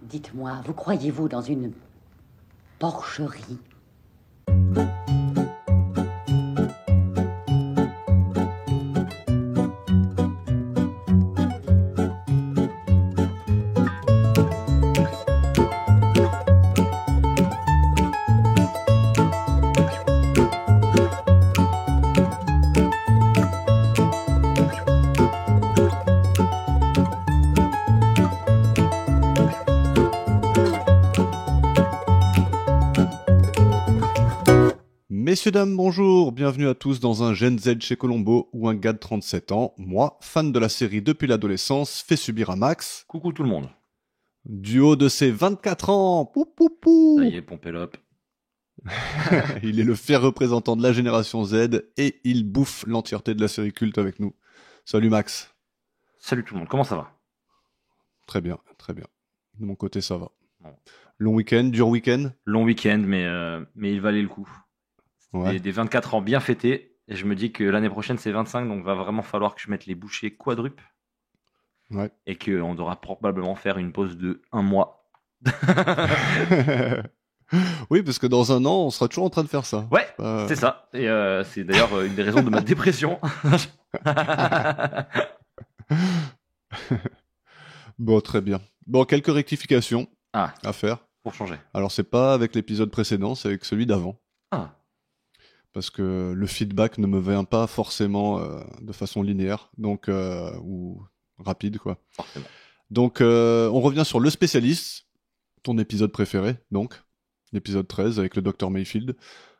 Dites-moi, vous croyez-vous dans une porcherie? Messieurs, dames, bonjour, bienvenue à tous dans un Gen Z chez Colombo où un gars de 37 ans, moi, fan de la série depuis l'adolescence, fait subir à Max. Coucou tout le monde. Du haut de ses 24 ans, pou pou pou. Ça y est, Pompélope. Il est le fier représentant de la génération Z et il bouffe l'entièreté de la série culte avec nous. Salut Max. Salut tout le monde, comment ça va? Très bien, très bien. De mon côté, ça va. Bon. Long week-end, dur week-end. Long week-end, mais il valait le coup. Ouais. Des 24 ans bien fêtés. Et je me dis que l'année prochaine, c'est 25, donc va vraiment falloir que je mette les bouchées quadruples. Ouais. Et qu'on devra probablement faire une pause de 1 mois. Oui, parce que dans un an, on sera toujours en train de faire ça. Ouais, c'est ça. Et c'est d'ailleurs une des raisons de ma dépression. Bon, très bien. Bon, quelques rectifications à faire. Pour changer. Alors, c'est pas avec l'épisode précédent, c'est avec celui d'avant. Ah. Parce que le feedback ne me vient pas forcément de façon linéaire, donc ou rapide, quoi. Forcément. Donc, on revient sur Le Spécialiste, ton épisode préféré, donc, l'épisode 13, avec le Dr Mayfield.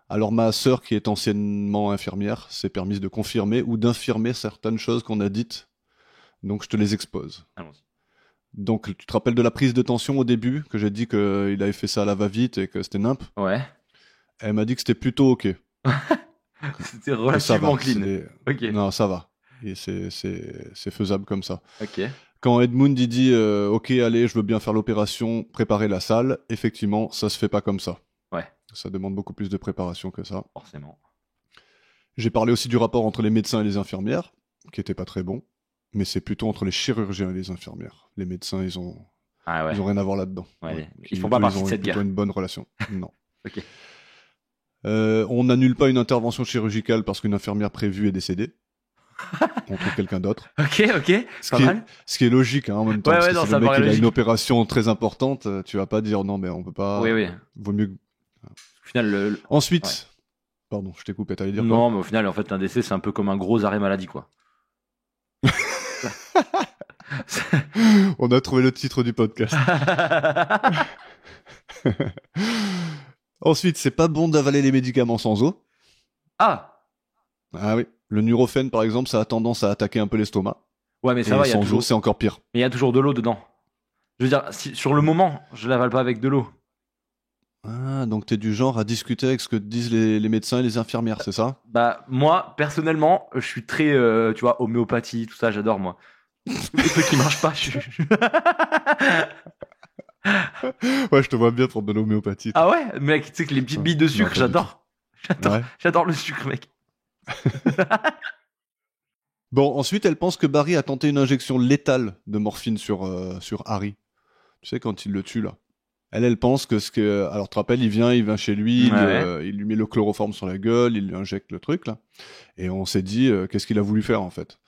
Alors, ma sœur, qui est anciennement infirmière, s'est permise de confirmer ou d'infirmer certaines choses qu'on a dites, donc je te les expose. Allons-y. Donc, tu te rappelles de la prise de tension au début, que j'ai dit qu'il avait fait ça à la va-vite et que c'était nimp? Ouais. Elle m'a dit que c'était plutôt ok. C'était relativement clean. Ok. Non, ça va. Et c'est faisable comme ça. Ok. Quand Edmund il dit ok, allez, je veux bien faire l'opération, préparer la salle, effectivement, ça se fait pas comme ça. Ouais. Ça demande beaucoup plus de préparation que ça. Forcément. J'ai parlé aussi du rapport entre les médecins et les infirmières, qui était pas très bon, mais c'est plutôt entre les chirurgiens et les infirmières. Les médecins, ils ont rien à voir là-dedans. Ouais. Ils font pas partie de cette guerre. Ils ont une bonne relation. Non. Ok. On n'annule pas une intervention chirurgicale parce qu'une infirmière prévue est décédée. On trouve quelqu'un d'autre. Ok, Ce qui est logique, hein, en même temps. Ouais, parce non, que si ça le mec paraît il a logique. une opération très importante, tu vas pas dire non, mais on peut pas. Oui. Vaut mieux. Au final, Ensuite, ouais. Pardon, je t'ai coupé, t'allais dire non, quoi? mais au final, en fait, un décès, c'est un peu comme un gros arrêt maladie, quoi. On a trouvé le titre du podcast. Ensuite, c'est pas bon d'avaler les médicaments sans eau. Ah oui. Le Nurofen, par exemple, ça a tendance à attaquer un peu l'estomac. Ouais, mais ça va, il y a sans toujours... eau, c'est encore pire. Mais il y a toujours de l'eau dedans. Je veux dire, si, sur le moment, je l'avale pas avec de l'eau. Ah, donc t'es du genre à discuter avec ce que disent les médecins et les infirmières, c'est ça? Bah, moi, personnellement, je suis très, tu vois, homéopathie, tout ça, j'adore, moi. Les trucs qui marchent pas, je suis... Ouais, je te vois bien pour de l'homéopathie. Ah ouais, mec, tu sais que les petites billes de sucre, Non, j'adore. Ouais. J'adore le sucre, mec. Bon, ensuite, elle pense que Barry a tenté une injection létale de morphine sur Harry. Tu sais, quand il le tue, là. Elle pense que ce que... Alors, tu te rappelles, il vient chez lui, il lui met le chloroforme sur la gueule, il lui injecte le truc, là. Et on s'est dit, qu'est-ce qu'il a voulu faire, en fait?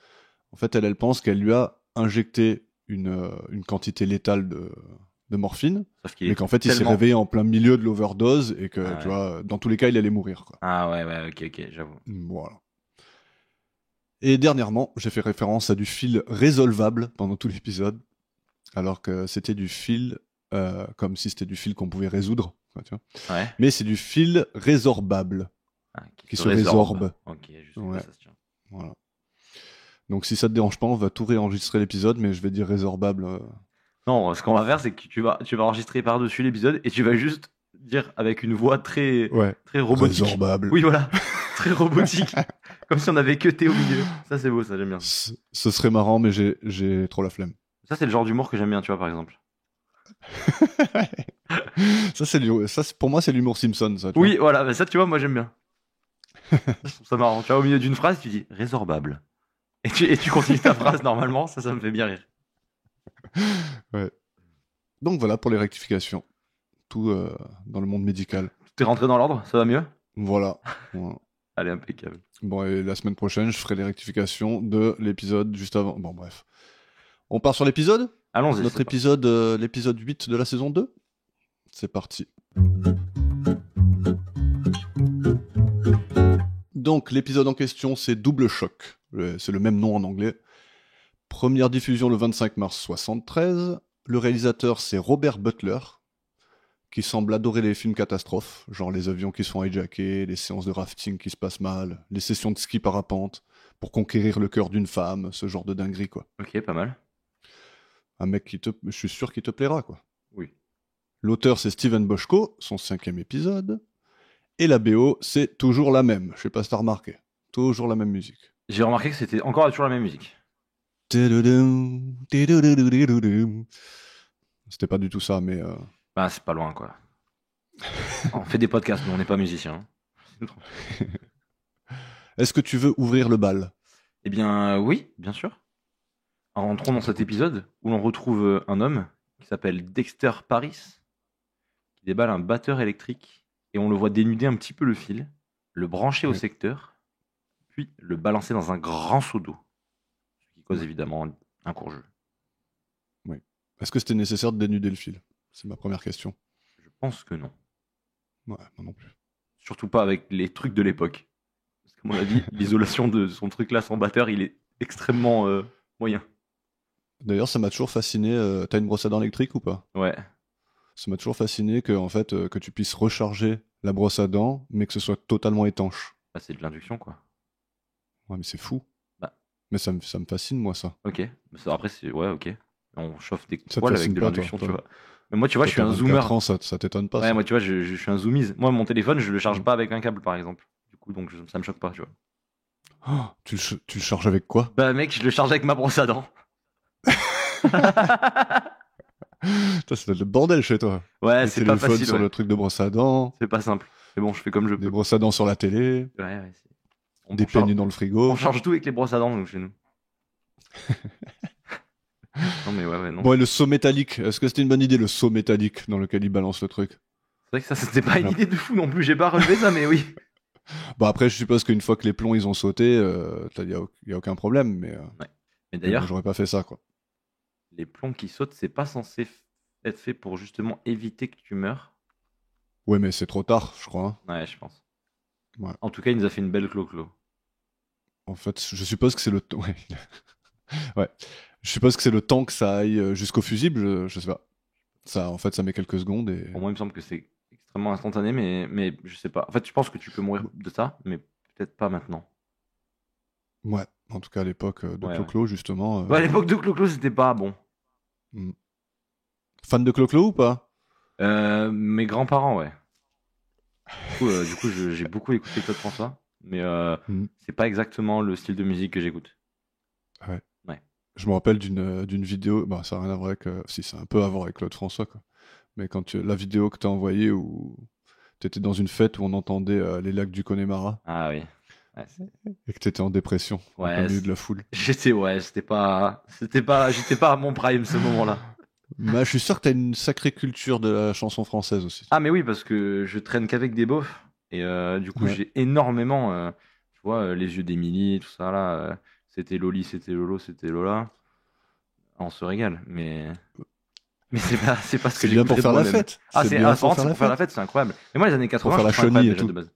En fait, elle pense qu'elle lui a injecté une quantité létale de morphine, mais qu'en fait, il s'est réveillé en plein milieu de l'overdose et que, tu vois, dans tous les cas, il allait mourir, quoi. Ah ouais, ok, j'avoue. Voilà. Et dernièrement, j'ai fait référence à du fil résolvable pendant tout l'épisode, alors que c'était du fil, comme si c'était du fil qu'on pouvait résoudre, tu vois. Ouais. Mais c'est du fil résorbable, qui se résorbe. Ok, juste ouais. ça se tient. Voilà. Donc si ça te dérange pas, on va tout réenregistrer l'épisode, mais je vais dire résorbable. Non, ce qu'on va faire, c'est que tu vas enregistrer par-dessus l'épisode et tu vas juste dire avec une voix très robotique. Résorbable. Oui, voilà. Très robotique. Comme si on avait que T au milieu. Ça, c'est beau, ça, j'aime bien. Ce serait marrant, mais j'ai trop la flemme. Ça, c'est le genre d'humour que j'aime bien, tu vois, par exemple. ça, pour moi, c'est l'humour Simpson, ça. Oui, voilà, mais ça, tu vois, moi, j'aime bien. Je trouve ça marrant. Tu vois, au milieu d'une phrase, tu dis résorbable. Et tu continues ta phrase normalement, ça me fait bien rire. Ouais. Donc voilà pour les rectifications. Tout dans le monde médical. T'es rentré dans l'ordre, ça va mieux? Voilà. Allez, impeccable. Bon, et la semaine prochaine, je ferai les rectifications de l'épisode juste avant. Bon, bref. On part sur l'épisode ? Allons-y. Notre épisode, l'épisode 8 de la saison 2 ? C'est parti. Donc, l'épisode en question, c'est Double Choc. C'est le même nom en anglais. Première diffusion le 25 mars 1973. Le réalisateur, c'est Robert Butler, qui semble adorer les films catastrophes, genre les avions qui se font hijacker, les séances de rafting qui se passent mal, les sessions de ski parapente, pour conquérir le cœur d'une femme, ce genre de dinguerie, quoi. Ok, pas mal. Un mec je suis sûr qu'il te plaira, quoi. Oui. L'auteur, c'est Steven Bochco, son 5e épisode. Et la BO, c'est toujours la même. Je sais pas si t'as remarqué. Toujours la même musique. J'ai remarqué que c'était encore toujours la même musique. C'était pas du tout ça, mais... Bah, c'est pas loin, quoi. On fait des podcasts, mais on n'est pas musiciens. Est-ce que tu veux ouvrir le bal ? Eh bien, oui, bien sûr. Alors, entrons dans cet épisode où l'on retrouve un homme qui s'appelle Dexter Paris, qui déballe un batteur électrique et on le voit dénuder un petit peu le fil, le brancher au secteur, puis le balancer dans un grand seau d'eau, ce qui cause évidemment un court jeu. Oui. Est-ce que c'était nécessaire de dénuder le fil ? C'est ma première question. Je pense que non. Ouais, moi non plus. Surtout pas avec les trucs de l'époque. Parce qu'à mon avis, l'isolation de son truc là sans batteur, il est extrêmement moyen. D'ailleurs, ça m'a toujours fasciné. T'as une brosse à dents électrique ou pas ? Ouais. Ça m'a toujours fasciné que, en fait, que tu puisses recharger la brosse à dents, mais que ce soit totalement étanche. Bah, c'est de l'induction, quoi. Ouais, mais c'est fou. Bah. Mais ça me fascine, moi, ça. Ok. Après, c'est... Ouais, ok. On chauffe des Ça poils avec de l'induction, toi. tu vois. Mais moi, tu vois, je suis un zoomer. Ans, ça t'étonne pas, ouais, ça. moi, tu vois, je suis un zoomise. Moi, mon téléphone, je le charge pas avec un câble, par exemple. Du coup, donc, ça me choque pas, tu vois. Oh, tu le charges avec quoi ? Bah, mec, je le charge avec ma brosse à dents. C'est le bordel chez toi. Ouais, le c'est pas facile. Sur le truc de brosse à dents. C'est pas simple. Mais bon, je fais comme je peux. Des brosses à dents sur la télé. Ouais. Des peignes dans le frigo. On charge tout avec les brosses à dents, nous, chez nous. Non, mais ouais, non. Bon, et le seau métallique. Est-ce que c'était une bonne idée, le seau métallique dans lequel il balance le truc ? C'est vrai que ça, c'était pas une idée de fou non plus. J'ai pas relevé ça, mais oui. Bon, après, je suppose qu'une fois que les plombs, ils ont sauté, y a aucun problème, mais... Ouais. Mais d'ailleurs... j'aurais pas fait ça, quoi. Les plombs qui sautent, c'est pas censé être fait pour justement éviter que tu meurs. Ouais, mais c'est trop tard, je crois. Hein. Ouais, je pense. Ouais. En tout cas, il nous a fait une belle clo-clo. En fait, je suppose que c'est le... Ouais. Ouais. Je suppose que c'est le temps que ça aille jusqu'au fusible, je sais pas. Ça, en fait, ça met quelques secondes et... Pour moi, il me semble que c'est extrêmement instantané, mais je sais pas. En fait, je pense que tu peux mourir de ça, mais peut-être pas maintenant. Ouais, en tout cas à l'époque de Clo-Clo, justement. Ouais, à l'époque de Clo-Clo, c'était pas bon. Fan de Clo-Clo ou pas ? Mes grands-parents, ouais. Du coup j'ai beaucoup écouté Claude François, mais c'est pas exactement le style de musique que j'écoute. Ouais. Ouais. Je me rappelle d'une vidéo, bah ça n'a rien à voir avec... si, c'est un peu à voir avec Claude François, quoi. Mais quand la vidéo que t'as envoyée où t'étais dans une fête où on entendait les lacs du Connemara. Ah oui. Ouais, et que t'étais en dépression, au milieu de la foule. J'étais pas à mon prime ce moment-là. Mais je suis sûr que t'as une sacrée culture de la chanson française aussi. Ah mais oui, parce que je traîne qu'avec des beaufs et du coup j'ai énormément, tu vois, les yeux d'Émilie, tout ça là. C'était Loli, c'était Lolo, c'était Lola. On se régale, mais c'est pas ce que c'est bien pour faire la fête. Ah c'est pour faire la fête, c'est incroyable. Mais moi les années 80, pour faire la chenille et tout. De base.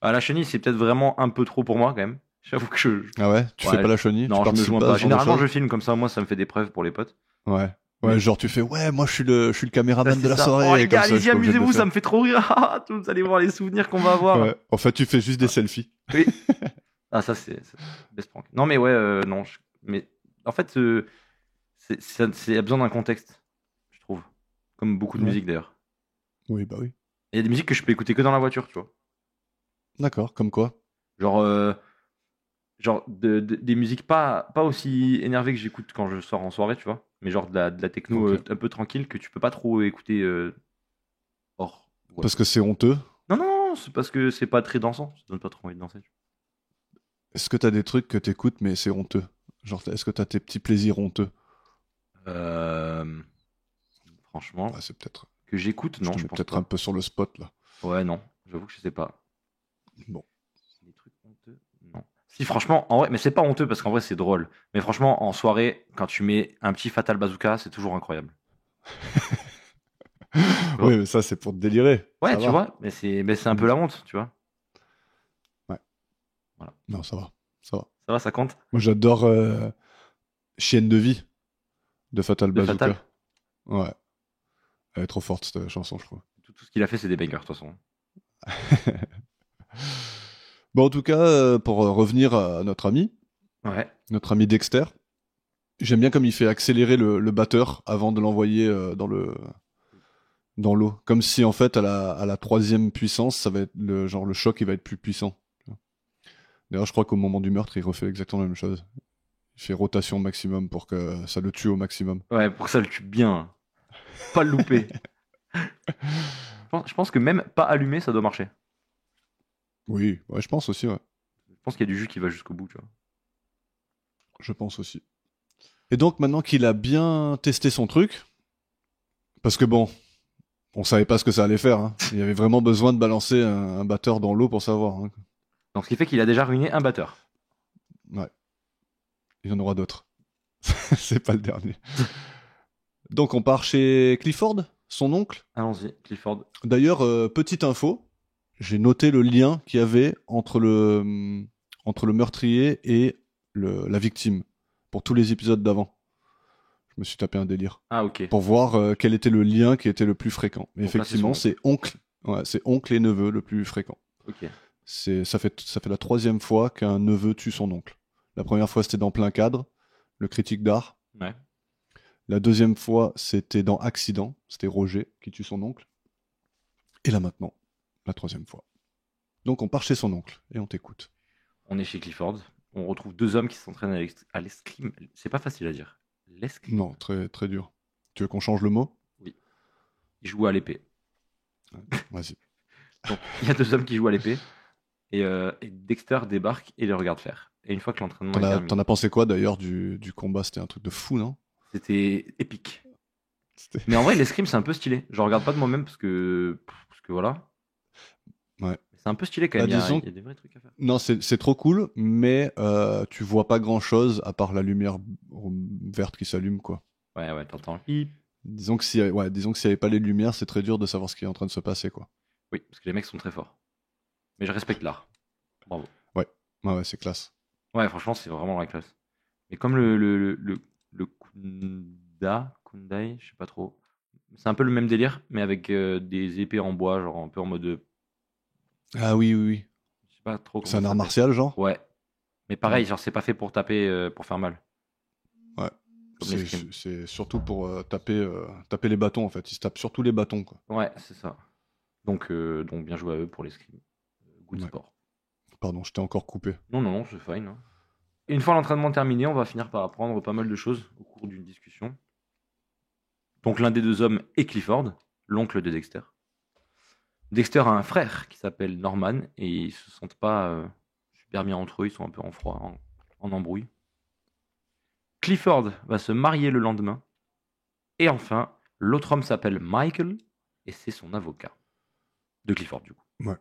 Ah, la chenille, c'est peut-être vraiment un peu trop pour moi, quand même. J'avoue que Ah ouais ? Tu fais pas la chenille ? Non, je me joins pas. Généralement, je filme comme ça, moi, ça me fait des preuves pour les potes. Ouais. Ouais, genre tu fais, ouais, moi je suis le caméraman de la soirée. Oh les gars, allez-y, amusez-vous, ça me fait trop rire. Vous allez voir les souvenirs qu'on va avoir. Ouais. En fait, tu fais juste des selfies. Oui. Ah, ça, c'est best prank. Non, mais ouais, non. Mais en fait, il y a besoin d'un contexte, je trouve. Comme beaucoup de musique, d'ailleurs. Oui, bah oui. Il y a des musiques que je peux écouter que dans la voiture, tu vois. D'accord, comme quoi ? Genre des musiques pas aussi énervées que j'écoute quand je sors en soirée, tu vois. Mais genre de la techno un peu tranquille que tu peux pas trop écouter hors. Ouais. Parce que c'est honteux ? Non, c'est parce que c'est pas très dansant. Ça donne pas trop envie de danser. Est-ce que t'as des trucs que t'écoutes mais c'est honteux ? Genre, est-ce que t'as tes petits plaisirs honteux ? Franchement, c'est peut-être. que j'écoute, Je non, te je mets pense peut-être pas. un peu sur le spot là. Ouais, non, j'avoue que je sais pas. Bon. Des trucs honteux? Non. Si, franchement, en vrai, mais c'est pas honteux parce qu'en vrai, c'est drôle. Mais franchement, en soirée, quand tu mets un petit Fatal Bazooka, c'est toujours incroyable. vois. Oui, mais ça c'est pour te délirer. Ouais, Ça tu va. vois, mais c'est un peu la honte, tu vois. Ouais. Voilà. Non, ça va. Ça va. Ça va, ça compte? Moi j'adore Chienne de vie de Fatal De Bazooka. Fatal? Ouais. Elle est trop forte cette chanson, je trouve. Tout ce qu'il a fait, c'est des bangers, de toute façon. Bon, en tout cas, pour revenir à notre ami Dexter, j'aime bien comme il fait accélérer le batteur avant de l'envoyer dans l'eau. Comme si, en fait, à la troisième puissance, ça va être le choc, il va être plus puissant. D'ailleurs, je crois qu'au moment du meurtre, il refait exactement la même chose. Il fait rotation maximum pour que ça le tue au maximum. Ouais, pour que ça le tue bien. Pas le louper. Je pense que même pas allumé, ça doit marcher. Oui, ouais, je pense aussi, ouais. Je pense qu'il y a du jus qui va jusqu'au bout, tu vois. Je pense aussi. Et donc, maintenant qu'il a bien testé son truc, parce que bon, on savait pas ce que ça allait faire, hein. Il y avait vraiment besoin de balancer un batteur dans l'eau pour savoir, hein. Donc, ce qui fait qu'il a déjà ruiné un batteur. Ouais. Il y en aura d'autres. C'est pas le dernier. Donc, on part chez Clifford, son oncle. Allons-y, Clifford. D'ailleurs, petite info, j'ai noté le lien qu'il y avait entre le meurtrier et la victime pour tous les épisodes d'avant. Je me suis tapé un délire. Ah, ok. Pour voir quel était le lien qui était le plus fréquent. Mais Donc effectivement, là, c'est oncle. Ouais, c'est oncle et neveu le plus fréquent. Ok. Ça fait la troisième fois qu'un neveu tue son oncle. La première fois, c'était dans Plein Cadre, le critique d'art. Ouais. La deuxième fois, c'était dans Accident. C'était Roger qui tue son oncle. Et là maintenant, la troisième fois. Donc on part chez son oncle et on t'écoute. On est chez Clifford. On retrouve deux hommes qui s'entraînent à l'escrime. C'est pas facile à dire. L'escrime. Non, très, très dur. Tu veux qu'on change le mot? Oui. Ils jouent à l'épée. Ouais, vas-y. Donc, il y a deux hommes qui jouent à l'épée. Et Dexter débarque et les regarde faire. Et une fois que l'entraînement est terminé, T'en as pensé quoi d'ailleurs du combat? C'était un truc de fou, non? c'était épique. Mais en vrai, l'escrime, c'est un peu stylé. Je regarde pas de moi-même parce que voilà. Ouais. C'est un peu stylé quand même. Bah, disons il y a des vrais trucs à faire. Non, c'est trop cool, mais tu vois pas grand-chose à part la lumière verte qui s'allume, quoi. Ouais, t'entends. Hip. Disons que s'il y avait pas les lumières, c'est très dur de savoir ce qui est en train de se passer, quoi. Oui, parce que les mecs sont très forts. Mais je respecte l'art. Bravo. Ouais, c'est classe. Ouais, franchement, c'est vraiment la classe. Mais comme le Kundai, je sais pas trop. C'est un peu le même délire, mais avec des épées en bois, genre un peu en mode. Ah oui, oui, oui. Je sais pas trop C'est comment un ça art s'appelle. martial, genre? Ouais. Mais pareil, Ouais. genre c'est pas fait pour taper, pour faire mal. Ouais. Comme l'escrime. C'est surtout pour taper les bâtons, en fait. Ils se tapent surtout les bâtons, quoi. Ouais, c'est ça. Donc bien joué à eux pour l'escrime. Good Ouais. sport. Pardon, je t'ai encore coupé. Non, c'est fine. Hein. Et une fois l'entraînement terminé, on va finir par apprendre pas mal de choses au cours d'une discussion. Donc l'un des deux hommes est Clifford, l'oncle de Dexter. Dexter a un frère qui s'appelle Norman et ils se sentent pas super bien entre eux, ils sont un peu en froid, en embrouille. Clifford va se marier le lendemain. Et enfin, l'autre homme s'appelle Michael et c'est son avocat. De Clifford, du coup. Ouais.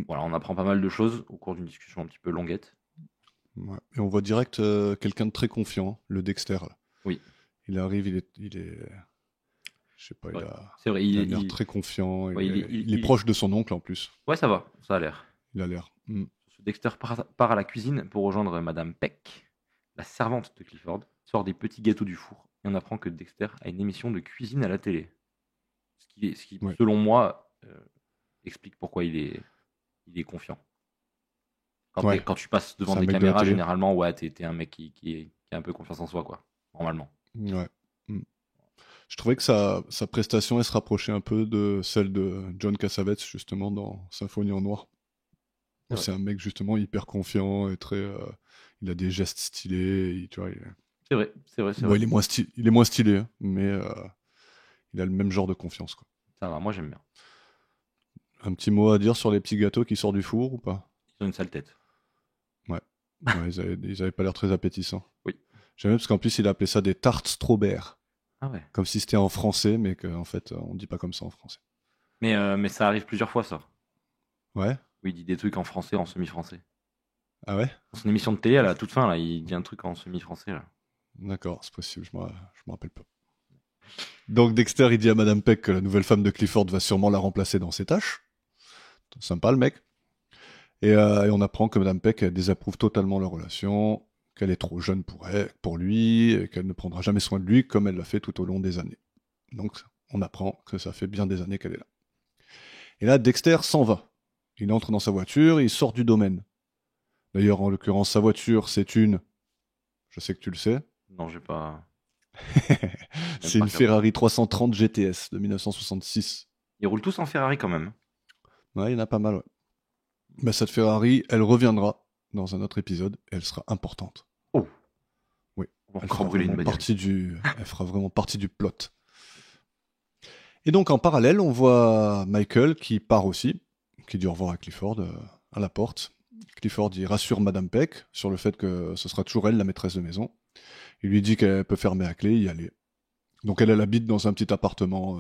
Voilà, on apprend pas mal de choses au cours d'une discussion un petit peu longuette. Ouais. Et on voit direct quelqu'un de très confiant, le Dexter. Là. Oui. Il arrive, il est... Je sais pas, Ouais. il C'est vrai, a l'air très confiant. Ouais, il est proche de son oncle en plus. Ouais, ça va, ça a l'air. Il a l'air. Dexter part à la cuisine pour rejoindre Madame Peck, la servante de Clifford, sort des petits gâteaux du four et on apprend que Dexter a une émission de cuisine à la télé. Ce qui Ouais. selon moi, explique pourquoi il est confiant. Quand tu passes devant des caméras, généralement, ouais, t'es un mec qui a un peu confiance en soi, quoi. Normalement. Ouais. Je trouvais que sa prestation, elle se rapprochait un peu de celle de John Cassavetes, justement, dans Symphonie en Noir. C'est un mec, justement, hyper confiant et très... il a des gestes stylés. Tu vois, C'est vrai. Il est moins stylé, hein, mais il a le même genre de confiance, quoi. Ça va, moi j'aime bien. Un petit mot à dire sur les petits gâteaux qui sortent du four ou pas? Ils ont une sale tête. Ouais, ils avaient pas l'air très appétissants. Oui. J'aime bien parce qu'en plus il a appelé ça des tartes strawberry. Ah ouais. Comme si c'était en français, mais qu'en fait, on dit pas comme ça en français. Mais ça arrive plusieurs fois, ça. Ouais. Oui, il dit des trucs en français, en semi-français. Ah ouais? Dans son émission de télé, à la toute fin, là, il dit un truc en semi-français, là. D'accord, c'est possible, je me rappelle pas. Donc Dexter, il dit à Madame Peck que la nouvelle femme de Clifford va sûrement la remplacer dans ses tâches. Sympa le mec. Et on apprend que Madame Peck elle désapprouve totalement leur relation, qu'elle est trop jeune pour lui, et qu'elle ne prendra jamais soin de lui comme elle l'a fait tout au long des années. Donc on apprend que ça fait bien des années qu'elle est là. Et là, Dexter s'en va. Il entre dans sa voiture, il sort du domaine. D'ailleurs, en l'occurrence, sa voiture, c'est une... Je sais que tu le sais. Non, j'ai pas... C'est une Ferrari 330 GTS de 1966. Ils roulent tous en Ferrari quand même. Ouais, il y en a pas mal, ouais. Mais cette Ferrari, elle reviendra dans un autre épisode et elle sera importante. Oh. Oui. On va Elle encore fera brûler une vraiment bagnole. elle fera vraiment partie du plot. Et donc, en parallèle, on voit Michael qui part aussi, qui dit au revoir à Clifford à la porte. Clifford, il rassure Madame Peck sur le fait que ce sera toujours elle, la maîtresse de maison. Il lui dit qu'elle peut fermer la clé et y aller. Donc elle habite dans un petit appartement,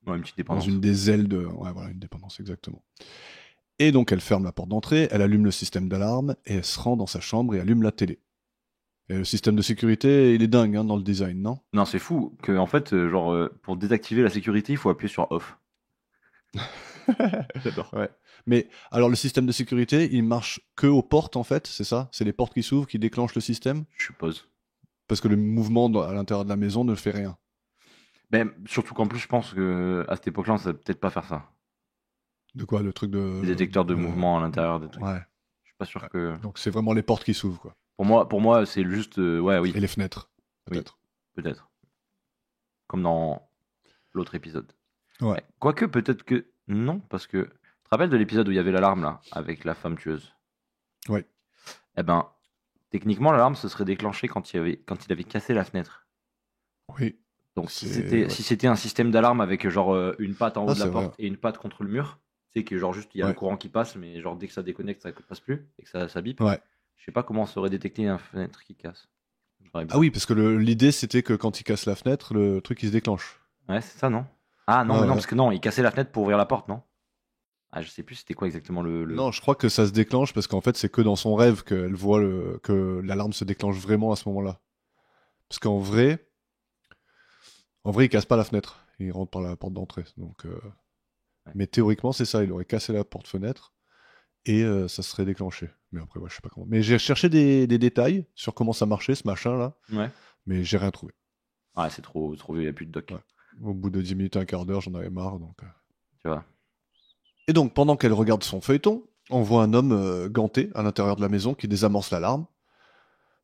Ouais, une petite dans dépendance. une des ailes de... Ouais, voilà, une dépendance, exactement. Et donc elle ferme la porte d'entrée, elle allume le système d'alarme, et elle se rend dans sa chambre et allume la télé. Et le système de sécurité, il est dingue dans le design, non? Non, c'est fou que en fait, pour désactiver la sécurité, il faut appuyer sur off. J'adore. Ouais. Mais alors le système de sécurité, il marche que aux portes en fait, c'est ça? C'est les portes qui s'ouvrent qui déclenchent le système? Je suppose. Parce que le mouvement à l'intérieur de la maison ne fait rien. Ben, surtout qu'en plus, je pense que à cette époque-là, on savait peut-être pas faire ça. De quoi? Le truc de... Les détecteurs de mouvement à l'intérieur des trucs. Ouais. Je suis pas sûr que. Donc c'est vraiment les portes qui s'ouvrent, quoi. Pour moi, c'est juste. Ouais, oui. Et les fenêtres, Oui. peut-être. Peut-être. Comme dans l'autre épisode. Ouais. Quoique, peut-être que. Non, parce que. Tu te rappelles de l'épisode où il y avait l'alarme, là, avec la femme tueuse? Ouais. Eh ben, techniquement, l'alarme se serait déclenchée quand il avait cassé la fenêtre. Oui. Donc, si C'est- c'était un système d'alarme avec genre une patte en haut Ah, de la c'est porte vrai. et une patte contre le mur, tu sais que genre juste il y a le Ouais. courant qui passe, mais genre dès que ça déconnecte, ça passe plus et que ça bip. Ouais. Je sais pas comment on saurait détecter une fenêtre qui casse. Ça me paraît Ah bizarre. oui, parce que l'idée c'était que quand il casse la fenêtre, le truc il se déclenche. Ouais, c'est ça, non? Ah non, Ah, mais non, ouais. parce que non, il cassait la fenêtre pour ouvrir la porte, non? Ah, je sais plus c'était quoi exactement le... Non, je crois que ça se déclenche parce qu'en fait c'est que dans son rêve qu'elle voit que l'alarme se déclenche vraiment à ce moment-là. Parce qu'en vrai, il casse pas la fenêtre, il rentre par la porte d'entrée. Donc, Ouais. mais théoriquement c'est ça, il aurait cassé la porte-fenêtre et ça serait déclenché. Mais après, ouais, je sais pas comment. Mais j'ai cherché des détails sur comment ça marchait ce machin là, Ouais. mais j'ai rien trouvé. Ah, c'est trop vieux, il n'y a plus de doc. Ouais. Au bout de 10 minutes, un quart d'heure, j'en avais marre. Donc, Tu vois? Et donc, pendant qu'elle regarde son feuilleton, on voit un homme ganté à l'intérieur de la maison qui désamorce l'alarme.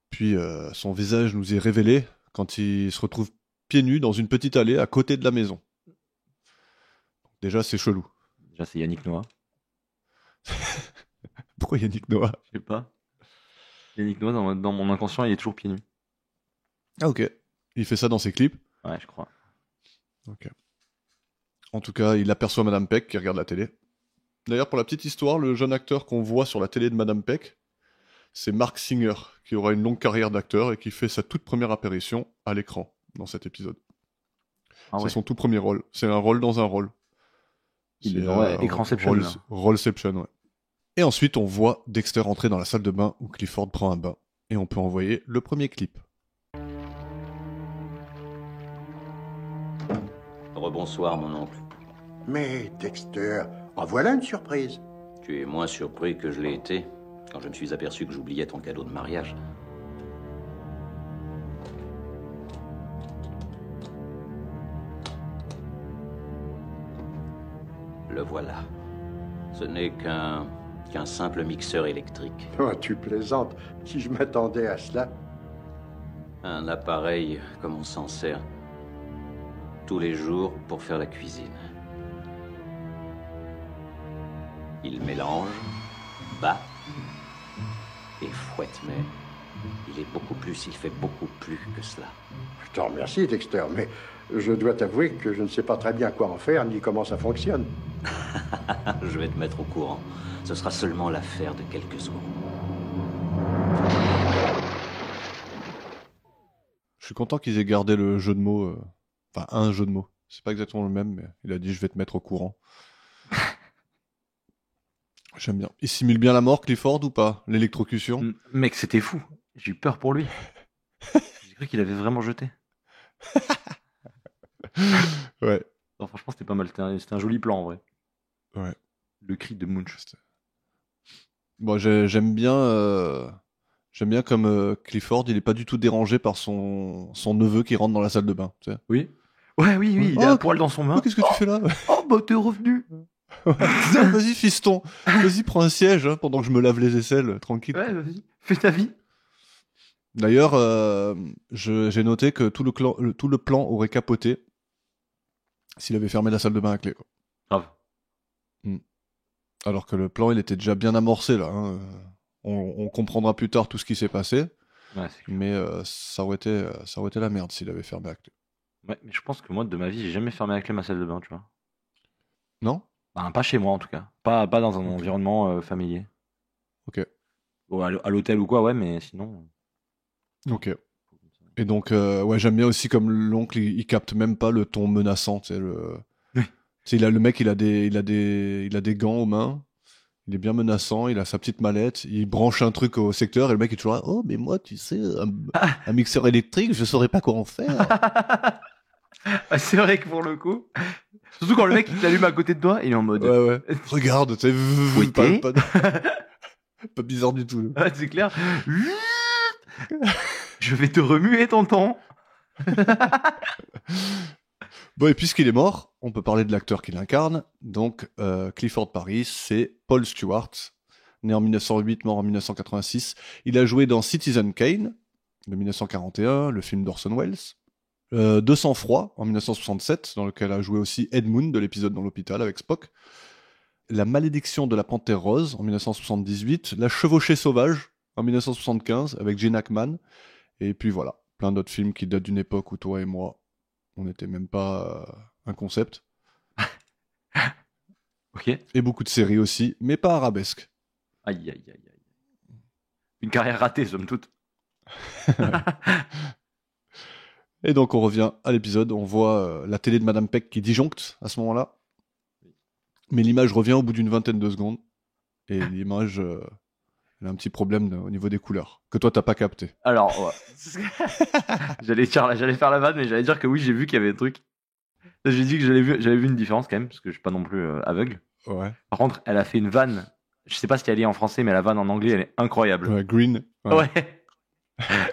Puis son visage nous est révélé quand il se retrouve pieds nus dans une petite allée à côté de la maison. Déjà, c'est chelou. Déjà, c'est Yannick Noah. Pourquoi Yannick Noah? Je sais pas. Yannick Noah, dans mon inconscient, il est toujours pieds nus. Ah ok. Il fait ça dans ses clips. Ouais, je crois. Ok. En tout cas, il aperçoit Madame Peck qui regarde la télé. D'ailleurs, pour la petite histoire, le jeune acteur qu'on voit sur la télé de Madame Peck, c'est Mark Singer, qui aura une longue carrière d'acteur et qui fait sa toute première apparition à l'écran dans cet épisode. Ah C'est ouais. son tout premier rôle. C'est un rôle dans un rôle. Il est C'est, dans Écranception, là. Rollception, ouais. Et ensuite, on voit Dexter entrer dans la salle de bain où Clifford prend un bain. Et on peut envoyer le premier clip. Rebonsoir, mon oncle. Mais Dexter, en voilà une surprise. Tu es moins surpris que je l'ai été quand je me suis aperçu que j'oubliais ton cadeau de mariage. Le voilà. Ce n'est qu'un simple mixeur électrique. Oh, tu plaisantes. Si je m'attendais à cela. Un appareil comme on s'en sert tous les jours pour faire la cuisine. Il mélange, bat et fouette, mais il fait beaucoup plus que cela. Je te remercie, Dexter, mais je dois t'avouer que je ne sais pas très bien quoi en faire ni comment ça fonctionne. Je vais te mettre au courant. Ce sera seulement l'affaire de quelques secondes. Je suis content qu'ils aient gardé le jeu de mots Enfin, un jeu de mots. C'est pas exactement le même, mais il a dit je vais te mettre au courant. J'aime bien. Il simule bien la mort, Clifford, ou pas? L'électrocution? Mec, c'était fou. J'ai eu peur pour lui. J'ai cru qu'il avait vraiment jeté. Ouais. Non, franchement, c'était pas mal. C'était un joli plan, en vrai. Ouais. Le cri de Munch. Bon, j'aime bien comme Clifford, il est pas du tout dérangé par son neveu qui rentre dans la salle de bain. Tu sais. Oui. Ouais, oui, il est à poil dans son bain. Qu'est-ce que tu fais là? Oh, bah t'es revenu. Ouais. Vas-y, fiston. Vas-y, prends un siège pendant que je me lave les aisselles, tranquille. Ouais, vas-y. Fais ta vie. D'ailleurs, j'ai noté que tout le plan aurait capoté s'il avait fermé la salle de bain à clé. Quoi. Grave. Alors que le plan, il était déjà bien amorcé là. Hein. On comprendra plus tard tout ce qui s'est passé. Ouais, mais ça aurait été la merde s'il avait fermé à clé. Ouais, mais je pense que moi, de ma vie, j'ai jamais fermé à clé ma salle de bain, tu vois. Non? Bah, pas chez moi, en tout cas. Pas dans un environnement familier. Ok. Bon, à l'hôtel ou quoi, ouais, mais sinon... Ok. Et donc, ouais, j'aime bien aussi comme l'oncle, il capte même pas le ton menaçant, tu sais, Oui. Tu sais, le mec, il a des gants aux mains, il est bien menaçant, il a sa petite mallette, il branche un truc au secteur et le mec est toujours là, oh, mais moi, tu sais, un mixeur électrique, je saurais pas quoi en faire. Ah, c'est vrai que pour le coup, surtout quand le mec il t'allume à côté de toi, il est en mode. Ouais. Regarde, tu sais, Fouetté. pas bizarre du tout. Ah, c'est clair. Je vais te remuer, tonton. Bon, et puisqu'il est mort, on peut parler de l'acteur qui l'incarne. Donc, Clifford Paris, c'est Paul Stewart, né en 1908, mort en 1986. Il a joué dans Citizen Kane, de 1941, le film d'Orson Welles. De sang-froid, en 1967, dans lequel a joué aussi Edmund, de l'épisode dans l'hôpital avec Spock. La malédiction de la panthère rose, en 1978. La chevauchée sauvage, en 1975, avec Gene Hackman. Et puis voilà, plein d'autres films qui datent d'une époque où toi et moi, on n'était même pas un concept. Ok. Et beaucoup de séries aussi, mais pas arabesques. Aïe. Une carrière ratée, somme toute. Et donc on revient à l'épisode, on voit la télé de Madame Peck qui disjoncte à ce moment-là. Mais l'image revient au bout d'une vingtaine de secondes. Et l'image, elle a un petit problème au niveau des couleurs, que toi t'as pas capté. Alors, ouais. j'allais faire la vanne, mais j'allais dire que oui, j'ai vu qu'il y avait un truc. J'ai dit que j'avais vu une différence quand même, parce que je suis pas non plus aveugle. Ouais. Par contre, elle a fait une vanne. Je sais pas si elle est en français, mais la vanne en anglais, elle est incroyable. Ouais, Green. Ouais.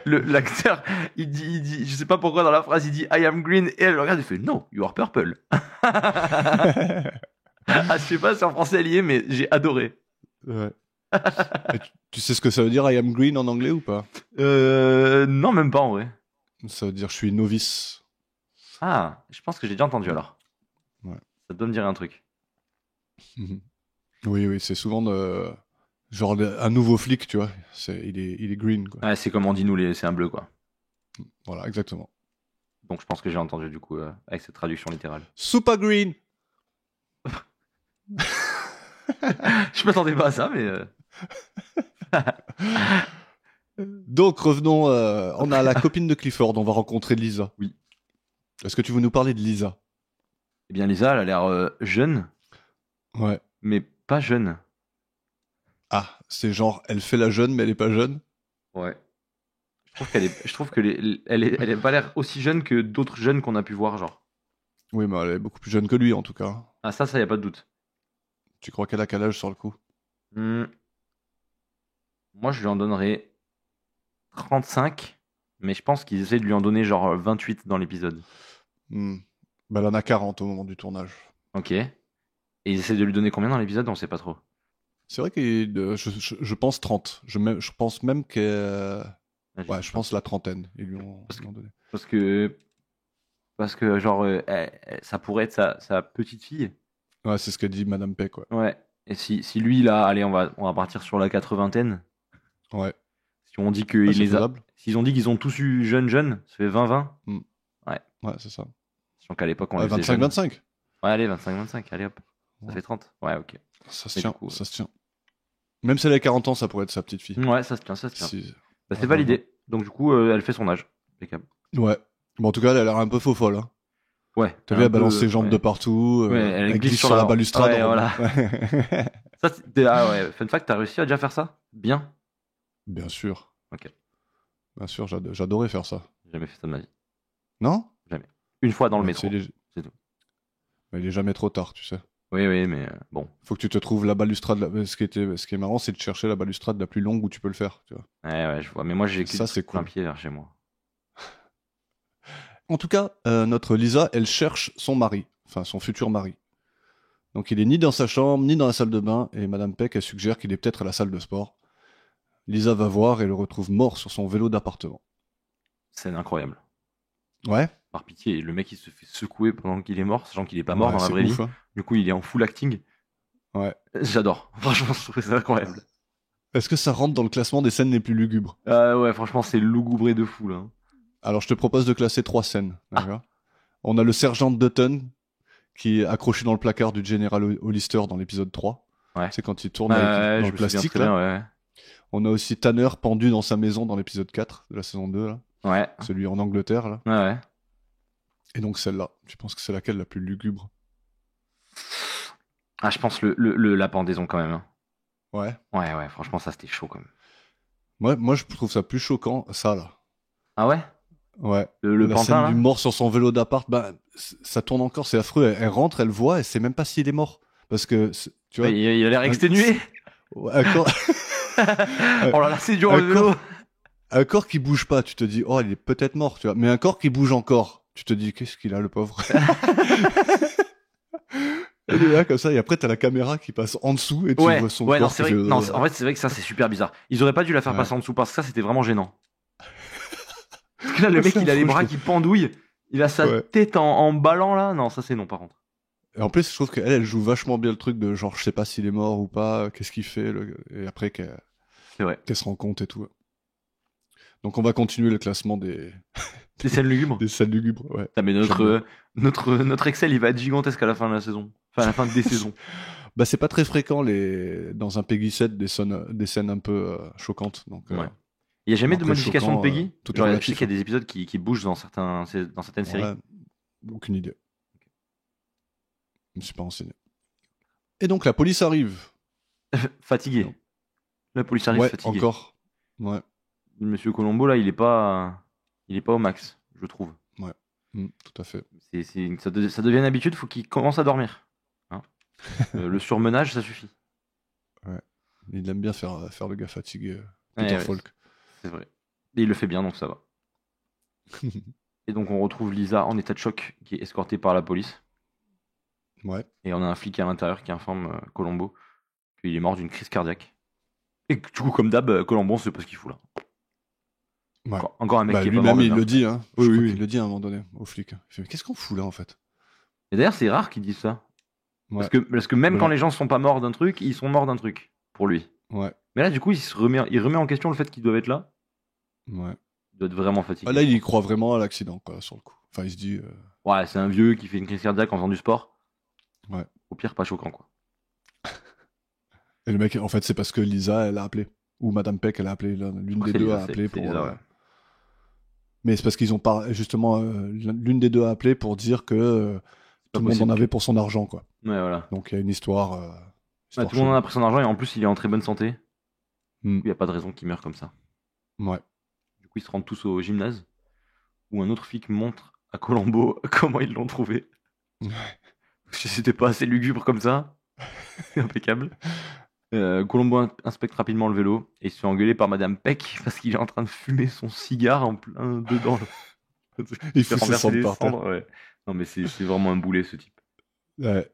L'acteur, il dit, je sais pas pourquoi dans la phrase, il dit I am green, et elle le regarde et fait No, you are purple. Je sais pas si en français elle y est, mais j'ai adoré. Ouais. Tu sais ce que ça veut dire I am green en anglais ou pas? Non, même pas en vrai. Ça veut dire je suis novice. Ah, je pense que j'ai déjà entendu alors. Ouais. Ça doit me dire un truc. Oui, c'est souvent genre un nouveau flic, tu vois. Il est green, quoi. Ouais, c'est comme on dit nous, c'est un bleu, quoi. Voilà, exactement. Donc je pense que j'ai entendu du coup avec cette traduction littérale. Super green. Je m'attendais pas à ça, mais. Donc revenons, on a la copine de Clifford, on va rencontrer Lisa. Oui. Est-ce que tu veux nous parler de Lisa? Eh bien, Lisa, elle a l'air jeune, Ouais. mais pas jeune. Ah, c'est genre, elle fait la jeune, mais elle est pas jeune? Ouais. Je trouve qu'elle elle est pas l'air aussi jeune que d'autres jeunes qu'on a pu voir, genre. Oui, mais elle est beaucoup plus jeune que lui, en tout cas. Ah, ça, y a pas de doute. Tu crois qu'elle a quel âge sur le coup? Moi, je lui en donnerais 35, mais je pense qu'ils essaient de lui en donner genre 28 dans l'épisode. Bah, elle en a 40 au moment du tournage. Ok. Et ils essaient de lui donner combien dans l'épisode? On sait pas trop. C'est vrai que je pense 30. Je pense même que... Ouais, je pense la trentaine. Ils lui ont donné. Parce que genre, ça pourrait être sa petite fille. Ouais, c'est ce qu'a dit Madame Peck, ouais. Ouais. Et si lui, là, allez, on va partir sur la 80aine. Ouais. Si on dit qu'ils s'ils ont dit qu'ils ont tous eu jeunes, ça fait 20-20. Ouais. Ouais, c'est ça. Sachant qu'à l'époque, on les faisait 25-25. Ouais, allez, 25-25, allez hop. Ça fait 30. Ouais, ok. Ça se tient, ça se tient. Même si elle a 40 ans, ça pourrait être sa petite fille. Ouais, ça se tient. Bah, c'est Ouais, validé. Donc du coup, elle fait son âge. Impeccable. Ouais. Bon, en tout cas, elle a l'air un peu faux folle. Hein. Ouais. T'as vu, elle un peu, balance ses jambes ouais. de partout. Ouais, elle glisse sur la balustrade. Ouais, en voilà. mode- Ça, ah ouais, fun fact, t'as réussi à déjà faire ça? Bien. Bien sûr. Ok. Bien sûr, j'adorais faire ça. J'ai jamais fait ça de ma vie. Non? Une fois dans le Ouais, métro. c'est tout. Mais il est jamais trop tard, tu sais. Oui, mais bon. Faut que tu te trouves la balustrade. Ce qui est marrant, c'est de chercher la balustrade la plus longue où tu peux le faire. Tu vois. Ouais, je vois. Mais moi, j'ai Ça, c'est plein cool. pied vers chez moi. En tout cas, notre Lisa, elle cherche son mari, enfin son futur mari. Donc il est ni dans sa chambre, ni dans la salle de bain, et Madame Peck, elle suggère qu'il est peut-être à la salle de sport. Lisa va voir et le retrouve mort sur son vélo d'appartement. Scène incroyable. Ouais. Par pitié, le mec, il se fait secouer pendant qu'il est mort, sachant qu'il est pas mort Ouais, dans la c'est vraie ouf, vie. hein. Du coup, il est en full acting. Ouais. J'adore. Franchement, je trouve ça incroyable. Est-ce que ça rentre dans le classement des scènes les plus lugubres? Ouais, franchement, c'est lougubré de fou, là. Alors je te propose de classer 3 scènes. D'accord. On a le sergent Dutton qui est accroché dans le placard du général Hollister dans l'épisode 3. Ouais. C'est quand il tourne dans je le me souviens plastique. très Là. bien, ouais. On a aussi Tanner pendu dans sa maison dans l'épisode 4 de la saison 2. Là. Ouais. Celui en Angleterre. Là. Ouais. Et donc celle-là. Tu penses que c'est laquelle la plus lugubre? Ah, je pense la pendaison quand même. Hein. Ouais. Ouais, franchement, ça c'était chaud quand même. Moi je trouve ça plus choquant, ça là. Ah ouais? Ouais. Le la pantin, scène là du mort sur son vélo d'appart, bah, ça tourne encore, c'est affreux. Elle rentre, elle voit, elle sait même pas s'il est mort. Parce que, tu vois. Ouais, il a l'air exténué. Un corps... Oh là là, c'est dur le vélo. un corps qui bouge pas, tu te dis, oh, il est peut-être mort, tu vois. Mais un corps qui bouge encore, tu te dis, qu'est-ce qu'il a, le pauvre? Il est là, comme ça, et après, t'as la caméra qui passe en dessous, et tu vois son corps. Non, c'est vrai, en fait, c'est vrai que ça, c'est super bizarre. Ils auraient pas dû la faire passer en dessous, parce que ça, c'était vraiment gênant. Parce que là, le mec, il a les bras qui pendouillent, il a sa tête en ballant, là. Non, ça, c'est non, par contre. Et en plus, je trouve qu'elle, elle joue vachement bien le truc de genre, je sais pas s'il est mort ou pas, qu'est-ce qu'il fait, et après qu'elle se rend compte et tout. Donc, on va continuer le classement des scènes lugubres. Des scènes lugubres, ouais. Mais notre Excel, il va être gigantesque à la fin de la saison. Enfin, à la fin des saisons. Bah, c'est pas très fréquent, dans un Peggy 7, des scènes un peu choquantes. Donc, il n'y a jamais de modification de Peggy? Genre, tu sais qu'il y a des épisodes qui bougent dans certaines séries. Aucune idée. Je me suis pas renseigné. Et donc la police arrive. Fatigué. Non. La police arrive fatiguée. Encore. Ouais. Monsieur Colombo là, il est pas au max, je trouve. Ouais. Tout à fait. Ça devient une habitude, faut qu'il commence à dormir. Hein le surmenage, ça suffit. Ouais. Il aime bien faire le gars fatigué. Peter Falk. C'est vrai. Et il le fait bien, donc ça va. Et donc on retrouve Lisa en état de choc, qui est escortée par la police. Ouais. Et on a un flic à l'intérieur qui informe Colombo qu'il est mort d'une crise cardiaque. Et du coup, comme d'hab, Colombo, on sait pas ce qu'il fout là. Ouais. Encore un mec qui est pas lui-même, mort. Il le dit, hein. Oui. Il le dit à un moment donné au flic. Il fait, mais qu'est-ce qu'on fout là en fait? Et d'ailleurs, c'est rare qu'ils disent ça. Ouais. Parce que même quand les gens sont pas morts d'un truc, ils sont morts d'un truc pour lui. Ouais. Mais là, du coup, il remet en question le fait qu'ils doivent être là. Ouais. Il doit être vraiment fatigué. Là, il y croit vraiment à l'accident, quoi, sur le coup. Enfin, il se dit. Ouais, c'est un vieux qui fait une crise cardiaque en faisant du sport. Ouais. Au pire, pas choquant, quoi. Et le mec, en fait, c'est parce que Lisa, elle a appelé. Ou Madame Peck, elle a appelé. L'une des deux a appelé pour. Lisa, Mais c'est parce qu'ils ont pas. Justement, l'une des deux a appelé pour dire que tout le monde en avait pour son argent, quoi. Ouais, voilà. Donc il y a une histoire. Tout le monde en a pris son argent et en plus, il est en très bonne santé. Il n'y a pas de raison qu'il meure comme ça. Ouais. Du coup, ils se rendent tous au gymnase où un autre flic montre à Colombo comment ils l'ont trouvé. Ouais. C'était pas assez lugubre comme ça. C'est impeccable. Colombo inspecte rapidement le vélo et il se fait engueuler par Madame Peck parce qu'il est en train de fumer son cigare en plein dedans. Il fait ses cendres par terre. Ouais. Non mais c'est vraiment un boulet ce type. Ouais.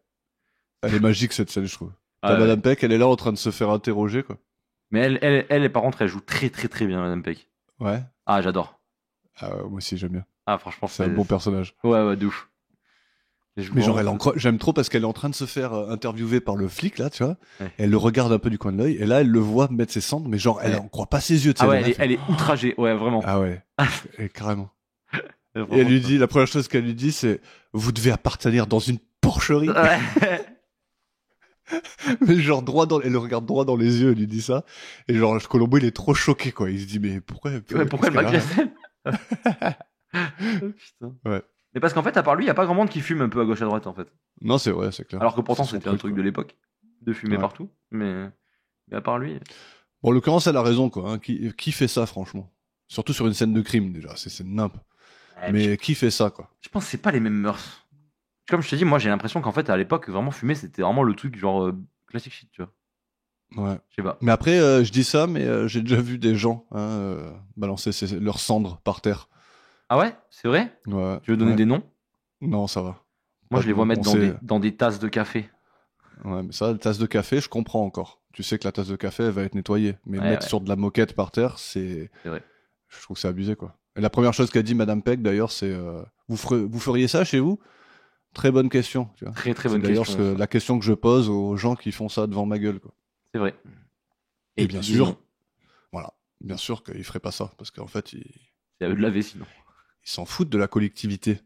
Elle est magique cette scène, je trouve. Madame Peck, elle est là en train de se faire interroger, quoi. Mais elle par contre, elle joue très très très bien, Madame Peck. Ouais. Ah, j'adore. Ah, moi aussi, j'aime bien. Ah, franchement, c'est un bon personnage. Ouais, de ouf. Mais genre, j'aime trop parce qu'elle est en train de se faire interviewer par le flic, là, tu vois. Ouais. Elle le regarde un peu du coin de l'œil, et là, elle le voit mettre ses cendres, mais genre, elle en croit pas ses yeux, tu sais. Ah ouais, elle est outragée, ouais, vraiment. Ah ouais. Et carrément. Et elle lui dit, la première chose qu'elle lui dit, c'est, vous devez appartenir dans une porcherie. Ouais. Mais genre, elle le regarde droit dans les yeux, elle lui dit ça. Et genre, Colombo, il est trop choqué, quoi. Il se dit, mais pourquoi elle m'a agressé? Putain. Ouais. Mais parce qu'en fait, à part lui, il y a pas grand monde qui fume un peu à gauche à droite en fait. Non, c'est vrai, c'est clair. Alors que pourtant, C'est son c'était un truc quoi. de l'époque, de fumer Ouais. partout. Mais à part lui. Bon, en l'occurrence, elle a raison, quoi. Hein. Qui fait ça, franchement? Surtout sur une scène de crime, déjà. C'est nimp. Mais qui fait ça, quoi? Je pense que c'est pas les mêmes mœurs. Comme je t'ai dit, moi j'ai l'impression qu'en fait, à l'époque, vraiment fumer, c'était vraiment le truc genre classic shit, tu vois. Ouais. Je sais pas. Mais après, je dis ça, mais j'ai déjà vu des gens balancer leurs cendres par terre. Ah ouais, c'est vrai? Ouais. Tu veux donner Ouais. des noms? Non, ça va. Moi, Pas je les de vois nom. mettre On dans des tasses de café. Ouais, mais ça, la tasse de café, je comprends encore. Tu sais que la tasse de café, elle va être nettoyée. Mais Ouais, mettre ouais. sur de la moquette par terre, c'est vrai. Je trouve que c'est abusé, quoi. Et la première chose qu'a dit Madame Peck, d'ailleurs, c'est vous feriez ça chez vous? Très bonne question. Tu vois. Très C'est bonne d'ailleurs question. la question que je pose aux gens qui font ça devant ma gueule, quoi. C'est vrai. Et bien qui sûr, disent non. voilà, bien sûr qu'ils feraient pas ça, parce qu'en fait, C'est à eux de laver sinon. ils s'en foutent de la collectivité.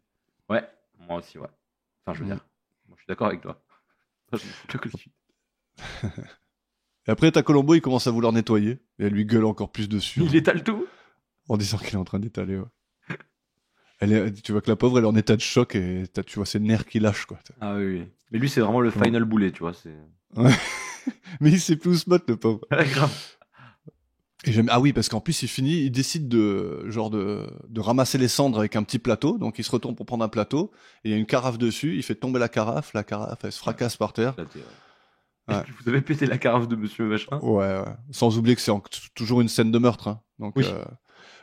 Ouais, moi aussi, ouais. Enfin, je veux dire, moi, je suis d'accord avec toi. Moi, je me fous de la collectivité. Et après, t'as Colombo, il commence à vouloir nettoyer, et elle lui gueule encore plus dessus, Il étale tout. en disant qu'il est en train d'étaler, ouais. Tu vois que la pauvre, elle est en état de choc, et tu vois ses nerfs qui lâchent, quoi. Ah oui. Mais lui, c'est vraiment le final boulet, tu vois. C'est Mais il sait plus où se battre, le pauvre. grave. Et ah oui, parce qu'en plus, il décide de ramasser les cendres avec un petit plateau. Donc, il se retourne pour prendre un plateau. Et il y a une carafe dessus. Il fait tomber la carafe. La carafe, elle se fracasse par terre. Ouais. Vous avez pété la carafe de monsieur machin. Ouais. Sans oublier que c'est toujours une scène de meurtre. Hein. Donc, Oui.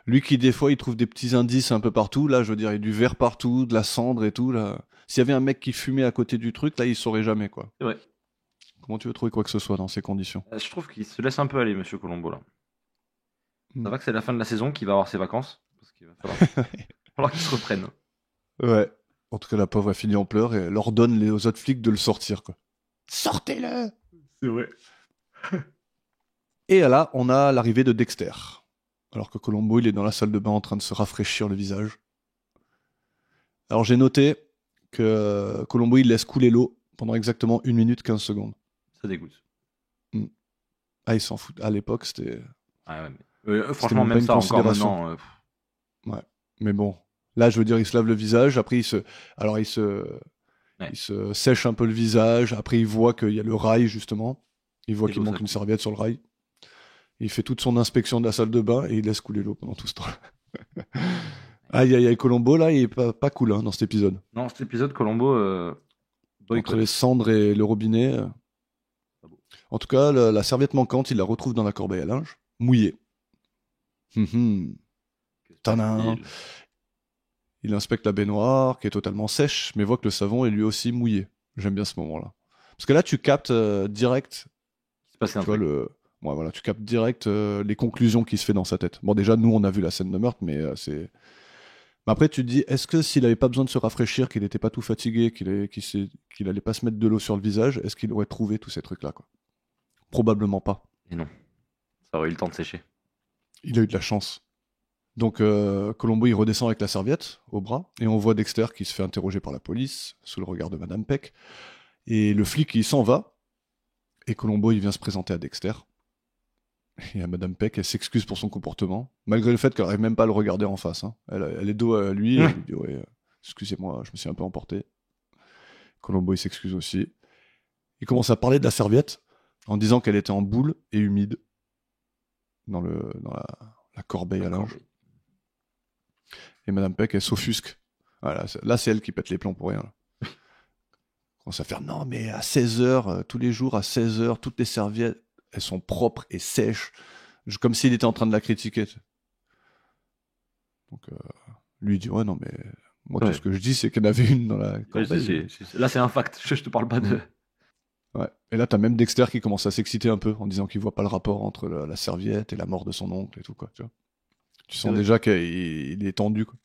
lui qui, des fois, il trouve des petits indices un peu partout. Là, je veux dire, il y a du verre partout, de la cendre et tout. Là. S'il y avait un mec qui fumait à côté du truc, là, il saurait jamais, quoi. C'est vrai. Comment tu veux trouver quoi que ce soit dans ces conditions? Je trouve qu'il se laisse un peu aller, monsieur Colombo, là. Mm. Ça va que c'est la fin de la saison qu'il va avoir ses vacances. Parce qu'il va falloir qu'il se reprenne. Ouais. En tout cas, la pauvre, elle finit en pleurs et elle ordonne aux autres flics de le sortir, quoi. Sortez-le! C'est vrai. Et là, on a l'arrivée de Dexter. Alors que Colombo, il est dans la salle de bain en train de se rafraîchir le visage. Alors j'ai noté que Colombo, il laisse couler l'eau pendant exactement 1 minute 15 secondes. Ça dégoûte. Ah, il s'en fout. À l'époque, c'était... Ah ouais, mais... franchement, même même pas ça, une encore considération. maintenant... Ouais. Mais bon, là, je veux dire, il se lave le visage. Après, il se sèche un peu le visage. Après, il voit qu'il y a le rail, justement. Il voit Et qu'il l'eau, manque ça une coule. serviette sur le rail. Il fait toute son inspection de la salle de bain et il laisse couler l'eau pendant tout ce temps. Aïe, aïe, aïe, Colombo, là, il est pas cool hein, dans cet épisode. Non, cet épisode, Colombo... Entre les cendres et le robinet. Pas beau. En tout cas, la serviette manquante, il la retrouve dans la corbeille à linge, mouillée. Tadam. Il inspecte la baignoire, qui est totalement sèche, mais voit que le savon est lui aussi mouillé. J'aime bien ce moment-là. Parce que là, tu captes direct, Il se passait un tu vois, truc. Ouais, voilà, tu captes direct les conclusions qui se fait dans sa tête. Bon, déjà, nous, on a vu la scène de meurtre, mais c'est... Mais après, tu te dis, est-ce que s'il avait pas besoin de se rafraîchir, qu'il n'était pas tout fatigué, qu'il allait pas se mettre de l'eau sur le visage, est-ce qu'il aurait trouvé tous ces trucs-là, quoi? Probablement pas. Et non. Ça aurait eu le temps de sécher. Il a eu de la chance. Donc, Colombo, il redescend avec la serviette au bras, et on voit Dexter qui se fait interroger par la police, sous le regard de Madame Peck. Et le flic, il s'en va, et Colombo, il vient se présenter à Dexter. Et à Madame Peck, elle s'excuse pour son comportement, malgré le fait qu'elle n'arrive même pas à le regarder en face. Hein. Elle est dos à lui, et elle lui dit ouais, excusez-moi, je me suis un peu emporté. Colombo, il s'excuse aussi. Il commence à parler de la serviette, en disant qu'elle était en boule et humide, dans la corbeille à linge. Et Madame Peck, elle s'offusque. Voilà, là, c'est elle qui pète les plombs pour rien. Là. Elle commence à faire non, mais à 16h, tous les jours, à 16h, toutes les serviettes, elles sont propres et sèches, comme s'il était en train de la critiquer. Donc, lui il dit ouais, non, mais moi, tout ce que je dis, c'est qu'il y en avait une dans la corbeille. Là, c'est un fact. Je te parle pas de. Ouais. Et là, t'as même Dexter qui commence à s'exciter un peu en disant qu'il voit pas le rapport entre la serviette et la mort de son oncle et tout, quoi. Tu sens déjà qu'il est tendu, quoi.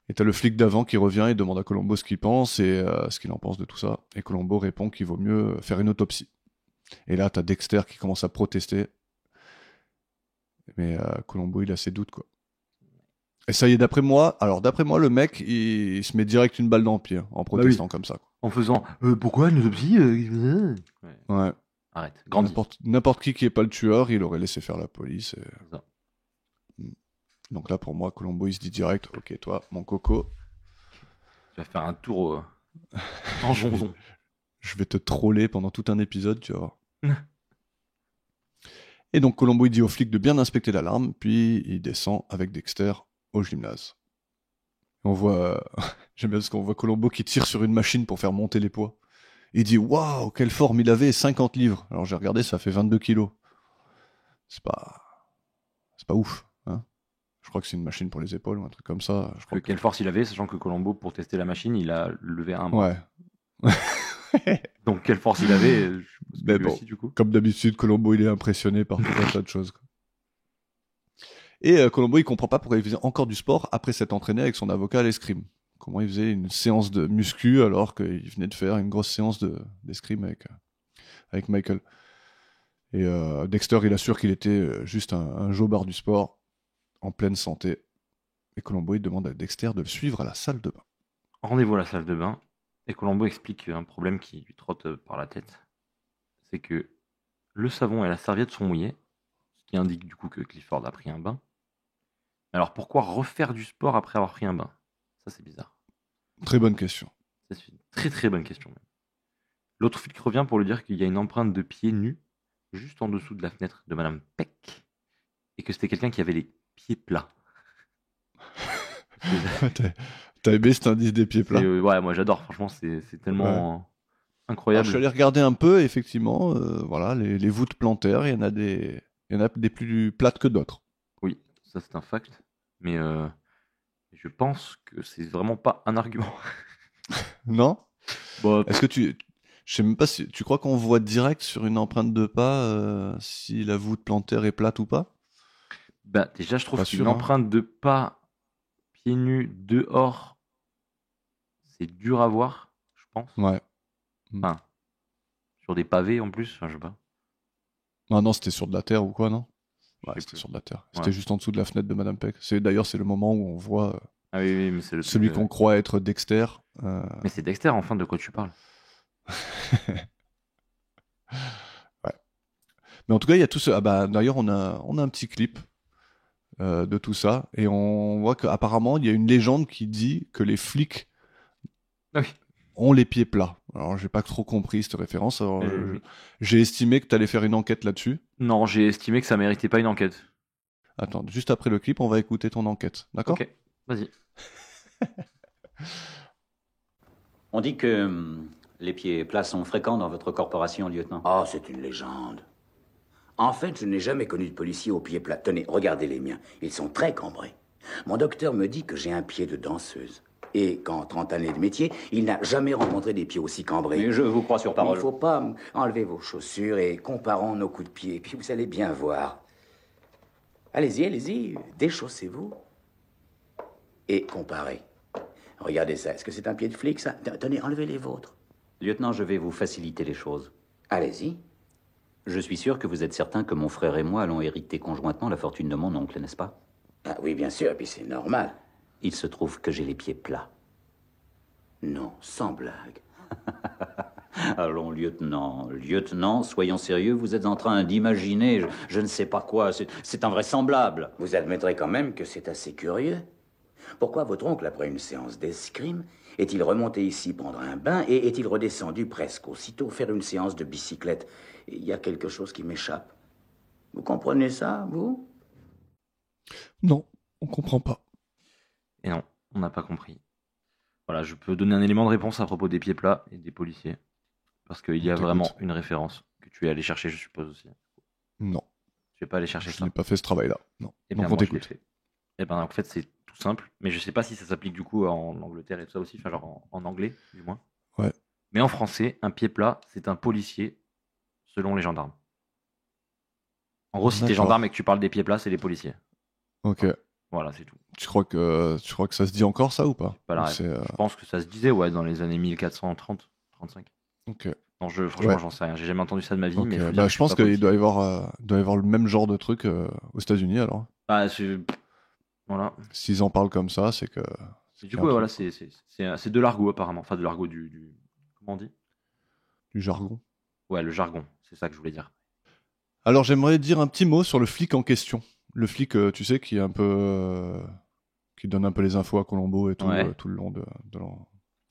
Et t'as le flic d'avant qui revient et demande à Colombo ce qu'il pense et ce qu'il en pense de tout ça. Et Colombo répond qu'il vaut mieux faire une autopsie. Et là, t'as Dexter qui commence à protester. Mais Colombo, il a ses doutes, quoi. Et ça y est, d'après moi, le mec, il se met direct une balle dans le pied en protestant comme ça, quoi. En faisant pourquoi une autopsie Ouais. Arrête, grandis. N'importe qui est pas le tueur, il aurait laissé faire la police. Ça. Donc là, pour moi, Colombo, il se dit direct, ok, toi, mon coco, Tu vas faire un tour en jonjon. Je vais te troller pendant tout un épisode, tu vas voir. Et donc Columbo il dit aux flics de bien inspecter l'alarme, puis il descend avec Dexter au gymnase. On voit, j'aime bien parce qu'on voit Columbo qui tire sur une machine pour faire monter les poids. Il dit waouh, quelle forme il avait, 50 livres. Alors j'ai regardé, ça fait 22 kilos. C'est pas ouf, hein. Je crois que c'est une machine pour les épaules ou un truc comme ça. Je crois Quelle force il avait, sachant que Columbo, pour tester la machine, il a levé un bras. Ouais. Donc quelle force il avait, je suppose que Mais lui bon, aussi, du coup. comme d'habitude, Columbo il est impressionné par tout un tas de choses, quoi. Et Columbo il comprend pas pourquoi il faisait encore du sport après s'être entraîné avec son avocat à l'escrime. Comment il faisait une séance de muscu alors qu'il venait de faire une grosse séance d'escrime avec Michael. Et Dexter il assure qu'il était juste un jobard du sport en pleine santé. Et Columbo il demande à Dexter de le suivre à la salle de bain. Rendez-vous à la salle de bain. Et Columbo explique un problème qui lui trotte par la tête. C'est que le savon et la serviette sont mouillés, ce qui indique du coup que Clifford a pris un bain. Alors pourquoi refaire du sport après avoir pris un bain? Ça c'est bizarre. Très bonne question. Ça, c'est une très très bonne question même. L'autre flic revient pour lui dire qu'il y a une empreinte de pied nus juste en dessous de la fenêtre de Madame Peck et que c'était quelqu'un qui avait les pieds plats. T'as aimé cet indice des pieds plats? Ouais, moi j'adore, franchement, c'est tellement incroyable. Alors, je suis allé regarder un peu, effectivement, voilà, les voûtes plantaires, il y en a des plus plates que d'autres. Oui, ça c'est un fact, mais je pense que c'est vraiment pas un argument. Non? Bon, Est-ce que je sais même pas si tu crois qu'on voit direct sur une empreinte de pas si la voûte plantaire est plate ou pas? bah, déjà, je trouve Pas qu'une sûr, hein. empreinte de pas pieds nus dehors, c'est dur à voir, je pense. Ouais. Enfin, sur des pavés en plus, enfin, je sais pas. Ah non, c'était sur de la terre ou quoi, non? Je Ouais, sais c'était plus. sur de la terre. Ouais. C'était juste en dessous de la fenêtre de Madame Peck. D'ailleurs, c'est le moment où on voit Ah oui, mais c'est le celui truc, qu'on croit être Dexter. Mais c'est Dexter, enfin, de quoi tu parles? Ouais. Mais en tout cas, il y a tout ce. Ah bah, d'ailleurs, on a un petit clip de tout ça. Et on voit qu'apparemment, il y a une légende qui dit que les flics Ah oui. ont les pieds plats. Alors, j'ai pas trop compris cette référence. Alors, Oui. j'ai estimé que tu allais faire une enquête là-dessus. Non, j'ai estimé que ça méritait pas une enquête. Attends, juste après le clip, on va écouter ton enquête. D'accord? Ok, vas-y. On dit que les pieds plats sont fréquents dans votre corporation, lieutenant. Oh, c'est une légende. En fait, je n'ai jamais connu de policier aux pieds plats. Tenez, regardez les miens. Ils sont très cambrés. Mon docteur me dit que j'ai un pied de danseuse. Et qu'en 30 années de métier, il n'a jamais rencontré des pieds aussi cambrés. Mais je vous crois sur Il parole. ne faut pas enlever vos chaussures et comparons nos coups de pied. Puis vous allez bien voir. Allez-y, allez-y, déchaussez-vous. Et comparez. Regardez ça. Est-ce que c'est un pied de flic, ça? Tenez, enlevez les vôtres. Lieutenant, je vais vous faciliter les choses. Allez-y. Je suis sûr que vous êtes certain que mon frère et moi allons hériter conjointement la fortune de mon oncle, n'est-ce pas? Ah oui, bien sûr, et puis c'est normal. Il se trouve que j'ai les pieds plats. Non, sans blague. Allons, lieutenant, soyons sérieux, vous êtes en train d'imaginer, je ne sais pas quoi, c'est invraisemblable. Vous admettrez quand même que c'est assez curieux. Pourquoi votre oncle, après une séance d'escrime, est-il remonté ici prendre un bain et est-il redescendu presque aussitôt faire une séance de bicyclette? Il y a quelque chose qui m'échappe. Vous comprenez ça, vous? Non, on comprend pas. Et non, on n'a pas compris. Voilà, je peux donner un élément de réponse à propos des pieds plats et des policiers. Parce qu'il y a T'écoute. vraiment une référence que tu es allé chercher, je suppose aussi. Non, Tu n'es pas allé chercher je ça. n'ai pas fait ce travail-là. Non. Eh bien, Donc on moi, je l'ai t'écoute. fait. Eh ben, en fait, c'est tout simple. Mais je sais pas si ça s'applique du coup en Angleterre et tout ça aussi. Enfin, genre en anglais, du moins. Ouais. Mais en français, un pied plat, c'est un policier, selon les gendarmes. En gros, si t'es D'accord. gendarme et que tu parles des pieds plats, c'est les policiers. Ok. Voilà, c'est tout. Tu crois que ça se dit encore ça ou pas? Pas la Ou ref. c'est, Je pense que ça se disait, ouais, dans les années 1430, 35. Ok. Non, franchement, Ouais. j'en sais rien. J'ai jamais entendu ça de ma vie. Ok. Mais faut dire Bah, que je suis pense pas qu'il policier. doit y avoir le même genre de truc aux États-Unis alors. Bah, voilà. S'ils en parlent comme ça, c'est que. Du qu'il y a coup, un voilà, truc, c'est de l'argot apparemment. Enfin, de l'argot comment on dit? du jargon. Ouais, le jargon. C'est ça que je voulais dire. Alors j'aimerais dire un petit mot sur le flic en question. Le flic, tu sais, qui est un peu, qui donne un peu les infos à Columbo et tout, Ouais. tout le long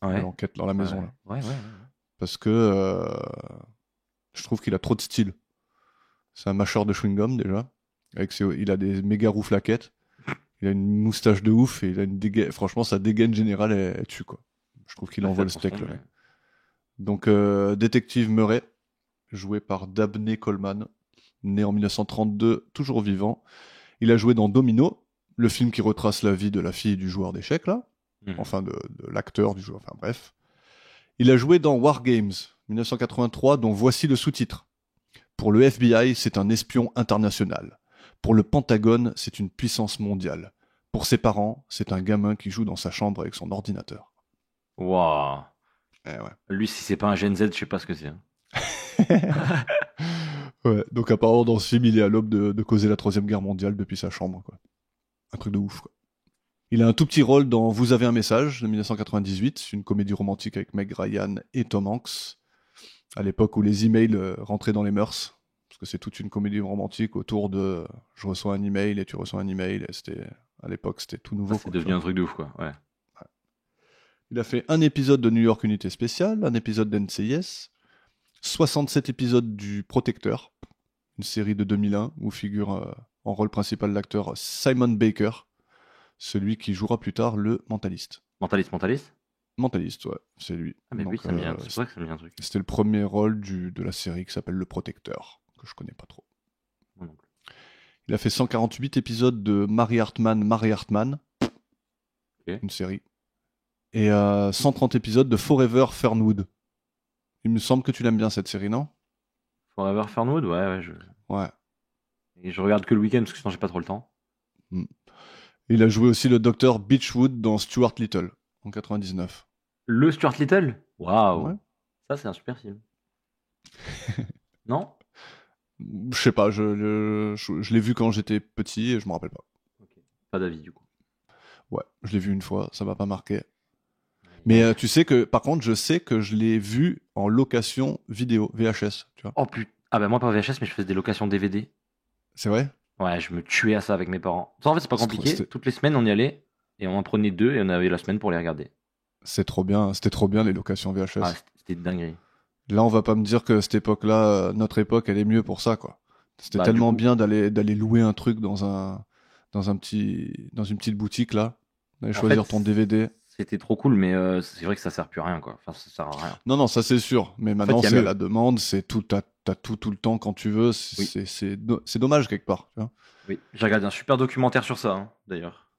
Ouais. l'enquête dans la maison. Là. Ouais. Parce que je trouve qu'il a trop de style. C'est un mâcheur de chewing-gum déjà. Il a des méga rouflaquettes. Il a une moustache de ouf et il a une dégaine. Franchement, sa dégaine générale est dessus, quoi. Je trouve qu'il envoie le steak, le mec. Donc, détective Murray, joué par Dabney Coleman, né en 1932, toujours vivant. Il a joué dans Domino, le film qui retrace la vie de la fille du joueur d'échecs, là. Enfin, de l'acteur du joueur, enfin bref. Il a joué dans War Games, 1983, dont voici le sous-titre. Pour le FBI, c'est un espion international. Pour le Pentagone, c'est une puissance mondiale. Pour ses parents, c'est un gamin qui joue dans sa chambre avec son ordinateur. Waouh. Ouais. Lui, si c'est pas un Gen Z, je sais pas ce que c'est. Hein. Ouais, donc apparemment dans ce film, il est à l'aube de causer la Troisième Guerre mondiale depuis sa chambre, quoi. Un truc de ouf, quoi. Il a un tout petit rôle dans Vous avez un message de 1998, une comédie romantique avec Meg Ryan et Tom Hanks, à l'époque où les emails rentraient dans les mœurs, parce que c'est toute une comédie romantique autour de je reçois un email et tu reçois un email, et à l'époque c'était tout nouveau. C'est devenu un truc de ouf, quoi. Ouais. Il a fait un épisode de New York Unité Spéciale, un épisode d'NCIS, 67 épisodes du Protecteur, une série de 2001 où figure en rôle principal l'acteur Simon Baker, celui qui jouera plus tard le Mentaliste. Mentaliste, ouais, c'est lui. Ah mais donc, oui, c'est vrai que ça me dit un truc. C'était le premier rôle de la série qui s'appelle Le Protecteur, que je connais pas trop. Non plus. Il a fait 148 épisodes de Mary Hartman, Okay. Une série. Et 130 épisodes de Forever Fernwood. Il me semble que tu l'aimes bien cette série, non? Forever Fernwood, ouais. Ouais. Et je regarde que le week-end parce que sinon j'ai pas trop le temps. Il a joué aussi le docteur Beechwood dans Stuart Little en 99. Le Stuart Little? Waouh. Ouais. Ça, c'est un super film. Non? Je sais pas, je l'ai vu quand j'étais petit et je me rappelle pas. Okay. Pas d'avis du coup. Ouais, je l'ai vu une fois, ça m'a pas marqué. Mais tu sais que, par contre, je sais que je l'ai vu en location vidéo, VHS, tu vois. Oh putain. Ah bah moi pas VHS, mais je faisais des locations DVD. C'est vrai? Ouais, je me tuais à ça avec mes parents. Ça, en fait, c'est pas compliqué. C'était Toutes les semaines, on y allait et on en prenait 2 et on avait la semaine pour les regarder. C'est trop bien, c'était trop bien les locations VHS. Ah, c'était dinguerie. Là, on va pas me dire que cette époque-là, notre époque, elle est mieux pour ça, quoi. C'était tellement bien d'aller louer un truc dans une petite boutique, là. D'aller choisir ton DVD. C'était trop cool, mais c'est vrai que ça sert plus à rien, quoi. Enfin, ça sert à rien. Non, ça c'est sûr. Mais maintenant, c'est à la demande, c'est tout, t'as tout le temps quand tu veux. C'est dommage quelque part. Tu vois. Oui, j'ai regardé un super documentaire sur ça, hein, d'ailleurs.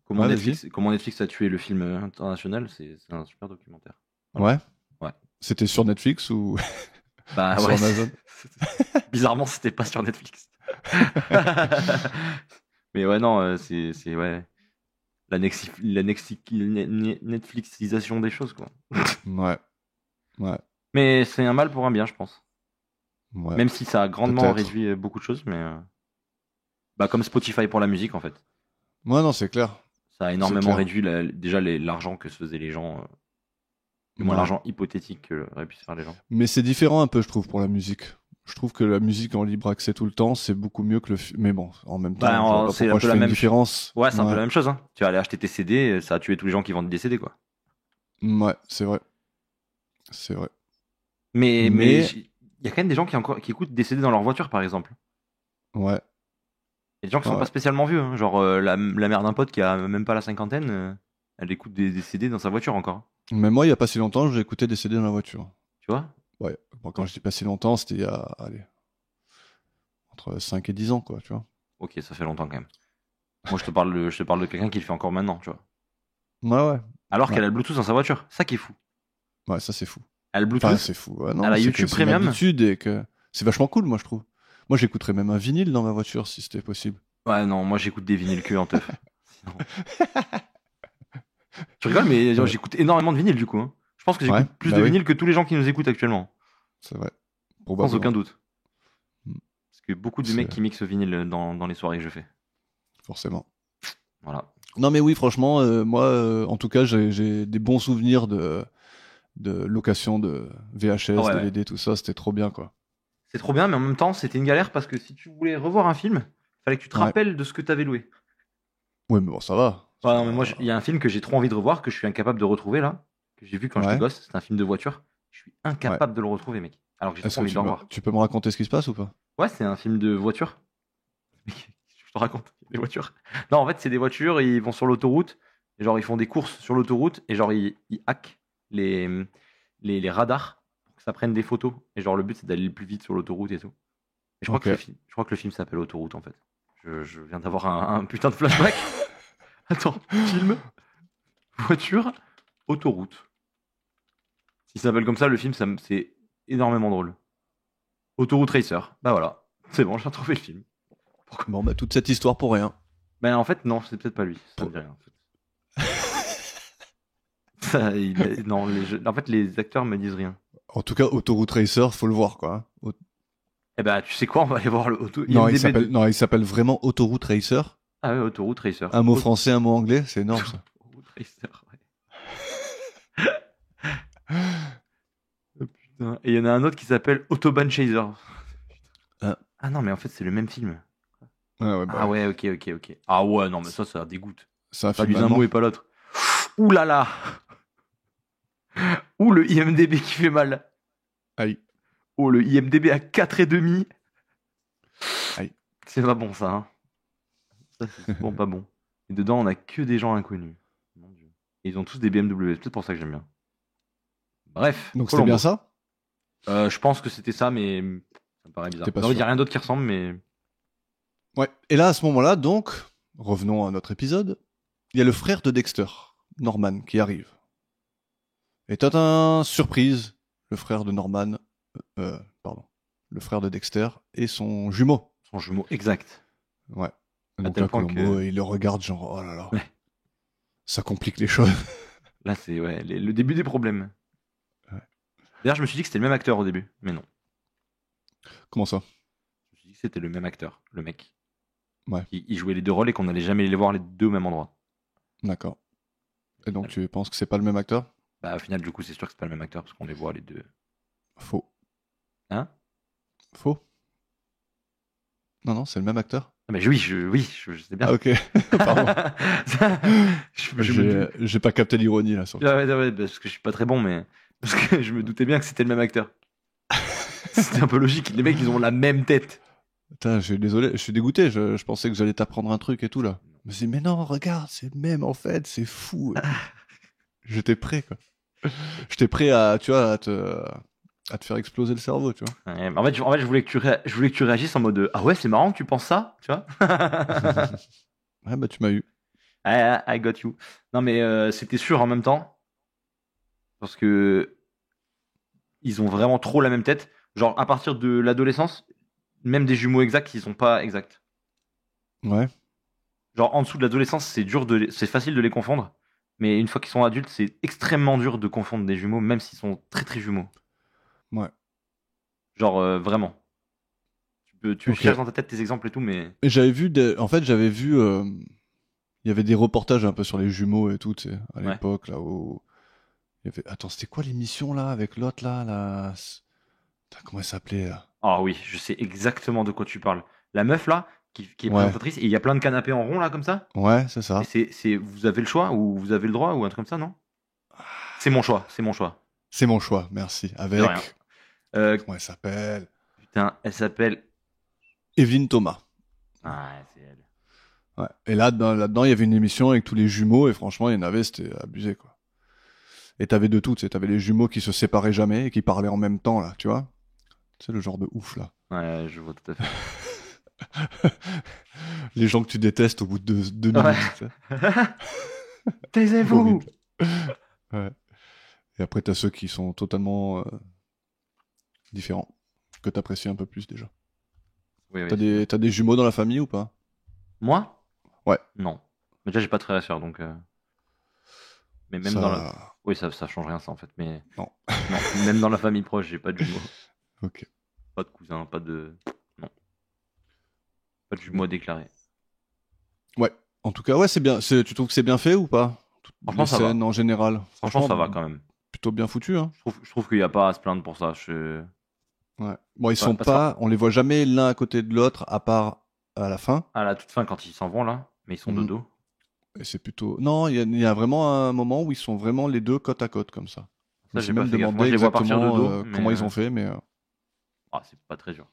Comment Netflix a tué le film international, c'est un super documentaire. Voilà. Ouais. C'était sur Netflix ou bah, sur Amazon? Bizarrement, c'était pas sur Netflix. Mais ouais, non, c'est ouais. La Netflixisation des choses, quoi. Ouais. Mais c'est un mal pour un bien, je pense. Ouais. Même si ça a grandement réduit beaucoup de choses, mais bah comme Spotify pour la musique, en fait. Ouais, non, c'est clair. Ça a énormément réduit déjà l'argent que se faisaient les gens, du moins l'argent hypothétique que auraient pu se faire les gens. Mais c'est différent un peu, je trouve, pour la musique. Je trouve que la musique en libre accès tout le temps, c'est beaucoup mieux que mais bon, en même temps, c'est un peu la même différence. Ouais, c'est un peu la même chose. Hein. Tu vas aller acheter tes CD, ça a tué tous les gens qui vendent des CD, quoi. Ouais, c'est vrai. Mais il y a quand même des gens qui écoutent des CD dans leur voiture, par exemple. Ouais. Il y a des gens qui sont pas spécialement vieux, hein. Genre la mère d'un pote qui a même pas la cinquantaine, elle écoute des CD dans sa voiture encore. Mais moi, il y a pas si longtemps, j'ai écouté des CD dans la voiture. Tu vois? Ouais. Bon, quand je dis pas si longtemps, c'était il y a, entre 5 et 10 ans, quoi, tu vois. Ok, ça fait longtemps quand même. Moi, je te parle de quelqu'un qui le fait encore maintenant, tu vois. Ouais. Alors qu'elle a le Bluetooth dans sa voiture. Ça qui est fou. Ouais, ça c'est fou. Elle a le Bluetooth. Enfin, c'est fou. Ouais, non, elle a YouTube Premium. C'est une habitude et que c'est vachement cool, moi, je trouve. Moi, j'écouterais même un vinyle dans ma voiture si c'était possible. Ouais, non, moi, j'écoute des vinyles que en teuf. Sinon... Tu rigoles, mais j'écoute énormément de vinyles, du coup. Hein. Je pense que j'écoute plus de vinyles que tous les gens qui nous écoutent actuellement. C'est vrai. Sans aucun doute. Parce que beaucoup de mecs qui mixent vinyle dans les soirées que je fais. Forcément. Voilà. Non mais oui, franchement, moi, en tout cas, j'ai des bons souvenirs de location de VHS, DVD, tout ça. C'était trop bien, quoi. C'est trop bien, mais en même temps, c'était une galère parce que si tu voulais revoir un film, fallait que tu te rappelles de ce que t'avais loué. Ouais, mais bon, ça va. Ouais, non, mais moi, il y a un film que j'ai trop envie de revoir, que je suis incapable de retrouver là. que j'ai vu quand j'étais gosse. C'est un film de voiture. Je suis incapable de le retrouver, mec. Alors que j'ai trop envie de le revoir. Tu peux me raconter ce qui se passe ou pas? Ouais, c'est un film de voiture. Je te raconte, des voitures. Non, en fait, c'est des voitures, ils vont sur l'autoroute, et genre ils font des courses sur l'autoroute, et genre ils hackent les radars pour que ça prenne des photos. Et genre le but c'est d'aller le plus vite sur l'autoroute et tout. Et je crois que le film s'appelle Autoroute en fait. Je viens d'avoir un putain de flashback. Attends, film, voiture, autoroute. S'il s'appelle comme ça, le film, c'est énormément drôle. Autoroute Racer. Bah voilà, c'est bon, j'ai retrouvé le film. Bon, bah toute cette histoire pour rien. Ben en fait, non, c'est peut-être pas lui. Ça me dit rien. En fait. Non, en fait, les acteurs me disent rien. En tout cas, Autoroute Racer, faut le voir, quoi. Eh ben, tu sais quoi, on va aller voir le Non, il s'appelle vraiment Autoroute Racer. Ah ouais, Autoroute Racer. Un mot français, un mot anglais, c'est énorme ça. Autoroute Racer, ouais. Oh, putain. Et il y en a un autre qui s'appelle Autobahn Chaser. Ah non, mais en fait, c'est le même film. Ah ouais, ok. Ah ouais, non, mais ça dégoûte. Ça lui un mot et pas l'autre. Ouh là là. Ouh, le IMDB qui fait mal. Aïe. Oh, le IMDB à 4,5. Aïe. C'est pas bon, ça. Hein. Ça, c'est bon, pas bon. Et dedans, on a que des gens inconnus. Mon Dieu. Et ils ont tous des BMW. C'est peut-être pour ça que j'aime bien. Bref. Donc c'était bien ça? Je pense que c'était ça, mais ça me paraît bizarre. Il n'y a rien d'autre qui ressemble, mais... Ouais. Et là, à ce moment-là, donc, revenons à notre épisode, il y a le frère de Dexter, Norman, qui arrive. Et surprise, le frère de Norman, le frère de Dexter et son jumeau. Son jumeau, exact. Ouais. Donc là, Columbo, il le regarde genre, oh là là, ça complique les choses. Là, c'est le début des problèmes. Ouais. D'ailleurs, je me suis dit que c'était le même acteur au début, mais non. Comment ça? Je me suis dit que c'était le même acteur, le mec. Ouais. Il jouait les deux rôles et qu'on n'allait jamais les voir les deux au même endroit. D'accord. Et donc tu penses que c'est pas le même acteur? Bah au final du coup c'est sûr que c'est pas le même acteur parce qu'on les voit les deux. Faux. Hein? Faux. Non, c'est le même acteur. Ah mais oui, je sais bien. Ah ok. Pardon. J'ai pas capté l'ironie là. Sur ouais, parce que je suis pas très bon, mais parce que je me doutais bien que c'était le même acteur. C'était un peu logique. Les mecs ils ont la même tête. Putain, désolé, je suis dégoûté. Je pensais que j'allais t'apprendre un truc et tout là. Je me suis dit, mais non, regarde, c'est le même en fait, c'est fou. J'étais prêt quoi. J'étais prêt à te faire exploser le cerveau, tu vois. Ouais, en fait, je voulais que tu réagisses en mode ah ouais, c'est marrant que tu penses ça, tu vois. Ouais, bah tu m'as eu. I got you. Non mais c'était sûr en même temps parce que ils ont vraiment trop la même tête. Genre à partir de l'adolescence, même des jumeaux exacts, ils sont pas exacts. Ouais. Genre en dessous de l'adolescence, c'est facile de les confondre, mais une fois qu'ils sont adultes, c'est extrêmement dur de confondre des jumeaux, même s'ils sont très très jumeaux. Ouais. Genre vraiment. Tu cherches dans ta tête tes exemples et tout, mais. J'avais vu il y avait des reportages un peu sur les jumeaux et tout, tu sais, à l'époque là où il y avait. Attends, c'était quoi l'émission là avec l'autre là, comment elle s'appelait là? Ah oui, je sais exactement de quoi tu parles. La meuf là, qui est présentatrice, et il y a plein de canapés en rond là comme ça. Ouais, c'est ça. Et vous avez le choix ou vous avez le droit ou un truc comme ça, non? C'est mon choix. C'est mon choix, merci. Avec. Comment elle s'appelle? Putain, elle s'appelle Evelyne Thomas. Ah, c'est elle. Ouais. Et là-dedans, il y avait une émission avec tous les jumeaux et franchement, il y en avait, c'était abusé quoi. Et t'avais de tout, tu sais, t'avais les jumeaux qui se séparaient jamais et qui parlaient en même temps là, tu vois. C'est le genre de ouf là. Ouais, je vois tout à fait. Les gens que tu détestes au bout de 2 minutes. Taisez-vous. Ouais. Et après, t'as ceux qui sont totalement différents, que t'apprécies un peu plus déjà. Oui, t'as des jumeaux dans la famille ou pas? Moi? Ouais. Non. Mais déjà, j'ai pas de frère et sœur, donc... Mais même dans la... Oui, ça change rien, ça, en fait, mais... Non. Non, même dans la famille proche, j'ai pas de jumeaux. Ok. Pas de cousins, pas de... Non. Pas de jumeaux à déclarer. Ouais. En tout cas, ouais, c'est bien. Tu trouves que c'est bien fait ou pas? Franchement, les ça scènes va. en général. Franchement, ça va quand même. Plutôt bien foutu, hein. Je trouve qu'il y a pas à se plaindre pour ça. Ouais. Bon, ils sont pas... On les voit jamais l'un à côté de l'autre, à part à la fin. À la toute fin, quand ils s'en vont, là. Mais ils sont de dos. Et c'est plutôt. Non, il y a vraiment un moment où ils sont vraiment les deux côte à côte comme ça. Je me j'ai suis pas même fait gaffe. demandé Moi, je les vois partir de exactement dos, mais, comment ils ont fait, mais c'est pas très dur.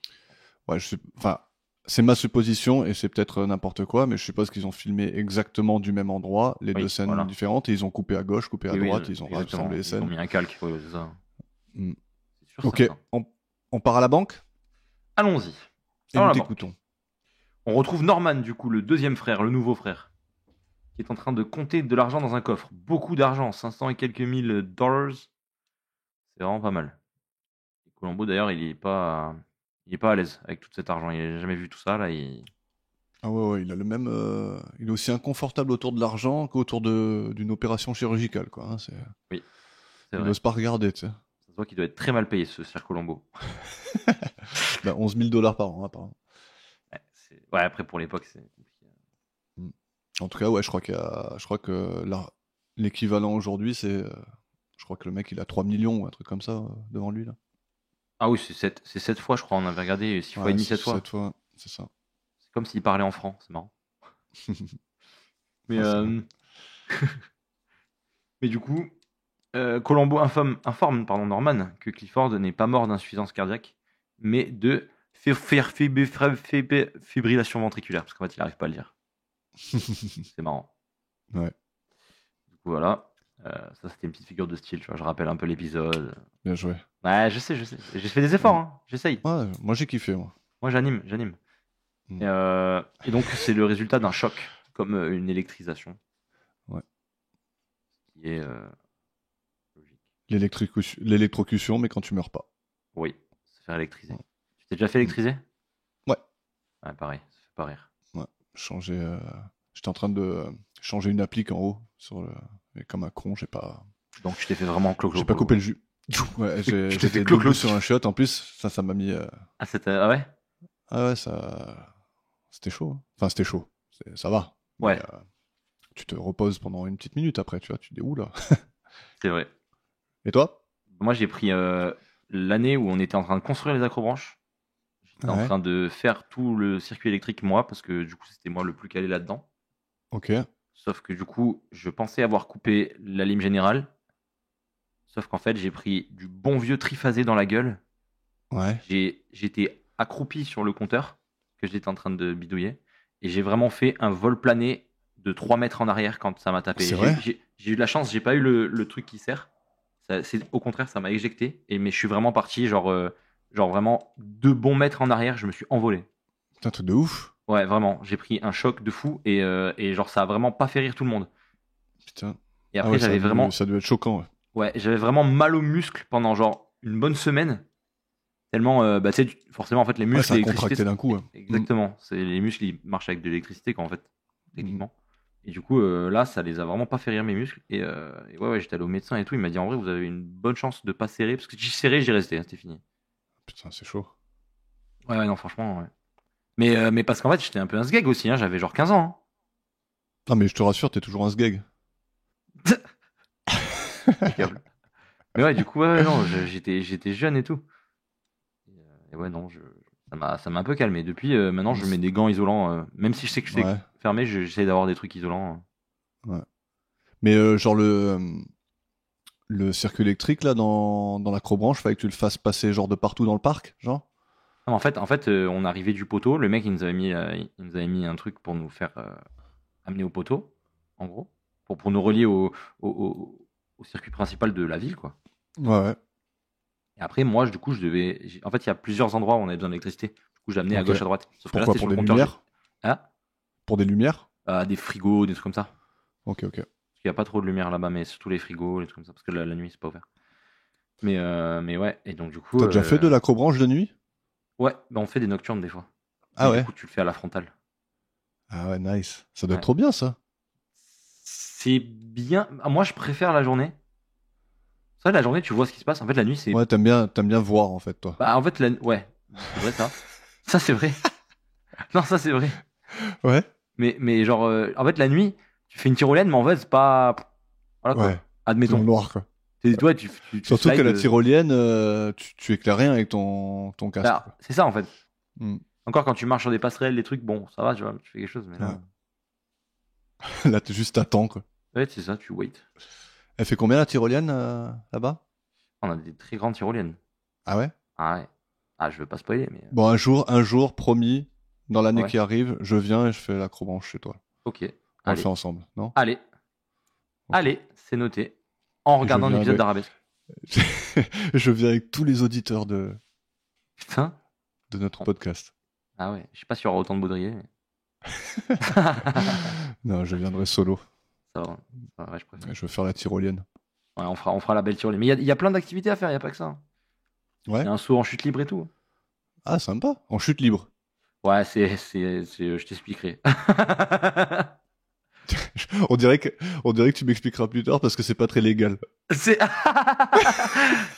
ouais, enfin, c'est ma supposition et c'est peut-être n'importe quoi, mais je suppose qu'ils ont filmé exactement du même endroit, les Oui, deux scènes voilà. différentes, et ils ont coupé à gauche, coupé à Oui, oui, droite, ils ont exactement. rassemblé les Ils ont scènes. mis un calque, ouais, c'est ça. Mm. C'est sûr, Ok, certain. on part à la banque Allons-y. et Alors, nous la banque. t'écoutons. On retrouve Norman, du coup, le deuxième frère, le nouveau frère, qui est en train de compter de l'argent dans un coffre. Beaucoup d'argent, 500 et quelques mille dollars. C'est vraiment pas mal. Et Columbo, d'ailleurs, il est pas à l'aise avec tout cet argent. Il n'a jamais vu tout ça, là. Ah ouais, il a le même. Il est aussi inconfortable autour de l'argent qu'autour d'une opération chirurgicale, quoi. Hein, Oui, c'est il vrai. n'ose pas regarder, tu sais. Ça se voit qu'il doit être très mal payé, ce Sir Columbo. Bah, 11 000 $ par an, apparemment. Ouais, après, pour l'époque, c'est compliqué. En tout cas, ouais, je crois que l'équivalent aujourd'hui, c'est. Je crois que le mec, il a 3 millions ou un truc comme ça devant lui, là. Ah oui, c'est 7 fois, je crois. On avait regardé 6 fois et demi, 7 fois. 7 fois, c'est ça. C'est comme s'il parlait en franc, c'est marrant. Mais, Ah, mais du coup, Columbo informe Norman que Clifford n'est pas mort d'insuffisance cardiaque, mais de fibrillation ventriculaire, parce qu'en fait, il n'arrive pas à le dire. C'est marrant. Ouais. Du coup, voilà. Ça, c'était une petite figure de style, tu vois. Je rappelle un peu l'épisode. Bien joué. Ouais, je sais. J'ai fait des efforts, hein. J'essaye. Ouais, moi, j'ai kiffé, moi. Moi, j'anime. Mm. Et donc, c'est le résultat d'un choc, comme une électrisation. Ouais. Qui est logique. L'électrocution, mais quand tu meurs pas. Oui, se faire électriser. Tu t'es déjà fait électriser? Ouais. Ouais, pareil, ça fait pas rire. Ouais. J'étais en train de changer une applique en haut. Mais comme un con, j'ai pas Donc, je t'ai fait vraiment clo-clo. j'ai pas coupé le jus. Ouais, Tu t'es j'étais fait clo-clo debout sur un shot. En plus, ça m'a mis. Ah, ah ouais? Ah ouais, c'était chaud. Hein. Enfin, c'était chaud. Ça va. Ouais. Mais, tu te reposes pendant une petite minute après, tu vois. Tu te dis, ouh là. C'est vrai. Et toi? Moi, j'ai pris l'année où on était en train de construire les acrobranches. J'étais en Ouais. train de faire tout le circuit électrique, moi, parce que du coup, c'était moi le plus calé là-dedans. Ok. Sauf que du coup, je pensais avoir coupé la lime générale. Sauf qu'en fait, j'ai pris du bon vieux triphasé dans la gueule. Ouais. J'étais accroupi sur le compteur que j'étais en train de bidouiller. Et j'ai vraiment fait un vol plané de 3 mètres en arrière quand ça m'a tapé. C'est vrai? J'ai eu de la chance, j'ai pas eu le truc qui sert. Au contraire, ça m'a éjecté. Mais je suis vraiment parti, genre vraiment 2 bons mètres en arrière, je me suis envolé. Putain, truc de ouf. Ouais, vraiment, j'ai pris un choc de fou et genre ça a vraiment pas fait rire tout le monde. Putain. Et après, ouais, j'avais vraiment. Ça devait être choquant, ouais. Ouais, j'avais vraiment mal aux muscles pendant genre une bonne semaine. Tellement, tu sais, forcément, en fait, les Ouais, muscles. ça a l'électricité, contracté d'un coup. Ouais. Exactement. Les muscles, ils marchent avec de l'électricité, quoi, en fait, techniquement. Et du coup, là, ça les a vraiment pas fait rire, mes muscles. Et ouais, j'étais allé au médecin et tout. Il m'a dit, en vrai, vous avez une bonne chance de pas serrer. Parce que si j'ai serré, j'y restais, hein, c'était fini. Putain, c'est chaud. Ouais, non, franchement, ouais. Mais parce qu'en fait, j'étais un peu un sgeg aussi, hein, j'avais genre 15 ans. Hein. Ah, mais je te rassure, t'es toujours un sgeg. Mais ouais, du coup, ouais, non, j'étais jeune et tout. Et ouais, non, ça m'a un peu calmé. Depuis, maintenant, je mets des gants isolants. Même si je sais que c'est fermé, j'essaie d'avoir des trucs isolants. Ouais. Mais genre le circuit électrique, là, dans l'acrobranche, fallait que tu le fasses passer genre de partout dans le parc, genre? Non, en fait, on arrivait du poteau. Le mec, il nous avait mis un truc pour nous faire amener au poteau, en gros, pour nous relier au circuit principal de la ville, quoi. Ouais. Et après, moi, du coup, en fait, il y a plusieurs endroits où on avait besoin d'électricité. Du coup, j'ai amené à gauche, à droite. Sauf pourquoi? que là, Pour sur des le compteur, lumières? Hein? Pour des lumières? Des frigos, des trucs comme ça. Ok. Parce qu'il n'y a pas trop de lumière là-bas, mais surtout les frigos, les trucs comme ça, parce que la nuit, c'est pas ouvert. Mais ouais, et donc du coup... T'as déjà fait de l'acrobranche de nuit? Ouais, on fait des nocturnes des fois. Ah ouais? Du coup, tu le fais à la frontale. Ah ouais, nice. Ça doit être trop bien, ça. C'est bien... Moi, je préfère la journée. C'est vrai, la journée, tu vois ce qui se passe. En fait, la nuit, c'est... Ouais, t'aimes bien voir, en fait, toi. Bah, en fait, ouais, c'est vrai, ça. Ça, c'est vrai. Non, ça, c'est vrai. Ouais. Mais genre, en fait, la nuit, tu fais une tyrolienne, mais en fait, c'est pas... Voilà, quoi. Ouais. Admettons. Dans le noir, quoi. Ouais, surtout que la tyrolienne, tu éclaires rien avec ton casque. Bah, c'est ça, en fait. Mm. Encore quand tu marches sur des passerelles, des trucs, bon, ça va, tu vois, tu fais quelque chose, mais là... Là, t'es juste à temps, quoi. Ouais, c'est ça, tu wait. Elle fait combien la tyrolienne là-bas? On a des très grandes tyroliennes. Ah ouais? Ah ouais. Ah, je veux pas spoiler, mais. Bon, un jour, promis, dans l'année Ouais. qui arrive, je viens et je fais l'acrobranche chez toi. Ok. On le Allez. fait ensemble, non? Allez. Ok. Allez, c'est noté. En regardant viens l'épisode avec- d'Arabesque. Je viens avec tous les auditeurs de Putain. notre podcast. Ah ouais, je sais pas s'il y aura autant de baudriers. Mais... Non, je viendrai solo. Ça va. Ouais, je préfère. Je vais faire la tyrolienne. Ouais, on fera la belle tyrolienne. Mais il y a plein d'activités à faire, il n'y a pas que ça. Il Ouais. y a un saut en chute libre et tout. Ah, sympa. En chute libre. Ouais, je t'expliquerai. On dirait que tu m'expliqueras plus tard parce que c'est pas très légal. C'est...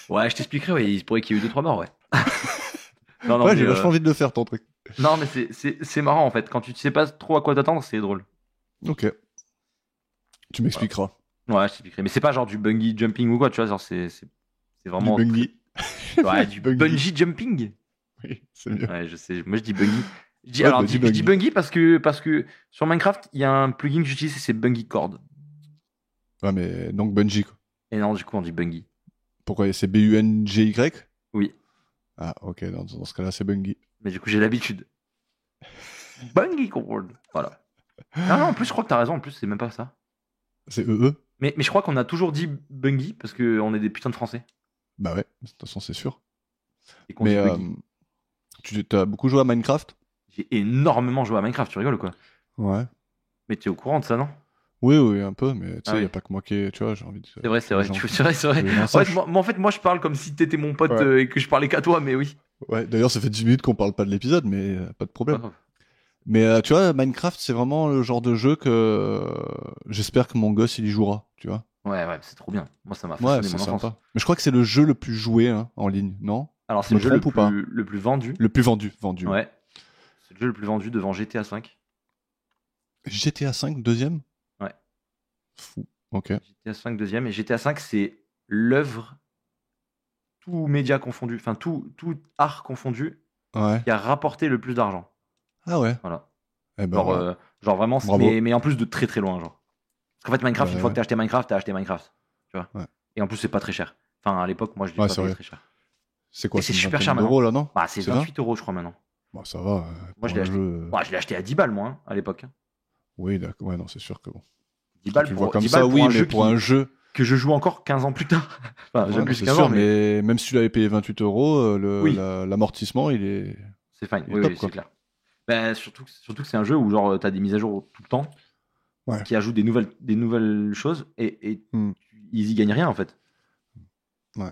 ouais, je t'expliquerai, ouais. Il se pourrait qu'il y ait eu 2-3 morts, ouais. Non, Ouais, mais, j'ai vachement envie de le faire, ton truc. non, mais c'est marrant, en fait. Quand tu sais pas trop à quoi t'attendre, c'est drôle. Ok. Tu m'expliqueras. Ouais, je t'expliquerai. Mais c'est pas genre du bungee jumping ou quoi, tu vois. Genre, c'est vraiment... Du bungee. Ouais, du Bungee. bungee jumping. Oui, c'est mieux. Ouais, je sais. Moi, je dis bungee. Ouais, Alors, bah, je dis bungee parce que sur Minecraft, il y a un plugin que j'utilise, c'est bungee cord. Ouais, mais donc bungee, quoi. Et non, du coup, on dit bungee. Pourquoi? C'est B-U-N-G-Y? Oui. Ah, ok, dans ce cas-là, c'est bungee. Mais du coup, j'ai l'habitude. Bungee cord. Voilà. Non, en plus, je crois que t'as raison. En plus, c'est même pas ça. C'est E-E? Mais je crois qu'on a toujours dit bungee parce qu'on est des putains de Français. Bah ouais, de toute façon, c'est sûr. Et qu'on Mais dit bungee. tu as beaucoup joué à Minecraft? J'ai énormément joué à Minecraft, tu rigoles ou quoi? Ouais. Mais tu es au courant de ça, non? Oui, un peu, mais tu sais, Ah il oui. n'y a pas que moi qui... Tu vois, j'ai envie de... C'est vrai, c'est vrai. les gens- C'est vrai, c'est vrai. les gens En sachent. fait, en fait, moi, je parle comme si t'étais mon pote Ouais. et que je parlais qu'à toi, mais oui. Ouais, d'ailleurs, ça fait 10 minutes qu'on parle pas de l'épisode, mais pas de Pas problème. grave. Mais tu vois, Minecraft, c'est vraiment le genre de jeu que j'espère que mon gosse, il y jouera, tu vois. Ouais, c'est trop bien. Moi, ça m'a Ouais, façonné c'est mon enfance. sympa. Mais je crois que c'est le jeu le plus joué hein, en ligne, non? Alors, Je c'est me le jeu trompe ou pas le plus vendu. Le plus vendu. Ouais. C'est le jeu le plus vendu devant GTA V. GTA 5, deuxième? Ouais. Fou. Ok. GTA V, deuxième. Et GTA V, c'est l'œuvre, tout média confondu, enfin, tout art confondu, Ouais. qui a rapporté le plus d'argent. Ah ouais. Voilà. Eh ben, Genre, voilà. genre vraiment, Bravo. mais en plus de très très loin, genre. Parce qu'en fait, Minecraft, Ouais, une fois ouais. que t'as acheté Minecraft. Tu vois. Ouais. Et en plus, c'est pas très cher. Enfin, à l'époque, moi, je l'ai Ouais, pas c'est payé vrai. très cher. C'est quoi? Et c'est une super vingtaine cher d'euros, là, non? Bah, c'est 20? 28 euros, je crois, maintenant. Bon, ça va. Moi, pour je l'ai un acheté. jeu, Ouais, je l'ai acheté à 10 balles, moi, hein, à l'époque. Oui, d'accord. Ouais, non, c'est sûr que bon. 10 balles Tu pour, vois comme 10 ça, balles pour oui, un mais jeu pour un jeu. que je joue encore 15 ans plus tard. Enfin, Ouais, j'aime non, plus c'est 15 sûr, ans, mais mais même si tu l'avais payé 28 euros, Oui. l'amortissement, il est. c'est fine. il est Oui, top, oui, quoi. c'est clair. Bah, surtout que c'est un jeu où genre t'as des mises à jour tout le temps, Ouais. qui ajoutent des nouvelles choses et Hmm. ils y gagnent rien en fait. Ouais. Enfin,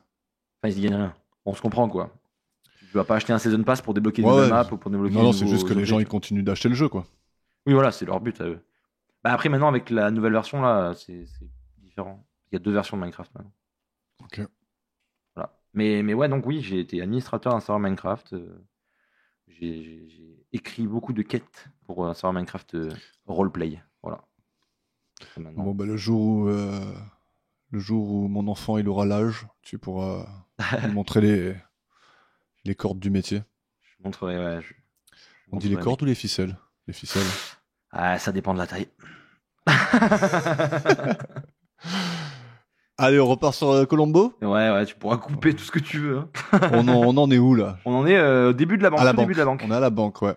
ils y gagnent rien. On se comprend quoi. Tu vas pas acheter un season pass pour débloquer une Ouais, nouvelle ouais. map ou pour débloquer Non, des c'est nouveaux juste que les objets, gens, ils tu vois. continuent d'acheter le jeu, quoi. Oui, voilà, c'est leur but à eux. Bah, après, maintenant, avec la nouvelle version là, c'est différent. Il y a 2 versions de Minecraft maintenant. Ok. Voilà. Mais ouais, donc oui, j'ai été administrateur d'un serveur Minecraft. J'ai écrit beaucoup de quêtes pour un serveur Minecraft roleplay. Voilà. Et maintenant- Bon, bah, le jour où mon enfant, il aura l'âge, tu pourras lui montrer les cordes du métier. Je montrerai, ouais. On dit les cordes ou les ficelles? Les ficelles. Ah, ça dépend de la taille. Allez, on repart sur Colombo. Ouais, tu pourras couper tout ce que tu veux. Hein. on en est où, là? On en est au début de la banque. À la Au banque. début de la banque. On est à la banque, ouais.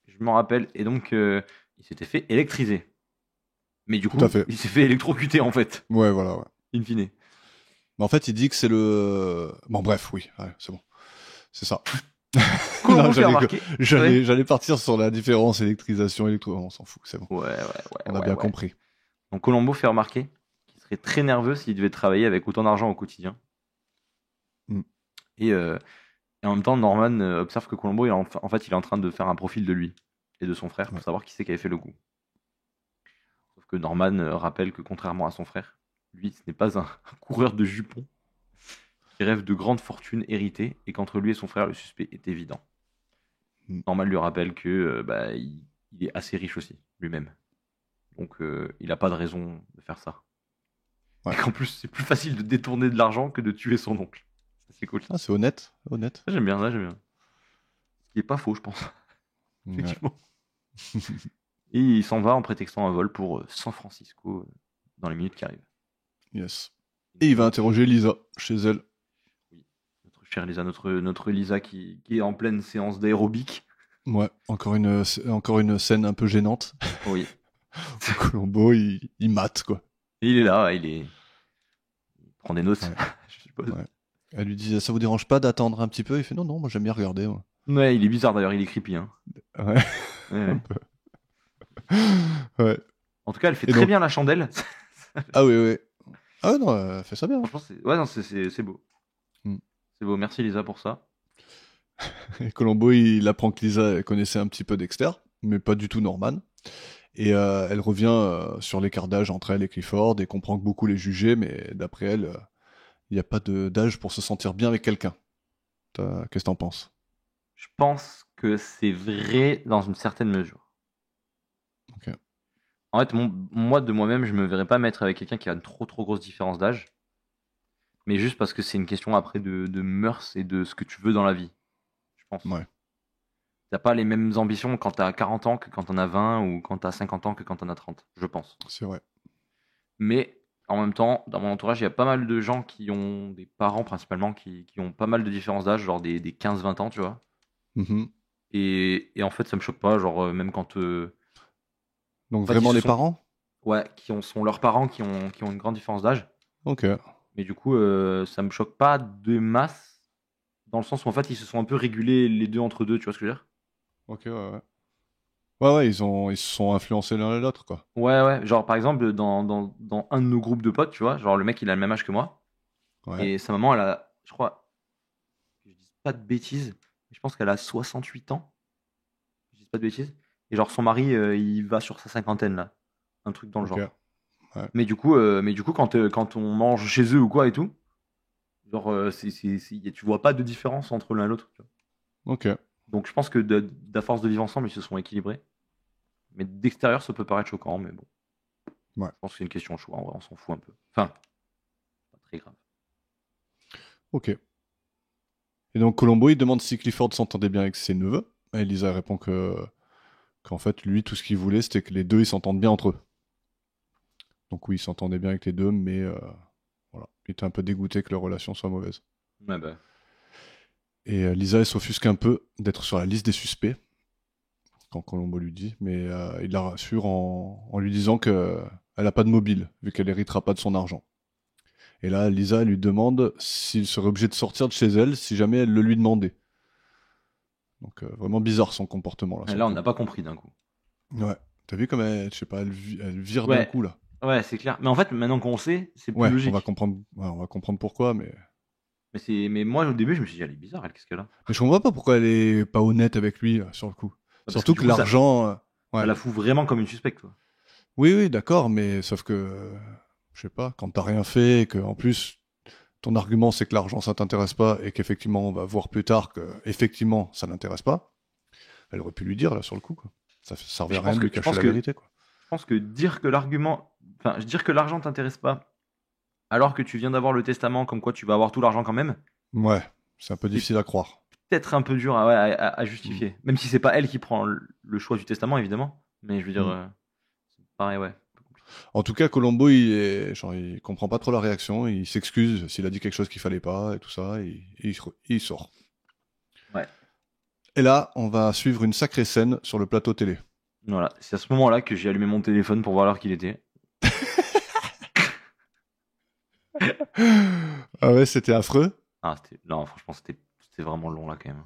Je m'en rappelle. Et donc, il s'était fait électriser. Mais du coup, Tout à fait. il s'est fait électrocuter en fait, Ouais, voilà, ouais. in fine. Mais en fait, il dit que c'est le... Bon, bref, oui, ouais, c'est bon. C'est ça. Colombo Non, fait remarquer. J'allais partir sur la différence électrisation-électro... On s'en fout, c'est bon. Ouais. On a bien compris. Donc Colombo fait remarquer qu'il serait très nerveux s'il devait travailler avec autant d'argent au quotidien. Mm. Et en même temps, Norman observe que Colombo, en fait, il est en train de faire un profil de lui et de son frère pour Ouais. savoir qui c'est qui avait fait le coup. Sauf que Norman rappelle que contrairement à son frère, lui, ce n'est pas un coureur de jupons qui rêve de grandes fortunes héritées et qu'entre lui et son frère, le suspect est évident. Mm. Norman lui rappelle que il est assez riche aussi, lui-même. Donc, il n'a pas de raison de faire ça. Ouais. Et qu'en plus, c'est plus facile de détourner de l'argent que de tuer son oncle. Ça, c'est cool. Ah, c'est honnête. Ça, j'aime bien. Ce qui est pas faux, je pense. Ouais. Effectivement. Et il s'en va en prétextant un vol pour San Francisco dans les minutes qui arrivent. Yes. Et il va interroger Lisa chez elle. Oui. Notre chère Lisa, notre Lisa qui est en pleine séance d'aérobic. Ouais, encore une scène un peu gênante. Oui. Colombo, il mate, quoi. Et il est là, il prend des notes, Ouais. je suppose. Ouais. Elle lui dit, ça vous dérange pas d'attendre un petit peu? Il fait, non, moi j'aime bien regarder. Moi. Ouais, il est bizarre d'ailleurs, il est creepy. Hein. Ouais. Ouais. Ouais. En tout cas, elle fait Et très donc- bien la chandelle. Ah oui. Ah ouais, non, elle fait ça bien. Franchement, c'est beau. Mm. C'est beau, merci Lisa pour ça. Et Colombo, il apprend que Lisa elle connaissait un petit peu Dexter, mais pas du tout Norman. Et elle revient sur l'écart d'âge entre elle et Clifford et comprend que beaucoup les jugeaient, mais d'après elle, il n'y a pas d'âge pour se sentir bien avec quelqu'un. Qu'est-ce que t'en penses? Je pense que c'est vrai dans une certaine mesure. Ok. En fait, moi, de moi-même, je me verrais pas mettre avec quelqu'un qui a une trop grosse différence d'âge. Mais juste parce que c'est une question après de mœurs et de ce que tu veux dans la vie. Je pense. Ouais. T'as pas les mêmes ambitions quand t'as 40 ans que quand t'en as 20 ou quand t'as 50 ans que quand t'en as 30, je pense. C'est vrai. Mais en même temps, dans mon entourage, il y a pas mal de gens qui ont des parents principalement qui ont pas mal de différences d'âge, genre des 15-20 ans, tu vois. Mhm. Et en fait, ça me choque pas, genre même quand... Donc En fait, vraiment ils se les sont- parents? ouais, sont leurs parents qui ont une grande différence d'âge. Ok. Mais du coup, ça me choque pas de masse, dans le sens où en fait, ils se sont un peu régulés les deux entre deux, tu vois ce que je veux dire? Ok, ouais. Ouais, ils se sont influencés l'un et l'autre, quoi. Ouais, genre par exemple, dans un de nos groupes de potes, tu vois, genre le mec il a le même âge que moi, Ouais. et sa maman elle a, je crois, que je dis pas de bêtises, mais je pense qu'elle a 68 ans, je dis pas de bêtises, et genre son mari il va sur sa cinquantaine là, un truc dans le Ok. genre. Ouais. Mais du coup, quand on mange chez eux ou quoi et tout, genre tu vois pas de différence entre l'un et l'autre. Tu vois. Ok. Donc je pense que d'à force de vivre ensemble, ils se sont équilibrés. Mais d'extérieur, ça peut paraître choquant, mais bon. Ouais. Je pense que c'est une question de choix, en vrai, on s'en fout un peu. Enfin, pas très grave. Ok. Et donc Colombo, il demande si Clifford s'entendait bien avec ses neveux. Et Lisa répond qu'en fait, lui, tout ce qu'il voulait, c'était que les deux, ils s'entendent bien entre eux. Donc oui, il s'entendait bien avec les deux, mais voilà. Il était un peu dégoûté que leur relation soit mauvaise. Ouais, bah. Et Lisa, elle s'offusque un peu d'être sur la liste des suspects, quand Colombo lui dit, mais il la rassure en lui disant qu'elle n'a pas de mobile, vu qu'elle héritera pas de son argent. Et là, Lisa elle lui demande s'il serait obligé de sortir de chez elle si jamais elle le lui demandait. Donc vraiment bizarre son comportement là. Là, on n'a pas compris d'un coup. Ouais. T'as vu comme elle, je sais pas, elle vire Ouais. d'un coup là. Ouais, c'est clair. Mais en fait, maintenant qu'on sait, c'est plus Ouais, logique. on va comprendre pourquoi, mais Mais moi, au début, je me suis dit, elle est bizarre, elle, qu'est-ce qu'elle a? je comprends pas pourquoi elle est pas honnête avec lui là, sur le coup. Parce Surtout que que, du coup, ça- l'argent. Ouais. Ça la fout vraiment comme une suspecte, quoi. Oui, d'accord, mais sauf que je sais pas, quand t'as rien fait et que en plus ton argument c'est que l'argent ça t'intéresse pas et qu'effectivement on va voir plus tard que effectivement ça l'intéresse pas, elle aurait pu lui dire là sur le coup quoi. Ça servait Je à rien pense de lui que- je cacher pense la que- vérité quoi. Je pense que dire que l'argent t'intéresse pas, alors que tu viens d'avoir le testament comme quoi tu vas avoir tout l'argent quand même, Ouais, c'est un peu difficile à croire. peut-être un peu dur à justifier. Même si c'est pas elle qui prend le choix du testament, évidemment. Mais je veux dire, c'est pareil, ouais. En tout cas, Colombo il comprend pas trop la réaction, il s'excuse s'il a dit quelque chose qu'il fallait pas et tout ça, et il sort. Ouais. Et là, on va suivre une sacrée scène sur le plateau télé. Voilà, c'est à ce moment-là que j'ai allumé mon téléphone pour voir l'heure qu'il était. Ah ouais, c'était affreux. Non, franchement, c'était vraiment long là quand même.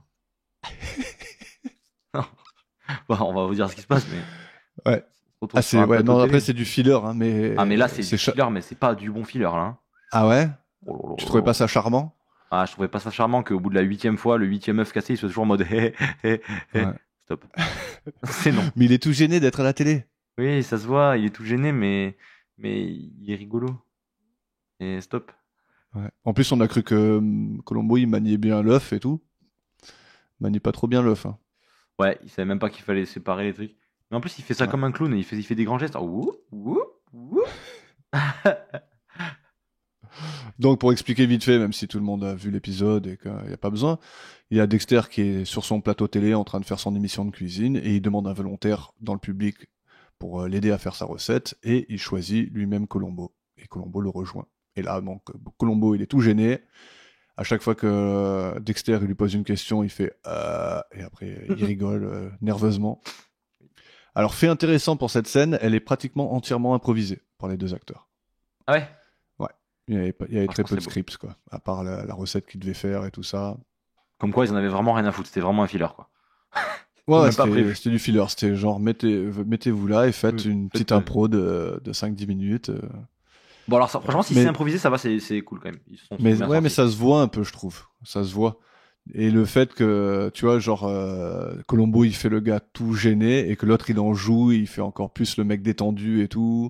Non. Bon, on va vous dire ce qui se passe, mais. Ouais. On se retrouve Ah sur un ouais, plateau non télé. après c'est du filler hein, mais Ah, mais là, c'est du cha- filler, mais c'est pas du bon filler là. Hein. Ah ouais? Oh là là Tu là trouvais là. pas ça charmant? Ah, je trouvais pas ça charmant qu'au bout de la 8e fois, le 8e œuf cassé, il soit toujours en mode hé, hé, hé. Ouais. Stop. C'est non. Mais il est tout gêné d'être à la télé. Oui, ça se voit, il est tout gêné, mais il est rigolo. Et stop. Ouais. En plus, on a cru que Colombo il maniait bien l'œuf et tout. Il manie pas trop bien l'œuf. Hein. Ouais, il savait même pas qu'il fallait séparer les trucs. Mais en plus, il fait ça Ouais. comme un clown, il fait des grands gestes. Oh, ouh, ouh, ouh. Donc pour expliquer vite fait, même si tout le monde a vu l'épisode et qu'il n'y a pas besoin, il y a Dexter qui est sur son plateau télé en train de faire son émission de cuisine et il demande à un volontaire dans le public pour l'aider à faire sa recette, et il choisit lui-même Columbo. Et Columbo le rejoint. Et là, bon, Columbo, il est tout gêné. À chaque fois que Dexter il lui pose une question, il fait et après il rigole nerveusement. Alors, fait intéressant pour cette scène, elle est pratiquement entièrement improvisée par les deux acteurs. Ah ouais? Ouais. Il y avait très peu de c'est beau. scripts, quoi. À part la recette qu'ils devaient faire et tout ça. Comme quoi, ils en avaient vraiment rien à foutre. C'était vraiment un filler, quoi. Ouais, Même pas prévu. c'était du filler. C'était genre, mettez-vous là et faites Oui, une faites, petite impro de 5-10 minutes. Bon, alors, ça, franchement, si Mais- c'est improvisé, ça va, c'est cool quand même. Ils sont Mais bien ouais, mais sortis. ça se voit un peu, je trouve. Ça se voit. Et le fait que, tu vois, genre, Columbo, il fait le gars tout gêné et que l'autre, il en joue, il fait encore plus le mec détendu et tout.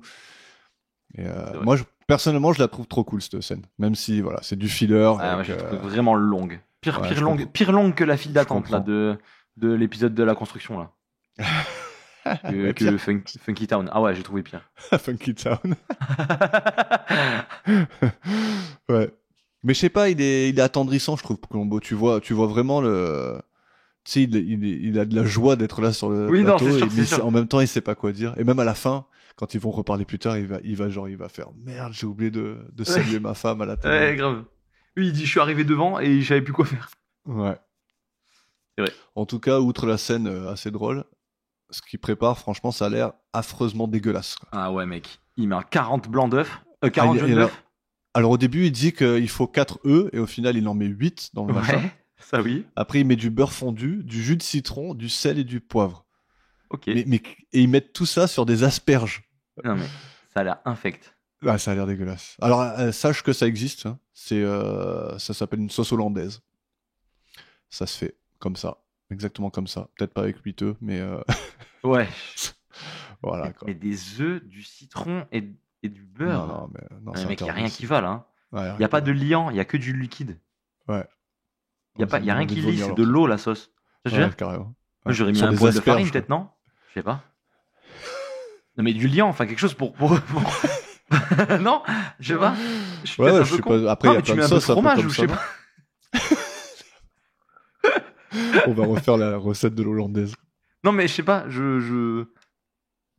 Et vrai. moi, personnellement, je la trouve trop cool, cette scène. Même si, voilà, c'est du filler. Ah, moi, avec, je la trouve vraiment longue. ouais, je comprends. Pire longue que la file d'attente là, comprends. de l'épisode de la construction là. Ouais, que Funky Town. Ah ouais, j'ai trouvé pire. Funky Town. Ouais. Mais je sais pas, il est attendrissant, je trouve, Columbo. Tu vois vraiment le. Tu sais, il a de la joie d'être là sur le Oui, non, plateau. c'est sûr, mais c'est sûr. en même temps, il sait pas quoi dire. Et même à la fin, quand ils vont reparler plus tard, il va faire merde, j'ai oublié de saluer ma femme à la télé. Ouais, grave. Lui, il dit je suis arrivé devant et je savais plus quoi faire. Ouais. C'est vrai. En tout cas, outre la scène assez drôle, ce qu'il prépare, franchement, ça a l'air affreusement dégueulasse, quoi. Ah ouais, mec. Il met un 40 blancs d'œufs. 40 jaunes il a- d'œufs. Alors au début, il dit qu'il faut 4 œufs et au final, il en met 8 dans le machin. Ouais, ça oui. Après, il met du beurre fondu, du jus de citron, du sel et du poivre. Ok. Et ils mettent tout ça sur des asperges. Non mais ça a l'air infect. Ah, ça a l'air dégueulasse. Alors, sache que ça existe. Hein. Ça s'appelle une sauce hollandaise. Ça se fait comme ça. Exactement comme ça. Peut-être pas avec 8 œufs, mais Ouais. voilà, quoi. Mais des œufs, du citron et du beurre. Non, Non, c'est mec, il n'y a interdit, rien qui va là. Hein. Ouais, Il n'y a pas de liant, il n'y a que du liquide. Ouais. Il n'y a rien qui lit, c'est alors. de l'eau la sauce. Ça, je veux Ouais, dire carrément. Moi, Ouais. j'aurais mis Sur un des poil de asperges, farine, quoi. peut-être, non? Je sais pas. Non, mais du liant, enfin quelque chose pour... non? Je sais pas. Je suis Ouais, peut-être un je peu sais con. pas. Après, Non, il y a mais tu plein mets de un peu de sauces un peu fromage comme ou je ça, sais non pas. On va refaire la recette de l'hollandaise. Non, mais je sais pas,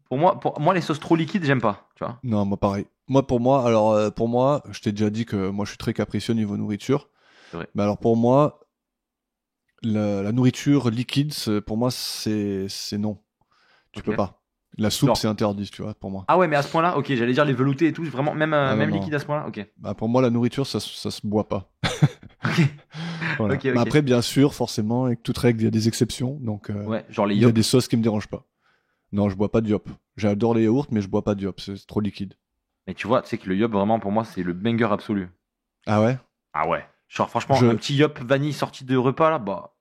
pour moi, les sauces trop liquides, j'aime pas, tu vois. Non, moi pareil. Pour moi, je t'ai déjà dit que moi je suis très capricieux niveau nourriture. C'est vrai. Mais alors pour moi, la nourriture liquide, pour moi c'est non. Tu Ok. peux pas. La soupe Genre. c'est interdit, tu vois, pour moi. Ah ouais, mais à ce point-là, ok, j'allais dire les veloutés et tout, vraiment, même, Ah, même non, liquide à ce point-là, ok. Bah, pour moi la nourriture ça se boit pas. Ok. Voilà. Ok, Mais ok. après bien sûr, forcément, avec toute règle il y a des exceptions. Donc Ouais, genre les il y a yop. des sauces qui me dérangent pas. Non, je bois pas de yop. J'adore les yaourts, mais je bois pas de yop, c'est trop liquide. Mais tu vois, tu sais que le yop, vraiment, pour moi, c'est le banger absolu. Ah ouais. Ah ouais. Genre, franchement, Je- un petit yop vanille sorti de repas, là, bah,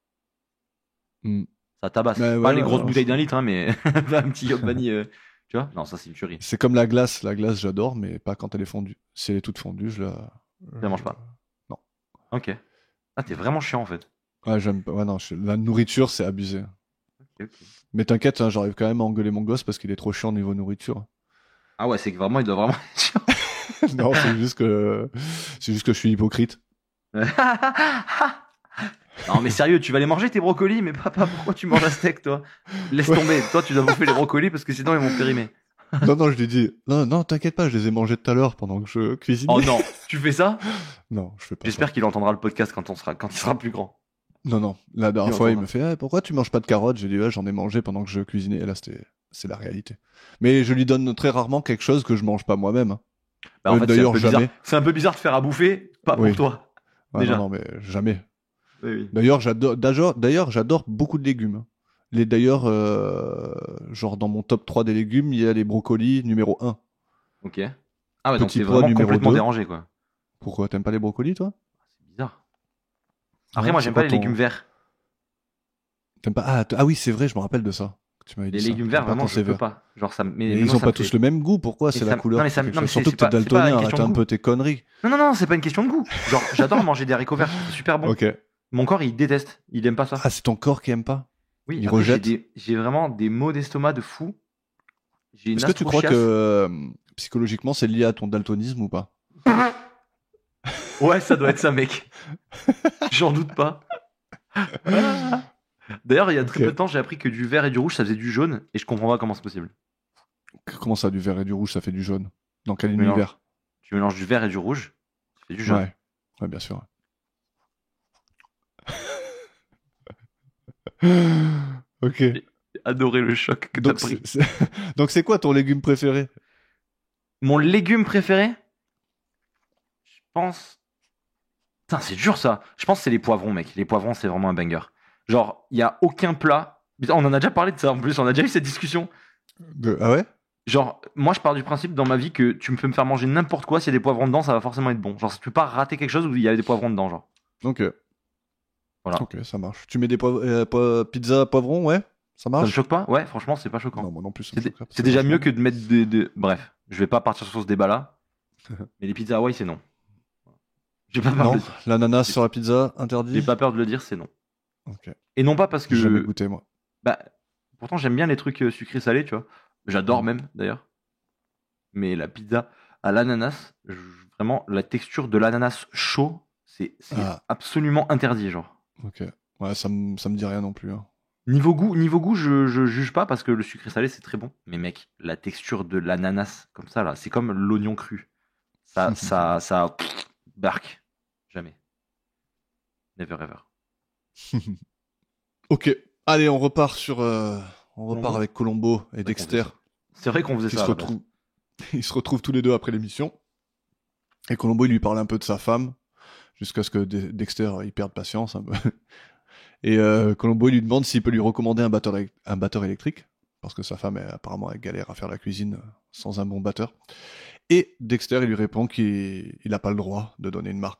Hmm. ça tabasse. Ouais, Pas ouais, les grosses non, bouteilles d'un litre, hein, mais un petit yop vanille, tu vois. Non, ça, c'est une tuerie. C'est comme la glace. La glace, j'adore, mais pas quand elle est fondue. Si elle est toute fondue, je la mange pas. Non. Ok. Ah, t'es vraiment chiant, en fait. Ouais, j'aime pas. Ouais, non, la nourriture, c'est abusé. Ok. Mais t'inquiète, hein, j'arrive quand même à engueuler mon gosse parce qu'il est trop chiant au niveau nourriture. Ah ouais, c'est que vraiment, il doit vraiment être chiant. Non, c'est juste que je suis hypocrite. Non mais sérieux, tu vas les manger tes brocolis, mais papa, pourquoi tu manges un steak toi? Laisse tomber, toi tu dois bouffer les brocolis parce que sinon ils vont périmer. Non, je lui dis, non, t'inquiète pas, je les ai mangés tout à l'heure pendant que je cuisinais. Oh non, tu fais ça? Non, je fais pas ça. J'espère qu'il entendra le podcast quand il sera plus grand. Non, la dernière Il fois, il entendra. me fait, pourquoi tu manges pas de carottes? J'ai dit, ouais, j'en ai mangé pendant que je cuisinais. Et là, c'est la réalité. Mais je lui donne très rarement quelque chose que je mange pas moi-même. Bah, en fait, D'ailleurs, jamais. c'est un peu bizarre de faire à bouffer, pas Oui. pour toi. Ouais, Déjà. non, mais jamais. Oui, oui. D'ailleurs, j'adore beaucoup de légumes. D'ailleurs, genre dans mon top 3 des légumes, il y a les brocolis numéro 1. Ok. Ah ouais, donc Petit t'es pois vraiment numéro complètement 2. dérangé quoi. Pourquoi t'aimes pas les brocolis, toi? C'est bizarre. Après Ouais, moi c'est j'aime pas quoi les légumes verts. T'aimes pas? Ah oui, c'est vrai, je me rappelle de ça. Tu m'avais dit Les ça. légumes T'aimes verts pas vraiment quand je c'est peux vert. pas. Genre ça Mais moi, ils ont ça pas me tous fait- le même goût. Pourquoi? Mais C'est ça la me- couleur non, mais qui ça fait me- quelque non, mais chose. Surtout c'est que t'es pas- c'est pas daltonien, une arrête question de un goût. peu tes conneries. Non, c'est pas une question de goût. Genre j'adore manger des haricots verts, c'est super bon. Ok. Mon corps il déteste, il aime pas ça. Ah, c'est ton corps qui aime pas? Oui, il après, rejette. j'ai vraiment des maux d'estomac de fou. J'ai une Est-ce que tu crois que astrochiasse. psychologiquement c'est lié à ton daltonisme ou pas? Ouais, ça doit être ça, mec. J'en doute pas. D'ailleurs, il y a très Ok. peu de temps, j'ai appris que du vert et du rouge, ça faisait du jaune, et je comprends pas comment c'est possible. Comment ça, du vert et du rouge, ça fait du jaune? Dans quel Mélange. univers? Tu mélanges du vert et du rouge, ça fait du jaune. Ouais. Ouais, bien sûr. Ok. J'ai adoré le choc que t'as Donc pris. Donc c'est quoi ton légume préféré? Mon légume préféré, je pense. Putain, c'est dur ça. Je pense que c'est les poivrons, mec. Les poivrons, c'est vraiment un banger. Genre, il y a aucun plat. On en a déjà parlé de ça en plus. On a déjà eu cette discussion. Ah ouais? Genre, moi, je pars du principe dans ma vie que tu me peux me faire manger n'importe quoi. S'il y a des poivrons dedans, ça va forcément être bon. Genre, tu peux pas rater quelque chose où il y a des poivrons dedans, genre. Ok. Voilà. Ok, ça marche. Tu mets des pizza poivrons, ouais? Ça Ça marche? te choque pas? Ouais, franchement, c'est pas choquant. Non, moi non plus. Ça me C'est choquerait, parce c'est que déjà franchement- mieux que de mettre Bref, je vais pas partir sur ce débat-là. Mais les pizzas Hawaï, c'est non. J'ai pas peur de Non, le dire. l'ananas sur la pizza, interdit? J'ai pas peur de le dire, c'est non. Ok. Et non pas parce que. J'ai jamais goûté, moi. Bah, pourtant, j'aime bien les trucs sucrés salés, tu vois. J'adore Mm. même, d'ailleurs. Mais la pizza à l'ananas, vraiment, la texture de l'ananas chaud, c'est Ah. absolument interdit, genre. Ok. Ouais, ça me dit rien non plus. Hein. Niveau goût, je juge pas parce que le sucré salé, c'est très bon. Mais mec, la texture de l'ananas, comme ça, là, c'est comme l'oignon cru. Ça, barque. Jamais. Never ever. Ok. Allez, on repart Colombo. avec Colombo et qu'on Dexter. faisait C'est vrai qu'on faisait Qui ça. se à la base. retrouvent... Ils se retrouvent tous les deux après l'émission. Et Colombo, il lui parle un peu de sa femme, jusqu'à ce que Dexter il perde patience un peu. Et Colombo, il lui demande s'il peut lui recommander un batteur électrique, parce que sa femme, apparemment, elle galère à faire la cuisine sans un bon batteur. Et Dexter, il lui répond qu'il n'a pas le droit de donner une marque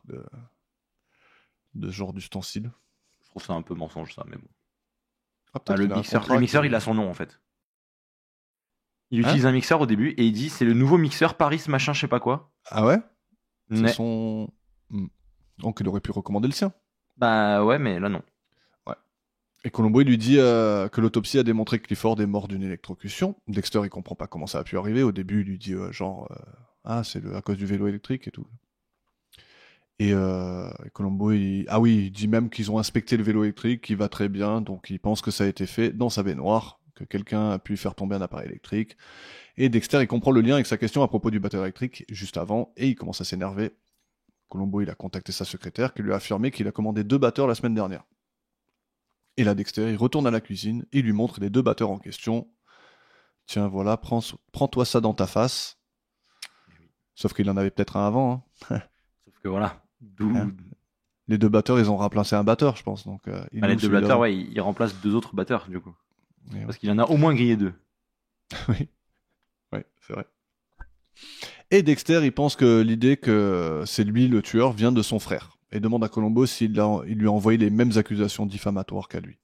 de ce genre d'ustensile. Je trouve ça un peu mensonge, ça, mais bon. Ah, peut-être Le qu'il a un mixeur, contrat le mixeur, qui- il a son nom, en fait. Il Hein utilise un mixeur au début et il dit c'est le nouveau mixeur Paris machin, je sais pas quoi. Ah ouais? C'est Mais- son... Hmm. Donc il aurait pu recommander le sien. Bah ouais, mais là non. Et Colombo, il lui dit que l'autopsie a démontré que Clifford est mort d'une électrocution. Dexter, il comprend pas comment ça a pu arriver. Au début, il lui dit ah, c'est à cause du vélo électrique et tout. Et Colombo, il dit même qu'ils ont inspecté le vélo électrique, qu'il va très bien, donc il pense que ça a été fait dans sa baignoire, que quelqu'un a pu faire tomber un appareil électrique. Et Dexter, il comprend le lien avec sa question à propos du batteur électrique juste avant, et il commence à s'énerver. Colombo, il a contacté sa secrétaire, qui lui a affirmé qu'il a commandé 2 batteurs la semaine dernière. Et là, Dexter, il retourne à la cuisine, il lui montre les 2 batteurs en question. Tiens, voilà, prends-toi ça dans ta face. Sauf qu'il en avait peut-être un avant. Hein. Sauf que voilà. D'où. Hein. Les 2 batteurs, ils ont remplacé un batteur, je pense. Donc, il Bah, les loue 2 celui batteurs, d'avant. ouais, il remplace 2 autres batteurs, du coup. Et ouais. Parce qu'il en a au moins grillé 2. Oui, c'est vrai. Et Dexter, il pense que l'idée que c'est lui le tueur vient de son frère et demande à Colombo s'il il lui a envoyé les mêmes accusations diffamatoires qu'à lui.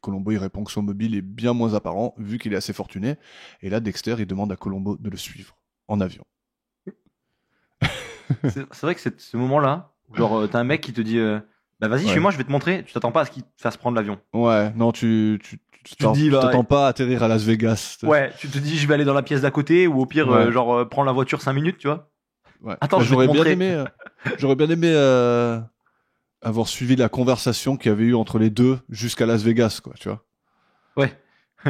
Colombo, il répond que son mobile est bien moins apparent vu qu'il est assez fortuné. Et là, Dexter, il demande à Colombo de le suivre en avion. C'est vrai que c'est ce moment-là, où genre, t'as un mec qui te dit bah vas-y, Ouais. suis-moi, je vais te montrer. Tu t'attends pas à ce qu'il te fasse prendre l'avion. Ouais, non, tu dis, là, t'attends pas à atterrir à Las Vegas. Ouais, tu te dis, je vais aller dans la pièce d'à côté, ou au pire, Ouais. prends la voiture 5 minutes, tu vois. Ouais. Attends, Bah, je vais te montrer. j'aurais bien aimé avoir suivi la conversation qu'il y avait eu entre les deux jusqu'à Las Vegas, quoi, tu vois. Ouais.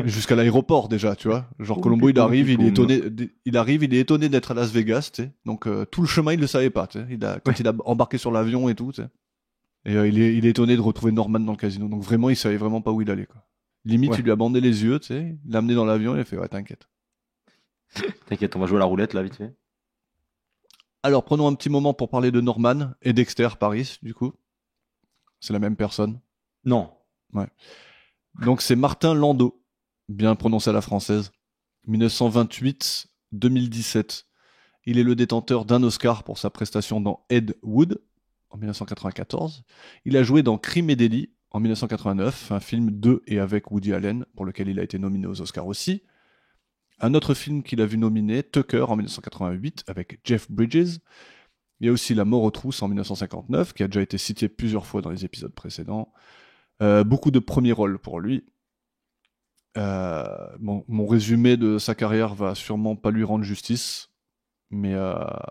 Jusqu'à l'aéroport déjà, tu vois. Genre Colombo, il arrive, il est étonné d'être à Las Vegas, tu sais. Donc tout le chemin, il le savait pas, tu sais. Quand il a embarqué sur l'avion et tout, tu sais. Et il est étonné de retrouver Norman dans le casino. Donc vraiment, il savait vraiment pas où il allait, quoi. Limite, Ouais. il lui a bandé les yeux, tu sais. Il l'a amené dans l'avion, il a fait ouais, t'inquiète. T'inquiète, on va jouer à la roulette là, vite fait. Alors prenons un petit moment pour parler de Norman et Dexter Paris, du coup. C'est la même personne. Non. Donc c'est Martin Landau, bien prononcé à la française. 1928-2017. Il est le détenteur d'un Oscar pour sa prestation dans Ed Wood en 1994. Il a joué dans Crime et délit en 1989, un film de et avec Woody Allen pour lequel il a été nominé aux Oscars aussi. Un autre film qu'il a vu nominé, Tucker en 1988 avec Jeff Bridges. Il y a aussi La mort aux trousses en 1959 qui a déjà été cité plusieurs fois dans les épisodes précédents. Beaucoup de premiers rôles pour lui. Mon résumé de sa carrière va sûrement pas lui rendre justice, mais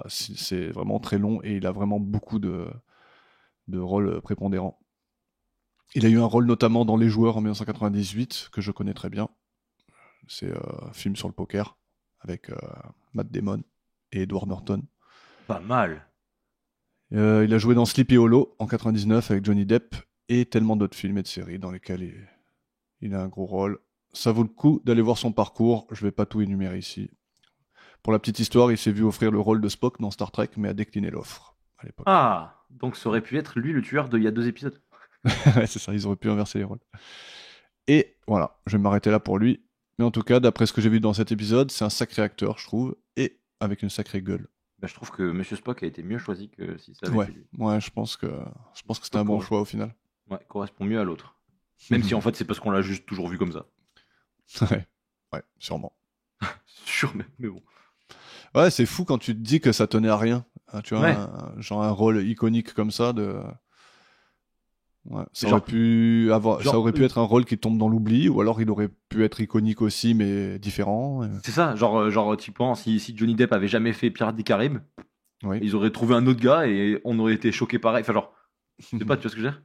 c'est vraiment très long et il a vraiment beaucoup de rôles prépondérants. Il a eu un rôle notamment dans Les Joueurs en 1998, que je connais très bien. C'est un film sur le poker, avec Matt Damon et Edward Norton. Pas mal. Il a joué dans Sleepy Hollow en 99 avec Johnny Depp et tellement d'autres films et de séries dans lesquels il a un gros rôle. Ça vaut le coup d'aller voir son parcours, je vais pas tout énumérer ici. Pour la petite histoire, il s'est vu offrir le rôle de Spock dans Star Trek, mais a décliné l'offre à l'époque. Ah, donc ça aurait pu être lui le tueur d'il y a 2 épisodes. Ouais, c'est ça, ils auraient pu inverser les rôles. Et voilà, je vais m'arrêter là pour lui. Mais en tout cas, d'après ce que j'ai vu dans cet épisode, c'est un sacré acteur, je trouve, et avec une sacrée gueule. Bah, je trouve que Monsieur Spock a été mieux choisi que si ça avait Ouais, été lui. ouais, je pense que c'était un bon D'accord. choix au final. Ouais, correspond mieux à l'autre. Même si en fait c'est parce qu'on l'a juste toujours vu comme ça. Ouais, sûrement. Sûr, mais bon. Ouais, c'est fou quand tu te dis que ça tenait à rien. Hein, tu vois, Ouais. genre un rôle iconique comme ça de. Ouais, ça Genre- aurait pu être un rôle qui tombe dans l'oubli, ou alors il aurait pu être iconique aussi, mais différent. C'est ça, genre tu penses, si Johnny Depp avait jamais fait Pirates des Caraïbes, Oui. ils auraient trouvé un autre gars et on aurait été choqués pareil. Enfin, genre, je sais pas, tu vois ce que je veux dire?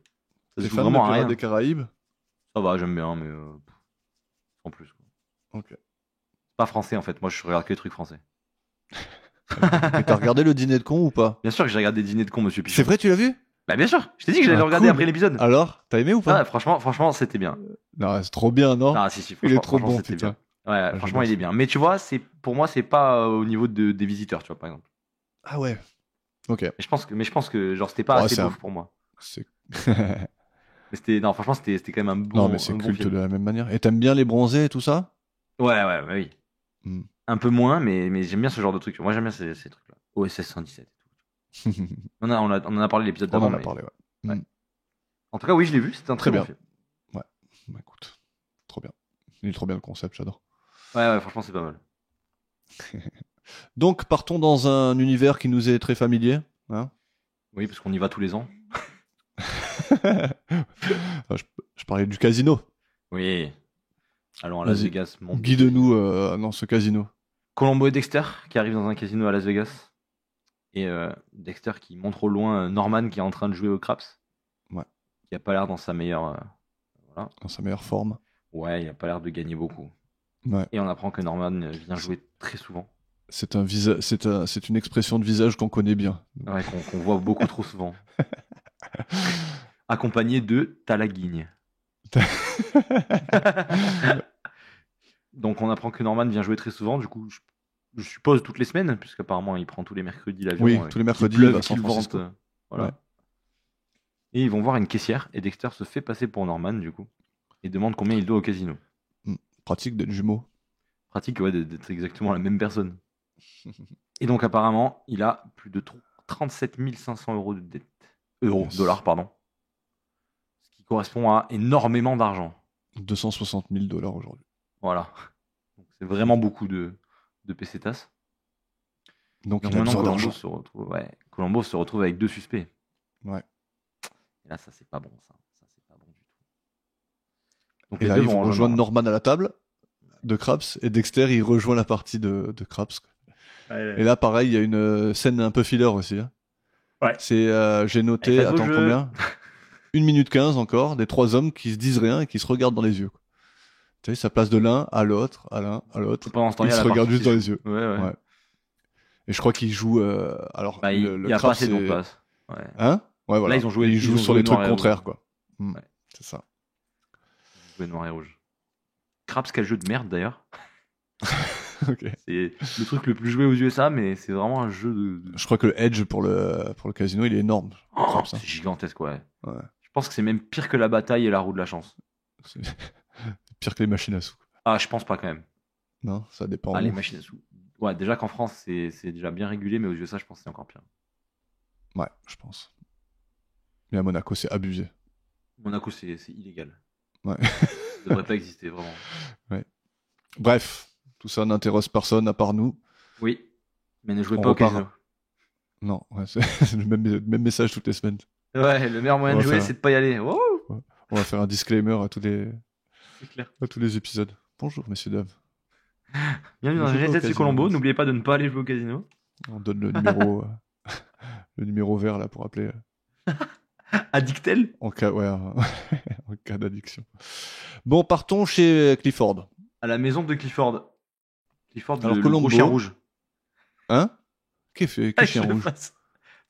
Ça T'es se joue fan de vraiment à Pirates rien. des Caraïbes? Ça va, j'aime bien, mais en plus. Quoi. Ok. Pas français en fait, moi je regarde que les trucs français. Et t'as regardé le dîner de con ou pas? Bien sûr que j'ai regardé Dîner de con, monsieur Pichon. C'est vrai, tu l'as vu? Bah bien sûr, je t'ai dit que j'allais le regarder cool. après l'épisode. Alors, t'as aimé ou pas? Ah, franchement, c'était bien. Non, c'est trop bien, non? Ah, si, Il est franchement, trop bon, c'était putain. bien. Ouais, franchement, j'adore il est bien. Mais tu vois, pour moi, c'est pas au niveau des visiteurs, tu vois, par exemple. Ah ouais. Ok. Mais je pense que genre c'était pas Ouais, assez c'est beau un- pour moi. C'est... Mais non, franchement, c'était quand même un bon. non, mais c'est un bon culte film. de la même manière. Et t'aimes bien les bronzés et tout ça? Ouais, oui. Hmm. Un peu moins, mais j'aime bien ce genre de trucs. Moi, j'aime bien ces trucs-là. OSS 117 et tout. On en a parlé l'épisode On d'avant. en a mais- parlé, ouais. Ouais. En tout cas, oui, je l'ai vu. C'était un très Très bon bien. film. Bah, écoute, trop bien. Il est trop bien le concept, j'adore. Ouais, franchement, c'est pas mal. Donc, partons dans un univers qui nous est très familier. Hein. Oui, parce qu'on y va tous les ans. Je parlais du casino. Oui. Allons à Las Vas-y. Vegas. monte. Guide-nous dans ce casino. Colombo et Dexter qui arrivent dans un casino à Las Vegas. Et Dexter qui montre au loin Norman qui est en train de jouer au craps. Ouais. Qui a pas l'air dans sa meilleure. Voilà. Dans sa meilleure forme. Ouais, il a pas l'air de gagner beaucoup. Ouais. Et on apprend que Norman vient jouer très souvent. C'est c'est une expression de visage qu'on connaît bien. Ouais, qu'on voit beaucoup trop souvent. Accompagné de Talaguigne. Donc on apprend que Norman vient jouer très souvent. Du coup, je suppose toutes les semaines, puisqu'apparemment il prend tous les mercredis l'avion. Oui, tous les mercredis, il va à San Francisco. Voilà. Ouais. Et ils vont voir une caissière, et Dexter se fait passer pour Norman, du coup, et demande combien il doit au casino. Pratique d'être jumeau. Pratique, ouais, d'être exactement la même personne. Et donc apparemment, il a plus de 37 500 euros de dette. Yes. Dollars, pardon. Ce qui correspond à énormément d'argent. 260 000 $ aujourd'hui. Voilà. Donc, c'est vraiment beaucoup de pesetas. Donc, Donc il a maintenant, besoin d'argent. Colombo se retrouve avec 2 suspects. Ouais. Et là, ça, c'est pas bon, ça. Ça, c'est pas bon du tout. Donc, Et les là, deux ils vont vont rejoindre rejoindre. Norman à la table de Craps, et Dexter, il rejoint la partie de Craps. Et là, pareil, il y a une scène un peu filler aussi. Hein. Ouais. C'est, j'ai noté, Elle passe au attends, jeu. combien 1 minute 15 encore, des 3 hommes qui se disent rien et qui se regardent dans les yeux. Quoi. Tu sais, ça passe de l'un à l'autre, à l'un à l'autre. Pendant ce temps, Ils il y a se la regardent partie juste dans qui les se yeux. joue. Ouais. Ouais. Et je crois qu'ils jouent. Alors, Bah, il le y a Craps, pas assez de c'est- passe. Ouais. Hein. Ouais, voilà. Là, ils ont joué- Ils ils jouent ont sur joué les trucs noir et contraires, rouge. quoi. Ouais. C'est ça. Jouer noir et rouge. Craps, quel jeu de merde d'ailleurs. Ok. C'est le truc le plus joué aux USA, mais c'est vraiment un jeu de. Je crois que le Edge pour le casino, il est énorme. Oh, Craps, hein. c'est gigantesque, ouais. Ouais. Je pense que c'est même pire que la bataille et la roue de la chance. C'est pire que les machines à sous. Ah, je pense pas quand même. Non, ça dépend. Ah, les où. machines à sous. Ouais, déjà qu'en France, c'est déjà bien régulé, mais aux USA, je pense que c'est encore pire. Ouais, je pense. Mais à Monaco, c'est abusé. Monaco, c'est illégal. Ouais. Ça devrait pas exister, vraiment. Bref, tout ça n'intéresse personne à part nous. Oui, mais ne jouez On pas au repart. casino. Non, ouais, c'est le même message toutes les semaines. Ouais, le meilleur moyen On de va jouer, faire- c'est de pas y aller. Oh, On va faire un disclaimer à tous c'est clair. les épisodes. Bonjour, messieurs, dames. Bienvenue dans Ne jouez pas au GZ casino, Colombo. merci. N'oubliez pas de ne pas aller jouer au casino. On donne le numéro, le numéro vert là pour appeler Addictel. en cas, ouais, en cas d'addiction. Bon, partons chez Clifford. À la maison de Clifford. Clifford, Alors, le Columbo- gros chien rouge. Hein? Quel Ah, chien je le rouge? fasse.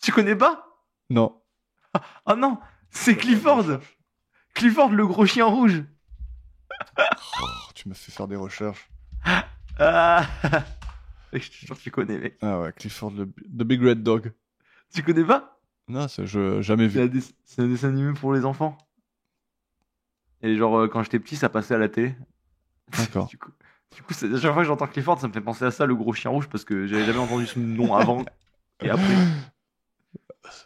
Tu connais pas? Non. Ah non, c'est Clifford. Clifford, le gros chien rouge. Oh, tu m'as fait faire des recherches. Ah. Je suis sûr que tu connais, mec. Ah ouais, Clifford the Big Red Dog. Tu connais pas? Non, jamais vu. C'est un dessin animé pour les enfants. Et genre, quand j'étais petit, ça passait à la télé. D'accord. Du coup, à chaque fois que j'entends Clifford, ça me fait penser à ça, le gros chien rouge, parce que j'avais jamais entendu ce nom avant et après.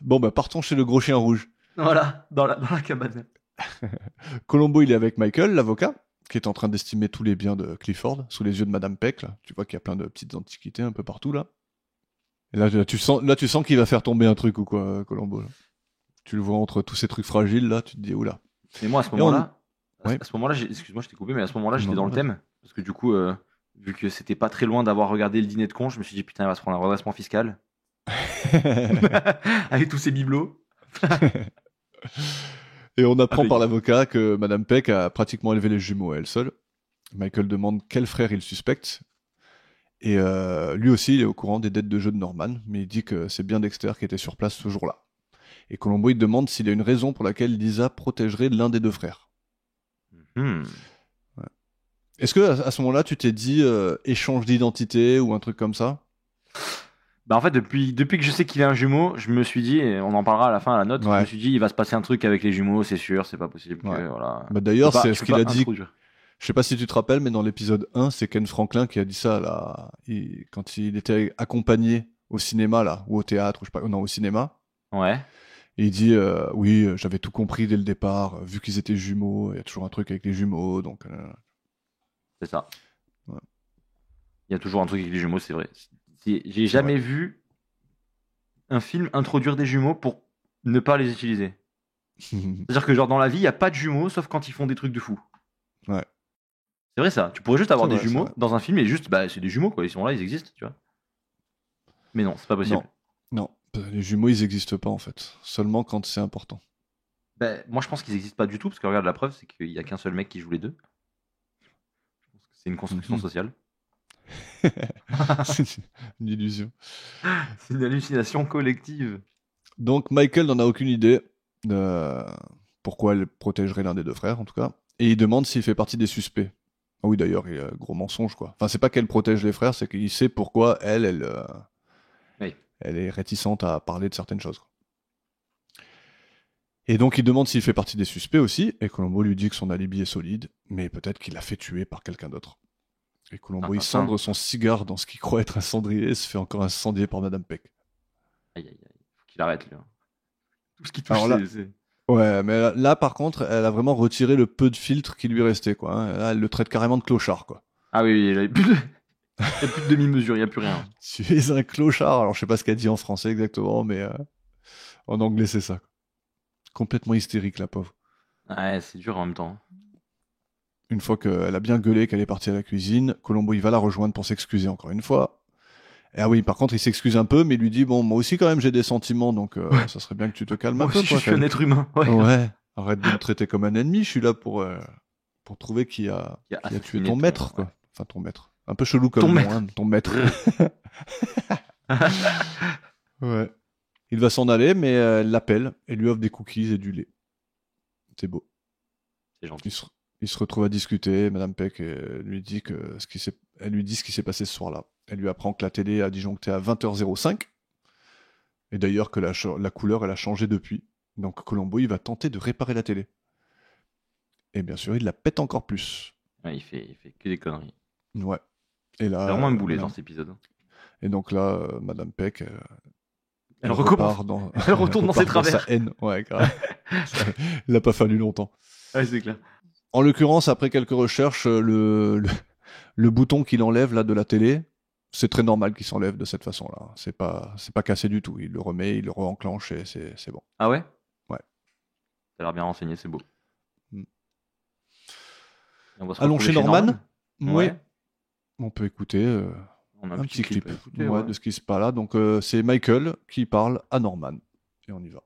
Bon, bah partons chez le gros chien rouge. Voilà, dans la cabane. Columbo, il est avec Michael, l'avocat, qui est en train d'estimer tous les biens de Clifford, sous les yeux de Madame Peck. Là. Tu vois qu'il y a plein de petites antiquités un peu partout, là. Et là, tu sens qu'il va faire tomber un truc ou quoi, Columbo. Là. Tu le vois entre tous ces trucs fragiles, là, tu te dis, oula. Mais moi, à ce Et moment-là, Ouais. à ce moment-là, excuse-moi, je t'ai coupé, mais à ce moment-là, j'étais Non, dans le vas-y. thème. Parce que du coup, vu que c'était pas très loin d'avoir regardé le dîner de con, je me suis dit, putain, il va se prendre un redressement fiscal. Avec tous ces bibelots. Et on apprend Ah, par l'avocat que Madame Peck a pratiquement élevé les jumeaux à elle seule. Michael demande quel frère il suspecte. Et lui aussi, il est au courant des dettes de jeu de Norman, mais il dit que c'est bien Dexter qui était sur place ce jour-là. Et Columbo, il demande s'il y a une raison pour laquelle Lisa protégerait l'un des deux frères. Hmm. Est-ce que à ce moment-là, tu t'es dit échange d'identité ou un truc comme ça? Bah en fait, depuis que je sais qu'il est un jumeau, je me suis dit, et on en parlera à la fin à la note, je Ouais. me suis dit, il va se passer un truc avec les jumeaux, c'est sûr, c'est pas possible que, Ouais. voilà. Bah, d'ailleurs, Je peux pas- c'est je ce peux qu'il pas a dit. introduire. Je sais pas si tu te rappelles, mais dans l'épisode 1, c'est Ken Franklin qui a dit ça là, quand il était accompagné au cinéma là, ou au théâtre, ou je sais pas, non, au cinéma. Ouais. Et il dit oui, j'avais tout compris dès le départ, vu qu'ils étaient jumeaux, il y a toujours un truc avec les jumeaux, donc C'est ça. Ouais. Il y a toujours un truc avec les jumeaux, c'est vrai. J'ai jamais vu un film introduire des jumeaux pour ne pas les utiliser. C'est-à-dire que genre dans la vie, il n'y a pas de jumeaux sauf quand ils font des trucs de fou. Ouais. C'est vrai ça. Tu pourrais juste avoir C'est des vrai, c'est jumeaux vrai. dans un film et juste, bah c'est des jumeaux quoi, ils sont là, ils existent, tu vois. Mais non, c'est pas possible. Non, les jumeaux ils existent pas en fait, seulement quand c'est important. Bah, moi je pense qu'ils existent pas du tout parce que regarde la preuve, c'est qu'il y a qu'un seul mec qui joue les deux. Je pense que c'est une construction Mhm. sociale. C'est une illusion. C'est une hallucination collective. Donc Michael n'en a aucune idée de pourquoi elle protégerait l'un des deux frères en tout cas, et il demande s'il fait partie des suspects. Ah oui d'ailleurs, il y a gros mensonge quoi. Enfin c'est pas qu'elle protège les frères, c'est qu'il sait pourquoi Oui. elle est réticente à parler de certaines choses. Quoi. Et donc il demande s'il fait partie des suspects aussi, et Columbo lui dit que son alibi est solide, mais peut-être qu'il l'a fait tuer par quelqu'un d'autre. Et Columbo il cendre son cigare dans ce qu'il croit être un cendrier et se fait encore incendier par Madame Peck. Aïe aïe aïe. Faut qu'il arrête lui. Hein. Tout ce qui touche, Alors là- c'est... Ouais, mais là par contre, elle a vraiment retiré le peu de filtre qui lui restait quoi. Hein. Là, elle le traite carrément de clochard quoi. Ah oui, il n'y a plus de... il y a plus de demi-mesure, il n'y a plus rien. Tu es un clochard. Alors je sais pas ce qu'elle dit en français exactement, mais en anglais c'est ça. Quoi. Complètement hystérique la pauvre. Ouais, c'est dur en même temps. Une fois qu'elle a bien gueulé qu'elle est partie à la cuisine, Columbo il va la rejoindre pour s'excuser encore une fois. Et ah oui, par contre il s'excuse un peu, mais il lui dit bon moi aussi quand même j'ai des sentiments, donc ça serait bien que tu te calmes Moi un peu. aussi, toi, je suis un quand même. être humain. Ouais. Ouais. Arrête de me traiter comme un ennemi. Je suis là pour trouver qui a tué assassiné ton maître quoi. ouais. Enfin ton maître. Un peu chelou comme Ton nom, maître. hein, ton maître. Ouais. Il va s'en aller, mais elle l'appelle et lui offre des cookies et du lait. C'est beau. C'est gentil. Il se retrouve à discuter. Madame Peck lui dit elle lui dit ce qui s'est passé ce soir-là. Elle lui apprend que la télé a disjoncté à 20h05. Et d'ailleurs que la couleur, elle a changé depuis. Donc Columbo, il va tenter de réparer la télé. Et bien sûr, il la pète encore plus. Ouais, il fait que des conneries. Ouais. Et là, C'est vraiment un boulet madame- dans cet épisode. Et donc là, Madame Peck, Elle recommence. repart dans, Elle retourne dans ses repart travers. sa haine. Ouais, grave. Il n'a pas fallu longtemps. Ouais, c'est clair. En l'occurrence, après quelques recherches, le bouton qu'il enlève là de la télé, c'est très normal qu'il s'enlève de cette façon-là. C'est pas cassé du tout. Il le remet, il le re-enclenche et c'est bon. Ah ouais? Ouais. Ça a l'air bien renseigné, c'est beau. Mm. Et on va se Allons retrouver chez Norman. Ouais. Ouais. On peut écouter On a un petit clip à écouter, ouais, de ce qui se passe là. Donc c'est Michael qui parle à Norman. Et on y va.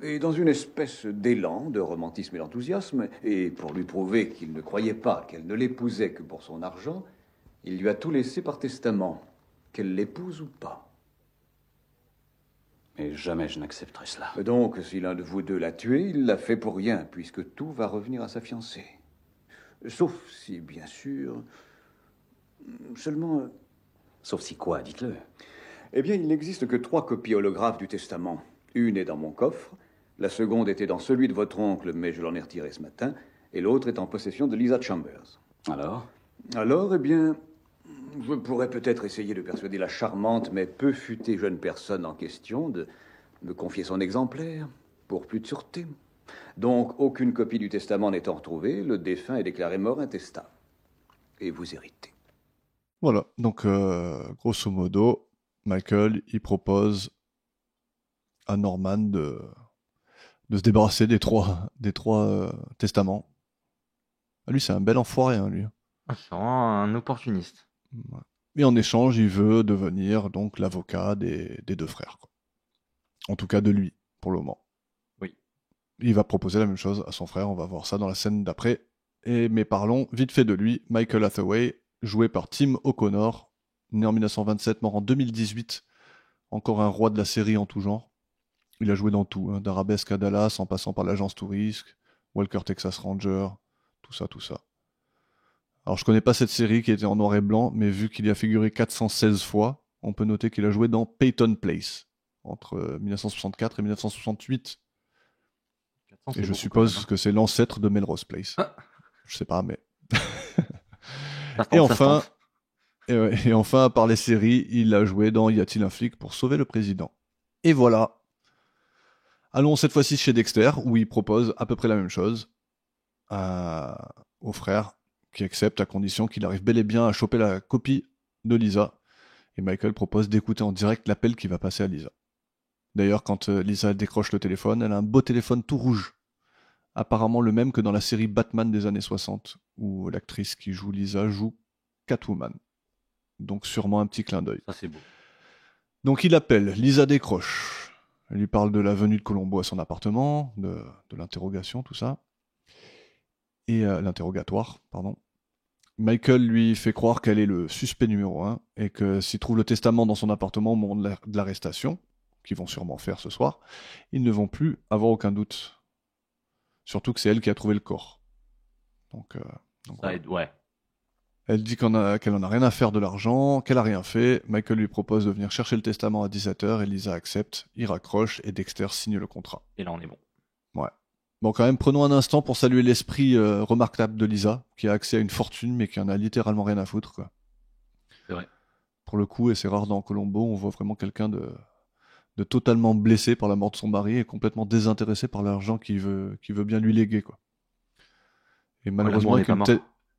Et dans une espèce d'élan de romantisme et d'enthousiasme, et pour lui prouver qu'il ne croyait pas qu'elle ne l'épousait que pour son argent, Il lui a tout laissé par testament, qu'elle l'épouse ou pas. Mais jamais je n'accepterai cela. Donc, si l'un de vous deux l'a tué, il l'a fait pour rien, puisque tout va revenir à sa fiancée. Sauf si, bien sûr... Seulement... Sauf si quoi, dites-le. Eh bien, il n'existe que 3 copies holographes du testament. Une est dans mon coffre, la seconde était dans celui de votre oncle, mais je l'en ai retiré ce matin, et l'autre est en possession de Lisa Chambers. Alors, eh bien, je pourrais peut-être essayer de persuader la charmante mais peu futée jeune personne en question de me confier son exemplaire, pour plus de sûreté. Donc, aucune copie du testament n'étant retrouvée, le défunt est déclaré mort intestat. Et vous héritez. Voilà, donc grosso modo, Michael, il propose à Norman de se débarrasser des trois testaments. Ah, lui, c'est un bel enfoiré, hein, lui. Ah, c'est vraiment un opportuniste. Ouais. Et en échange, il veut devenir donc l'avocat des 2 frères, quoi. En tout cas de lui, pour le moment. Oui. Il va proposer la même chose à son frère, on va voir ça dans la scène d'après. Mais parlons vite fait de lui, Michael Hathaway, joué par Tim O'Connor, né en 1927, mort en 2018, encore un roi de la série en tout genre. Il a joué dans tout, hein, d'Arabesque à Dallas, en passant par l'Agence Touriste, Walker Texas Ranger, tout ça. Alors je connais pas cette série qui était en noir et blanc, mais vu qu'il y a figuré 416 fois, on peut noter qu'il a joué dans Peyton Place, entre 1964 et 1968. 400, et je suppose que c'est l'ancêtre de Melrose Place. Ah. Je sais pas, mais... Et enfin, à part les séries, il a joué dans Y a-t-il un flic pour sauver le président. Et voilà. Allons cette fois-ci chez Dexter, où il propose à peu près la même chose au frère, qui accepte à condition qu'il arrive bel et bien à choper la copie de Lisa. Et Michael propose d'écouter en direct l'appel qui va passer à Lisa. D'ailleurs, quand Lisa décroche le téléphone, elle a un beau téléphone tout rouge. Apparemment le même que dans la série Batman des années 60, où l'actrice qui joue Lisa joue Catwoman. Donc sûrement un petit clin d'œil. Ça c'est beau. Donc il appelle, Lisa décroche. Elle lui parle de la venue de Colombo à son appartement, de l'interrogation, tout ça. Et l'interrogatoire, pardon. Michael lui fait croire qu'elle est le suspect numéro 1, et que s'il trouve le testament dans son appartement au moment de l'arrestation, qu'ils vont sûrement faire ce soir, ils ne vont plus avoir aucun doute. Surtout que c'est elle qui a trouvé le corps. Donc ça aide, ouais. Elle dit qu'elle en a rien à faire de l'argent, qu'elle a rien fait. Michael lui propose de venir chercher le testament à 17h et Lisa accepte. Il raccroche et Dexter signe le contrat. Et là on est bon. Ouais. Bon, quand même, prenons un instant pour saluer l'esprit remarquable de Lisa, qui a accès à une fortune mais qui en a littéralement rien à foutre, quoi. C'est vrai. Pour le coup, et c'est rare dans Colombo, on voit vraiment quelqu'un de totalement blessé par la mort de son mari et complètement désintéressé par l'argent qu'il veut bien lui léguer, quoi. Et malheureusement,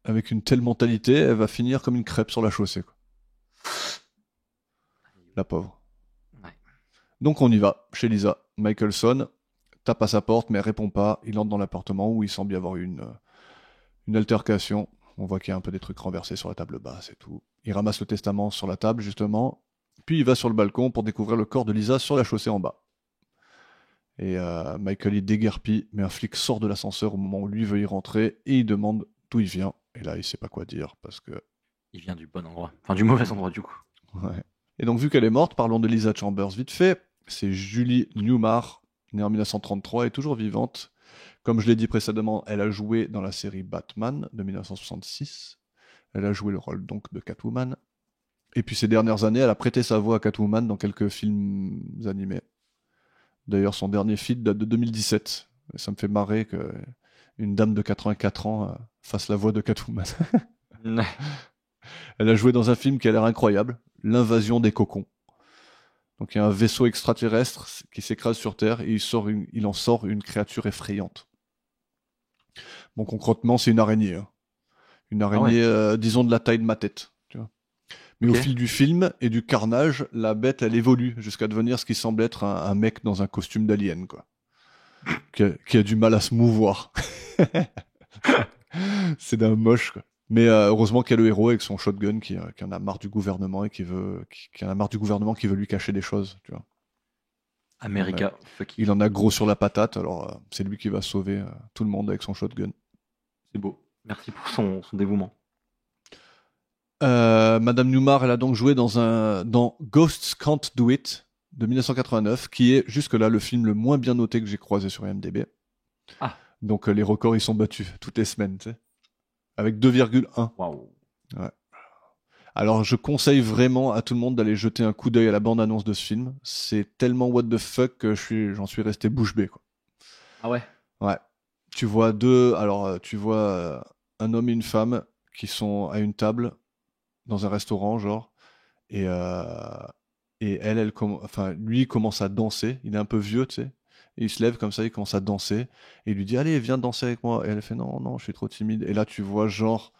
avec une telle mentalité, elle va finir comme une crêpe sur la chaussée, quoi. La pauvre. Ouais. Donc on y va, chez Lisa. Michael sonne, tape à sa porte, mais elle répond pas. Il entre dans l'appartement où il semble y avoir eu une altercation. On voit qu'il y a un peu des trucs renversés sur la table basse et tout. Il ramasse le testament sur la table, justement. Puis il va sur le balcon pour découvrir le corps de Lisa sur la chaussée en bas. Et Michael il déguerpit, mais un flic sort de l'ascenseur au moment où lui veut y rentrer et il demande d'où il vient. Et là, il sait pas quoi dire parce que... Il vient du bon endroit. Enfin, du mauvais endroit, du coup. Ouais. Et donc, vu qu'elle est morte, parlons de Lisa Chambers vite fait. C'est Julie Newmar, née en 1933 et toujours vivante. Comme je l'ai dit précédemment, elle a joué dans la série Batman de 1966. Elle a joué le rôle donc de Catwoman. Et puis ces dernières années, elle a prêté sa voix à Catwoman dans quelques films animés. D'ailleurs, son dernier film date de 2017. Et ça me fait marrer qu'une dame de 84 ans fasse la voix de Catwoman. Elle a joué dans un film qui a l'air incroyable, L'invasion des cocons. Donc il y a un vaisseau extraterrestre qui s'écrase sur Terre et il en sort une créature effrayante. Bon, concrètement, c'est une araignée. Hein. Une araignée, disons, de la taille de ma tête. Tu vois. Mais au fil du film et du carnage, la bête, elle évolue jusqu'à devenir ce qui semble être un mec dans un costume d'alien, quoi. Qui a du mal à se mouvoir. C'est d'un moche, quoi. Mais heureusement qu'il y a le héros avec son shotgun qui en a marre du gouvernement et qui en a marre du gouvernement qui veut lui cacher des choses, tu vois. America. Il en a gros sur la patate, alors c'est lui qui va sauver tout le monde avec son shotgun. C'est beau. Merci pour son dévouement. Madame Newmar, elle a donc joué dans Ghosts Can't Do It de 1989, qui est jusque-là le film le moins bien noté que j'ai croisé sur IMDb. Ah. Donc les records, ils sont battus toutes les semaines, tu sais. Avec 2,1. Waouh. Ouais. Alors je conseille vraiment à tout le monde d'aller jeter un coup d'œil à la bande-annonce de ce film. C'est tellement what the fuck que j'en suis resté bouche bée, quoi. Ah ouais. Ouais. Tu vois un homme et une femme qui sont à une table dans un restaurant, genre, et lui commence à danser. Il est un peu vieux, tu sais. Et il se lève comme ça, il commence à danser. Et il lui dit, allez, viens danser avec moi. Et elle fait, non, je suis trop timide. Et là, tu vois, genre,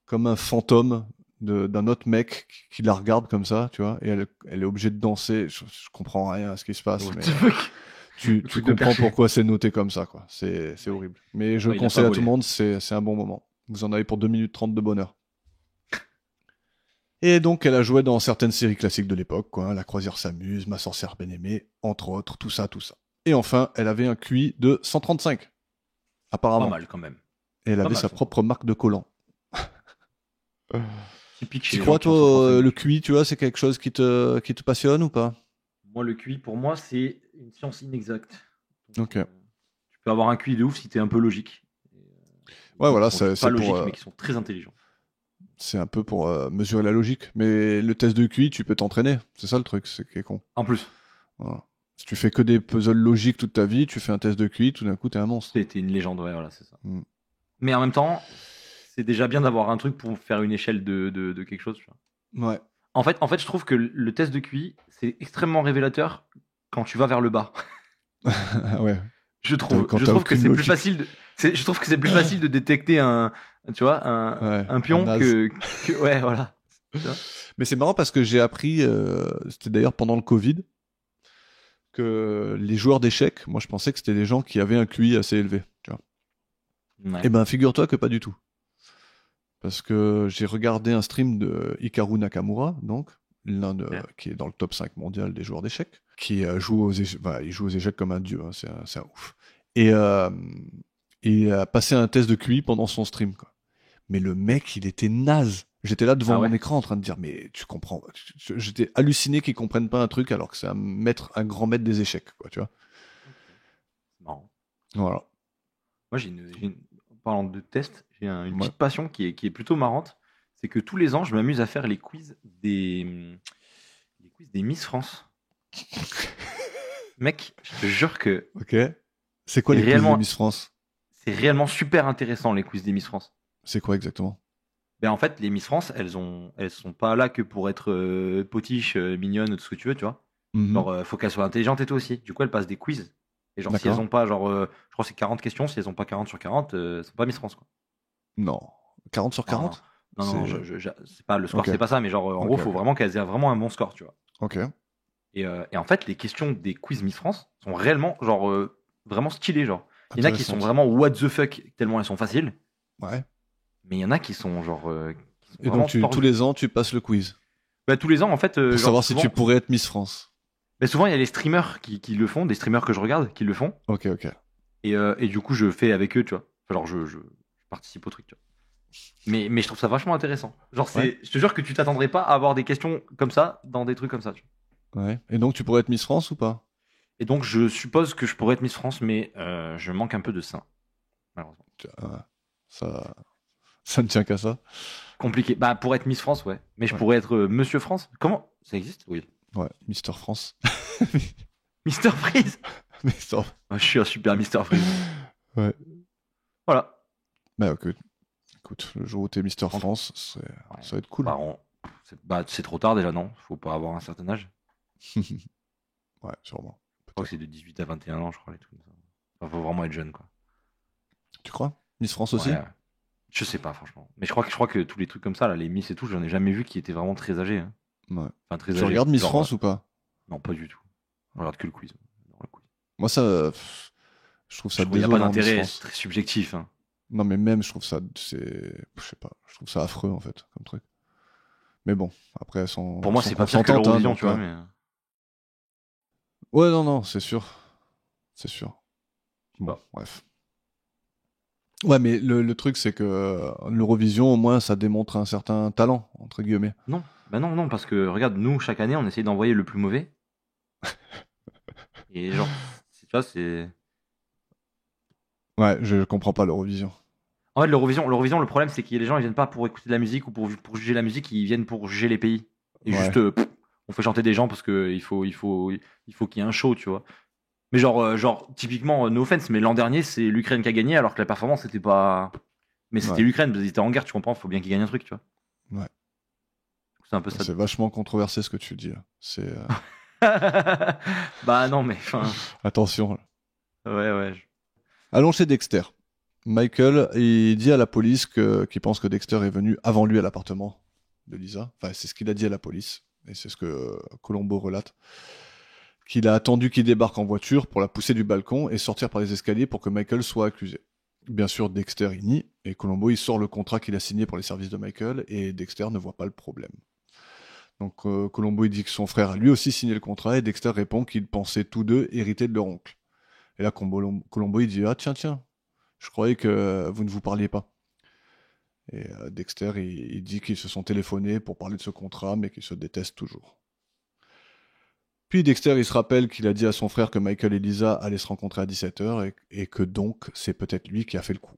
comme un fantôme d'un autre mec qui la regarde comme ça, tu vois. Et elle est obligée de danser. Je comprends rien à ce qui se passe, mais tu comprends pourquoi c'est noté comme ça, quoi. C'est horrible. Mais je conseille à tout le monde, c'est un bon moment. Vous en avez pour 2 minutes 30 de bonheur. Et donc, elle a joué dans certaines séries classiques de l'époque, quoi. La croisière s'amuse, Ma sorcière bien-aimée, entre autres, tout ça. Et enfin, elle avait un QI de 135. Apparemment. Pas mal, quand même. Et elle avait sa propre marque de collant. Typique chez tu les crois, gens qui ont toi, 135. le QI, tu vois, c'est quelque chose qui te passionne ou pas? Moi, le QI, pour moi, c'est une science inexacte. Ok. Tu peux avoir un QI de ouf si t'es un peu logique. Ouais, voilà, c'est c'est pas logique, pour, mais qui sont très intelligents. c'est un peu pour mesurer la logique. Mais le test de QI, tu peux t'entraîner. C'est ça le truc, c'est qui est con. En plus, Voilà. Si tu fais que des puzzles logiques toute ta vie, tu fais un test de QI, tout d'un coup, t'es un monstre. t'es une légende, ouais, voilà, c'est ça. Mm. Mais en même temps, c'est déjà bien d'avoir un truc pour faire une échelle de quelque chose. Tu vois. Ouais. En fait, je trouve que le test de QI, c'est extrêmement révélateur quand tu vas vers le bas. Ouais. Je trouve Quand t'as que aucune c'est plus logique. facile. Je trouve que c'est plus facile de détecter un pion un as. que ouais, voilà. Mais c'est marrant parce que j'ai appris, c'était d'ailleurs pendant le Covid, que les joueurs d'échecs, moi je pensais que c'était des gens qui avaient un QI assez élevé. Tu vois. Ouais. Et ben figure-toi que pas du tout. Parce que j'ai regardé un stream de Hikaru Nakamura, donc, qui est dans le top 5 mondial des joueurs d'échecs, qui joue aux échecs, il joue aux échecs comme un dieu, hein, c'est un ouf. Et il a passé un test de QI pendant son stream, quoi. Mais le mec, il était naze. J'étais là devant mon écran en train de dire, mais tu comprends. J'étais halluciné qu'ils comprennent pas un truc alors que c'est un grand maître des échecs, quoi, tu vois. C'est marrant. Voilà. Moi, en parlant de tests, j'ai une petite passion qui est plutôt marrante. C'est que tous les ans, je m'amuse à faire les quiz des Miss France. Mec, je te jure que. Ok. C'est quoi les quiz des Miss France? C'est réellement super intéressant, les quiz des Miss France. C'est quoi exactement? Ben en fait, les Miss France, elles sont pas là que pour être potiches, mignonnes, tout ce que tu veux, tu vois. Mm-hmm. Genre, faut qu'elles soient intelligentes et tout aussi. Du coup, elles passent des quiz. Et genre, si elles ont pas, je crois que c'est 40 questions, si elles ont pas 40 sur 40, elles sont pas Miss France, quoi. Non. 40 sur 40? Non, c'est pas, le score, c'est pas ça, mais genre, en gros, faut vraiment qu'elles aient vraiment un bon score, tu vois. Ok. Et en fait, les questions des quiz Miss France sont réellement, genre, vraiment stylées, genre. Il y en a qui sont vraiment what the fuck, tellement elles sont faciles. Ouais. Mais il y en a qui sont genre. Et donc tous les ans, tu passes le quiz. Bah, tous les ans, en fait. Pour savoir souvent, si tu pourrais être Miss France. Bah, souvent, il y a les streamers qui le font, des streamers que je regarde qui le font. Ok. Et du coup, je fais avec eux, tu vois. Genre, je participe au truc, tu vois. Mais je trouve ça vachement intéressant. Genre, je te jure que tu t'attendrais pas à avoir des questions comme ça dans des trucs comme ça, tu vois. Ouais. Et donc, tu pourrais être Miss France ou pas? Et donc, je suppose que je pourrais être Miss France, mais je manque un peu de sein, malheureusement. Ça ne tient qu'à ça. Compliqué. Bah, pour être Miss France, ouais. Mais je pourrais être Monsieur France. Comment? Ça existe? Oui. Ouais, Mister France. Mister Freeze. Mister... Je suis un super Mister Freeze. Ouais. Voilà. Bah, ok. Écoute, le jour où t'es Mister France, ça va être cool. C'est trop tard déjà, non? Faut pas avoir un certain âge. Ouais, sûrement. Je crois que c'est de 18 à 21 ans, je crois, les trucs comme ça. Enfin, faut vraiment être jeune, quoi. Tu crois? Miss France aussi? Ouais. Je sais pas, franchement. Mais je crois que tous les trucs comme ça, là, les Miss et tout, j'en ai jamais vu qui étaient vraiment très âgés. Hein. Ouais. Enfin, très tu âgés. Regardes Miss France ou pas? Non, pas du tout. Je regarde que le quiz. Moi, ça. Je trouve ça désolant. Il n'y a pas d'intérêt, c'est très subjectif. Hein. Non, mais même, je trouve ça. Je sais pas. Je trouve ça affreux, en fait, comme truc. Mais bon, après, elles sont. Pour moi, c'est pas pire que l'Eurovision, tu vois. Mais... Ouais, non, c'est sûr. C'est sûr. Bon, bref. Ouais, mais le truc, c'est que l'Eurovision, au moins, ça démontre un certain talent, entre guillemets. Non, bah non, parce que regarde, nous, chaque année, on essaye d'envoyer le plus mauvais. Et genre, tu vois, c'est. Ouais, je comprends pas l'Eurovision. En fait, l'Eurovision, le problème, c'est que les gens, ils viennent pas pour écouter de la musique ou pour juger la musique, ils viennent pour juger les pays. Et Ouais. juste, on fait chanter des gens parce que il faut qu'il y ait un show, tu vois. Mais genre typiquement, no offense, mais l'an dernier, c'est l'Ukraine qui a gagné, alors que la performance, c'était pas. Mais c'était Ouais. l'Ukraine, parce qu'ils étaient en guerre, tu comprends, faut bien qu'ils gagnent un truc, tu vois. Ouais. C'est un peu ça. C'est vachement controversé ce que tu dis. Là. C'est Bah non, mais enfin. attention. Là. Ouais. Allons chez Dexter. Michael, il dit à la police qu'il pense que Dexter est venu avant lui à l'appartement de Lisa. Enfin, c'est ce qu'il a dit à la police. Et c'est ce que Colombo relate. Qu'il a attendu qu'il débarque en voiture pour la pousser du balcon et sortir par les escaliers pour que Michael soit accusé. Bien sûr, Dexter il nie, et Colombo il sort le contrat qu'il a signé pour les services de Michael, et Dexter ne voit pas le problème. Donc Colombo il dit que son frère a lui aussi signé le contrat, et Dexter répond qu'ils pensaient tous deux hériter de leur oncle. Et là, Colombo il dit « Ah tiens, je croyais que vous ne vous parliez pas. » Et Dexter il dit qu'ils se sont téléphonés pour parler de ce contrat, mais qu'ils se détestent toujours. Puis Dexter, il se rappelle qu'il a dit à son frère que Michael et Lisa allaient se rencontrer à 17h et que donc c'est peut-être lui qui a fait le coup.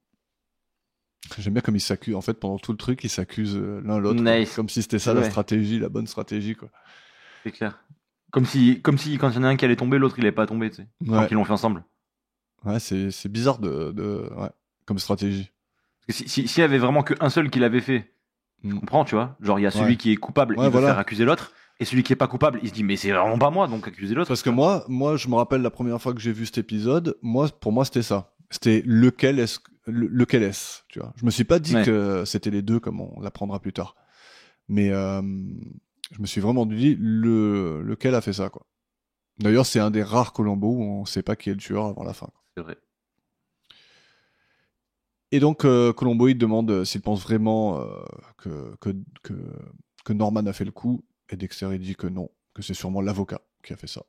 J'aime bien comme ils s'accusent. En fait, pendant tout le truc, ils s'accusent l'un l'autre. Nice. Comme si c'était ça la stratégie, la bonne stratégie, quoi. C'est clair. Comme si quand il y en a un qui allait tomber, l'autre il est pas tombé, tu sais. Alors qu'ils l'ont fait ensemble. Ouais, c'est bizarre ouais, comme stratégie. Parce que s'il y avait vraiment qu'un seul qui l'avait fait, je comprends, tu vois. Genre, il y a celui qui est coupable, il veut faire accuser l'autre. Et celui qui est pas coupable, il se dit mais c'est vraiment pas moi, donc accuser l'autre. Parce que moi, je me rappelle la première fois que j'ai vu cet épisode, pour moi c'était ça. C'était lequel est-ce, tu vois. Je me suis pas dit que c'était les deux, comme on l'apprendra plus tard. Mais je me suis vraiment dit lequel a fait ça, quoi. D'ailleurs, c'est un des rares Colombo où on sait pas qui est le tueur avant la fin. C'est vrai. Et donc Colombo il demande s'il pense vraiment que Norman a fait le coup. Et Dexter, il dit que non, que c'est sûrement l'avocat qui a fait ça.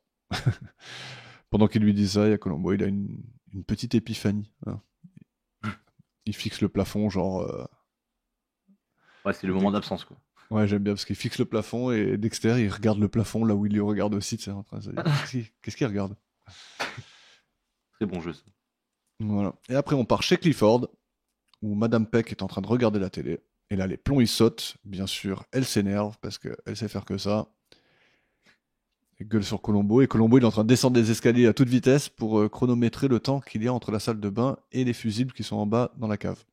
Pendant qu'il lui dit ça, il y a Colombo, il a une petite épiphanie. Hein. Il fixe le plafond, genre... Ouais, c'est le moment d'absence, quoi. Ouais, j'aime bien, parce qu'il fixe le plafond, et Dexter, il regarde le plafond, là où il le regarde aussi, tu sais, en train de se dire, qu'est-ce qu'il regarde ? Très bon jeu, ça. Voilà. Et après, on part chez Clifford, où Madame Peck est en train de regarder la télé. Et là, les plombs, ils sautent. Bien sûr, elle s'énerve parce qu'elle sait faire que ça. Elle gueule sur Colombo. Et Colombo, il est en train de descendre des escaliers à toute vitesse pour chronométrer le temps qu'il y a entre la salle de bain et les fusibles qui sont en bas dans la cave.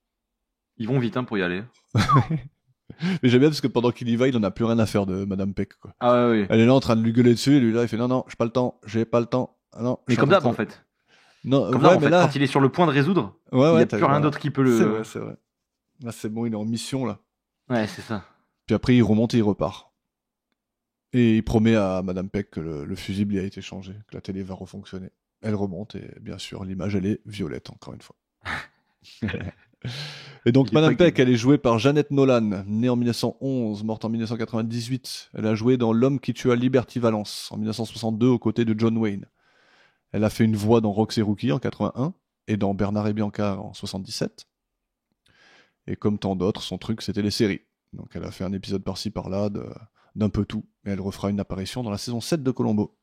Ils vont vite pour y aller. Mais j'aime bien parce que pendant qu'il y va, il en a plus rien à faire de Madame Peck, quoi. Ah ouais, oui. Elle est là en train de lui gueuler dessus. Et lui, là, il fait non, j'ai pas le temps. Ah, non, mais comme d'hab, en fait. Non, comme d'hab, en fait, quand il est sur le point de résoudre, il n'y a plus rien d'autre qui peut le... C'est vrai. Là, c'est bon, il est en mission, là. Ouais, c'est ça. Puis après, il remonte et il repart. Et il promet à Madame Peck que le fusible a été changé, que la télé va refonctionner. Elle remonte et bien sûr, l'image, elle est violette, encore une fois. Et donc, Madame Peck, elle est jouée par Jeannette Nolan, née en 1911, morte en 1998. Elle a joué dans L'homme qui tua Liberty Valance en 1962 aux côtés de John Wayne. Elle a fait une voix dans Rox et Rookie en 81 et dans Bernard et Bianca en 77. Et comme tant d'autres, son truc, c'était les séries. Donc elle a fait un épisode par-ci, par-là, d'un peu tout. Et elle refera une apparition dans la saison 7 de Colombo.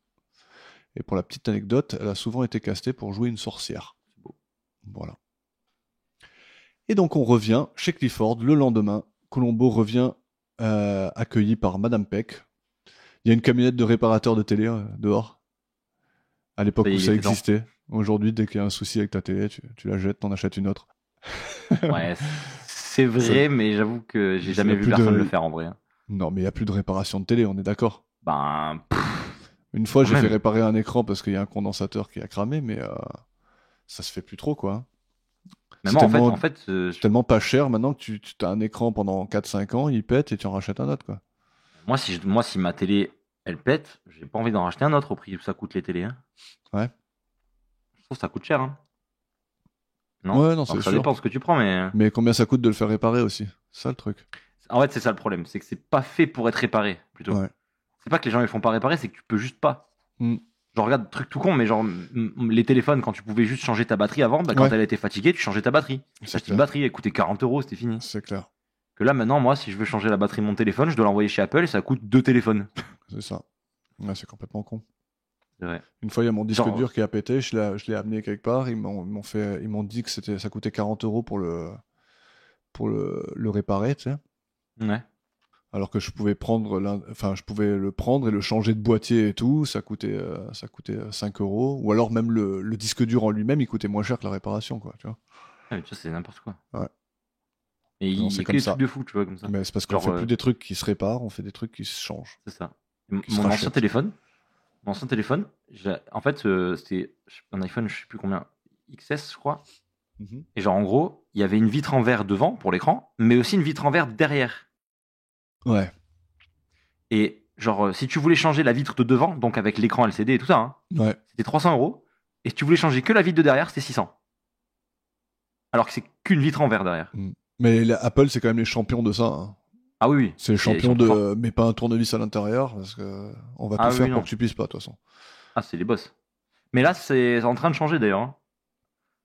Et pour la petite anecdote, elle a souvent été castée pour jouer une sorcière. C'est beau. Voilà. Et donc on revient chez Clifford le lendemain. Colombo revient accueilli par Madame Peck. Il y a une camionnette de réparateur de télé dehors. À l'époque où ça existait. Aujourd'hui, dès qu'il y a un souci avec ta télé, tu la jettes, t'en achètes une autre. Ouais, c'est vrai, mais j'avoue que j'ai jamais vu personne le faire en vrai. Non, mais il n'y a plus de réparation de télé, on est d'accord. Ben... Une fois, j'ai fait réparer un écran parce qu'il y a un condensateur qui a cramé, mais ça se fait plus trop, quoi. Mais moi, en fait, c'est tellement pas cher maintenant que tu as un écran pendant 4-5 ans, il pète et tu en rachètes un autre, quoi. Moi, si ma télé, elle pète, j'ai pas envie d'en racheter un autre au prix où ça coûte les télés. Hein. Ouais. Je trouve que ça coûte cher. Hein. Non, ouais, non, c'est sûr. Ça dépend de ce que tu prends, mais... Mais combien ça coûte de le faire réparer aussi ? C'est ça le truc. En fait, c'est ça le problème. C'est que c'est pas fait pour être réparé, plutôt. Ouais. C'est pas que les gens ils font pas réparer, c'est que tu peux juste pas. Genre, Genre, regarde, truc tout con, mais genre, les téléphones, quand tu pouvais juste changer ta batterie avant, bah, quand elle était fatiguée, tu changeais ta batterie. Tu achetais une batterie, elle coûtait 40 €, c'était fini. C'est clair. Que là, maintenant, moi, si je veux changer la batterie de mon téléphone, je dois l'envoyer chez Apple et ça coûte 2 téléphones. C'est ça. Ouais, c'est complètement con. C'est vrai. Une fois, il y a mon disque dur qui a pété, je l'ai amené quelque part, ils m'ont dit que ça coûtait 40 € pour le réparer, tu sais. Ouais. Alors que je pouvais le prendre et le changer de boîtier et tout, ça coûtait 5 €. Ou alors même le disque dur en lui-même, il coûtait moins cher que la réparation, quoi, tu vois. Ah, mais ça, c'est n'importe quoi. Ouais. Et il y a que des trucs de fou, tu vois, comme ça. Mais c'est parce qu'on fait plus des trucs qui se réparent, on fait des trucs qui se changent. C'est ça. Mon ancien téléphone, en fait, c'était un iPhone, je sais plus combien, XS, je crois. Mm-hmm. Et genre, en gros, il y avait une vitre en verre devant pour l'écran, mais aussi une vitre en verre derrière. Ouais. Et genre, si tu voulais changer la vitre de devant, donc avec l'écran LCD et tout ça, hein, ouais. C'était 300 €. Et si tu voulais changer que la vitre de derrière, c'était 600. Alors que c'est qu'une vitre en verre derrière. Mais Apple, c'est quand même les champions de ça. Hein. Ah oui. C'est les champions mais pas un tournevis à l'intérieur, parce que on va tout faire pour que tu puisses pas, de toute façon. Ah, c'est les boss. Mais là, c'est en train de changer d'ailleurs. Hein.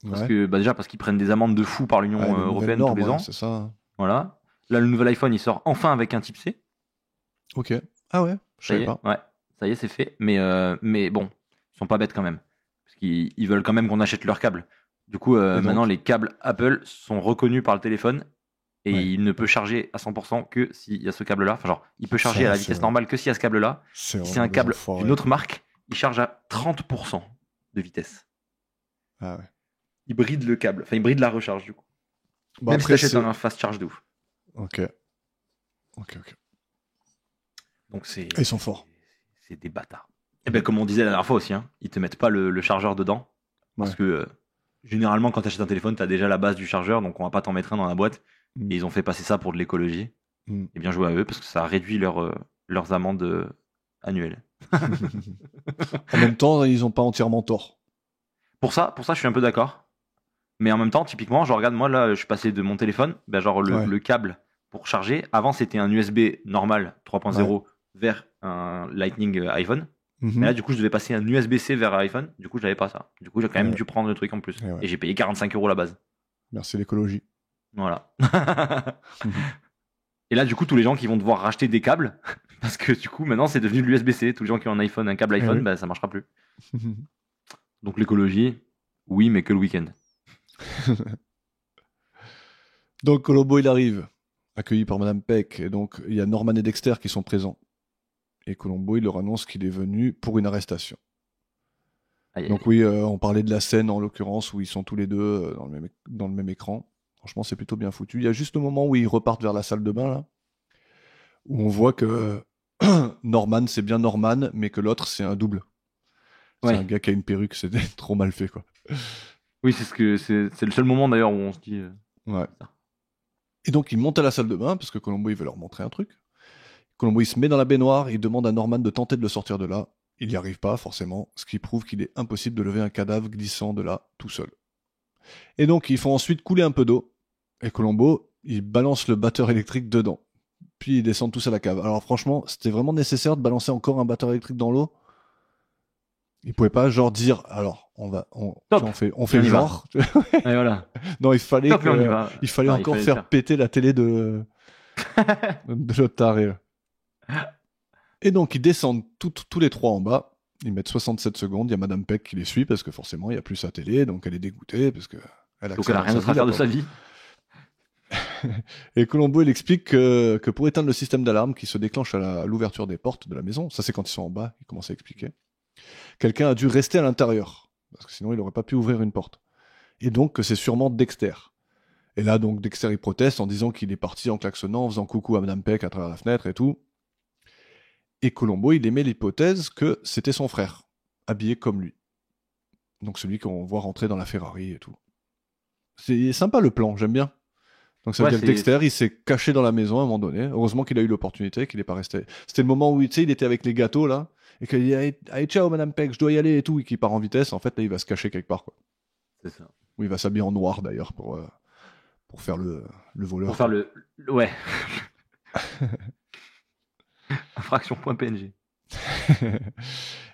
Parce que, déjà, parce qu'ils prennent des amendes de fou par l'Union européenne tous les ans. C'est ça. Voilà. Là, le nouvel iPhone, il sort enfin avec un type C. Ok. Ah ouais, je savais pas. Ouais, ça y est, c'est fait. Mais bon, ils sont pas bêtes quand même. Parce qu'ils veulent quand même qu'on achète leurs câbles. Du coup, maintenant, les câbles Apple sont reconnus par le téléphone. Et il ne peut charger à 100% que s'il y a ce câble-là. Enfin, genre, il peut charger à la vitesse normale que s'il y a ce câble-là. Si c'est un câble d'une autre marque, il charge à 30% de vitesse. Ah ouais. Il bride le câble. Enfin, il bride la recharge, du coup. Bon, même si tu achètes un fast charge de ouf. Ok. Donc ils sont forts. C'est des bâtards. Et bien, comme on disait la dernière fois aussi, hein, ils te mettent pas le chargeur dedans. Parce que généralement, quand tu achètes un téléphone, tu as déjà la base du chargeur. Donc, on va pas t'en mettre un dans la boîte. Et ils ont fait passer ça pour de l'écologie. Et bien joué à eux parce que ça a réduit leurs amendes annuelles. En même temps, ils ont pas entièrement tort. Pour ça, je suis un peu d'accord. Mais en même temps, typiquement, je regarde, moi là, je suis passé de mon téléphone, le câble pour charger. Avant, c'était un USB normal 3.0 vers un Lightning iPhone. Mais là, du coup, je devais passer un USB-C vers iPhone. Du coup, je n'avais pas ça. Du coup, j'ai quand même dû prendre le truc en plus. Et j'ai payé 45 € la base. Merci l'écologie. Voilà. Et là, du coup, tous les gens qui vont devoir racheter des câbles, parce que du coup, maintenant, c'est devenu de l'USB-C. Tous les gens qui ont un câble iPhone, ça marchera plus. Donc l'écologie, oui, mais que le week-end. Donc Colombo, il arrive, accueilli par Madame Peck, et donc il y a Norman et Dexter qui sont présents. Et Colombo, il leur annonce qu'il est venu pour une arrestation. Donc oui, on parlait de la scène en l'occurrence où ils sont tous les deux dans le même écran. Franchement, c'est plutôt bien foutu. Il y a juste le moment où ils repartent vers la salle de bain, là, où on voit que Norman, c'est bien Norman, mais que l'autre, c'est un double. C'est un gars qui a une perruque, c'est trop mal fait, quoi. Oui, c'est le seul moment d'ailleurs où on se dit. Ouais. Et donc, ils montent à la salle de bain, parce que Colombo, il veut leur montrer un truc. Colombo, il se met dans la baignoire, il demande à Norman de tenter de le sortir de là. Il n'y arrive pas, forcément, ce qui prouve qu'il est impossible de lever un cadavre glissant de là, tout seul. Et donc, ils font ensuite couler un peu d'eau. Et Colombo, il balance le batteur électrique dedans. Puis ils descendent tous à la cave. Alors franchement, c'était vraiment nécessaire de balancer encore un batteur électrique dans l'eau. Ils pouvaient pas genre dire, alors on fait genre. Et voilà. Non, il fallait encore faire péter la télé de l'autre taré. Et donc ils descendent tous les trois en bas. Ils mettent 67 secondes. Il y a Madame Peck qui les suit parce que forcément il y a plus sa télé, donc elle est dégoûtée parce que elle a rien d'autre à faire de sa vie. Et Colombo, il explique que pour éteindre le système d'alarme qui se déclenche à l'ouverture des portes de la maison, ça c'est quand ils sont en bas, il commence à expliquer, quelqu'un a dû rester à l'intérieur, parce que sinon il n'aurait pas pu ouvrir une porte. Et donc que c'est sûrement Dexter. Et là donc Dexter il proteste en disant qu'il est parti en klaxonnant, en faisant coucou à Madame Peck à travers la fenêtre et tout. Et Colombo, il émet l'hypothèse que c'était son frère, habillé comme lui. Donc celui qu'on voit rentrer dans la Ferrari et tout. C'est sympa le plan, j'aime bien. Donc ça veut dire que Dexter, il s'est caché dans la maison à un moment donné. Heureusement qu'il a eu l'opportunité, qu'il n'est pas resté. C'était le moment où il était avec les gâteaux là, et qu'il dit allez ciao Madame Peck, je dois y aller et tout, et qu'il part en vitesse. En fait, là, il va se cacher quelque part, quoi. C'est ça. Ou il va s'habiller en noir d'ailleurs pour faire le voleur. Pour faire ouais. Infraction.png.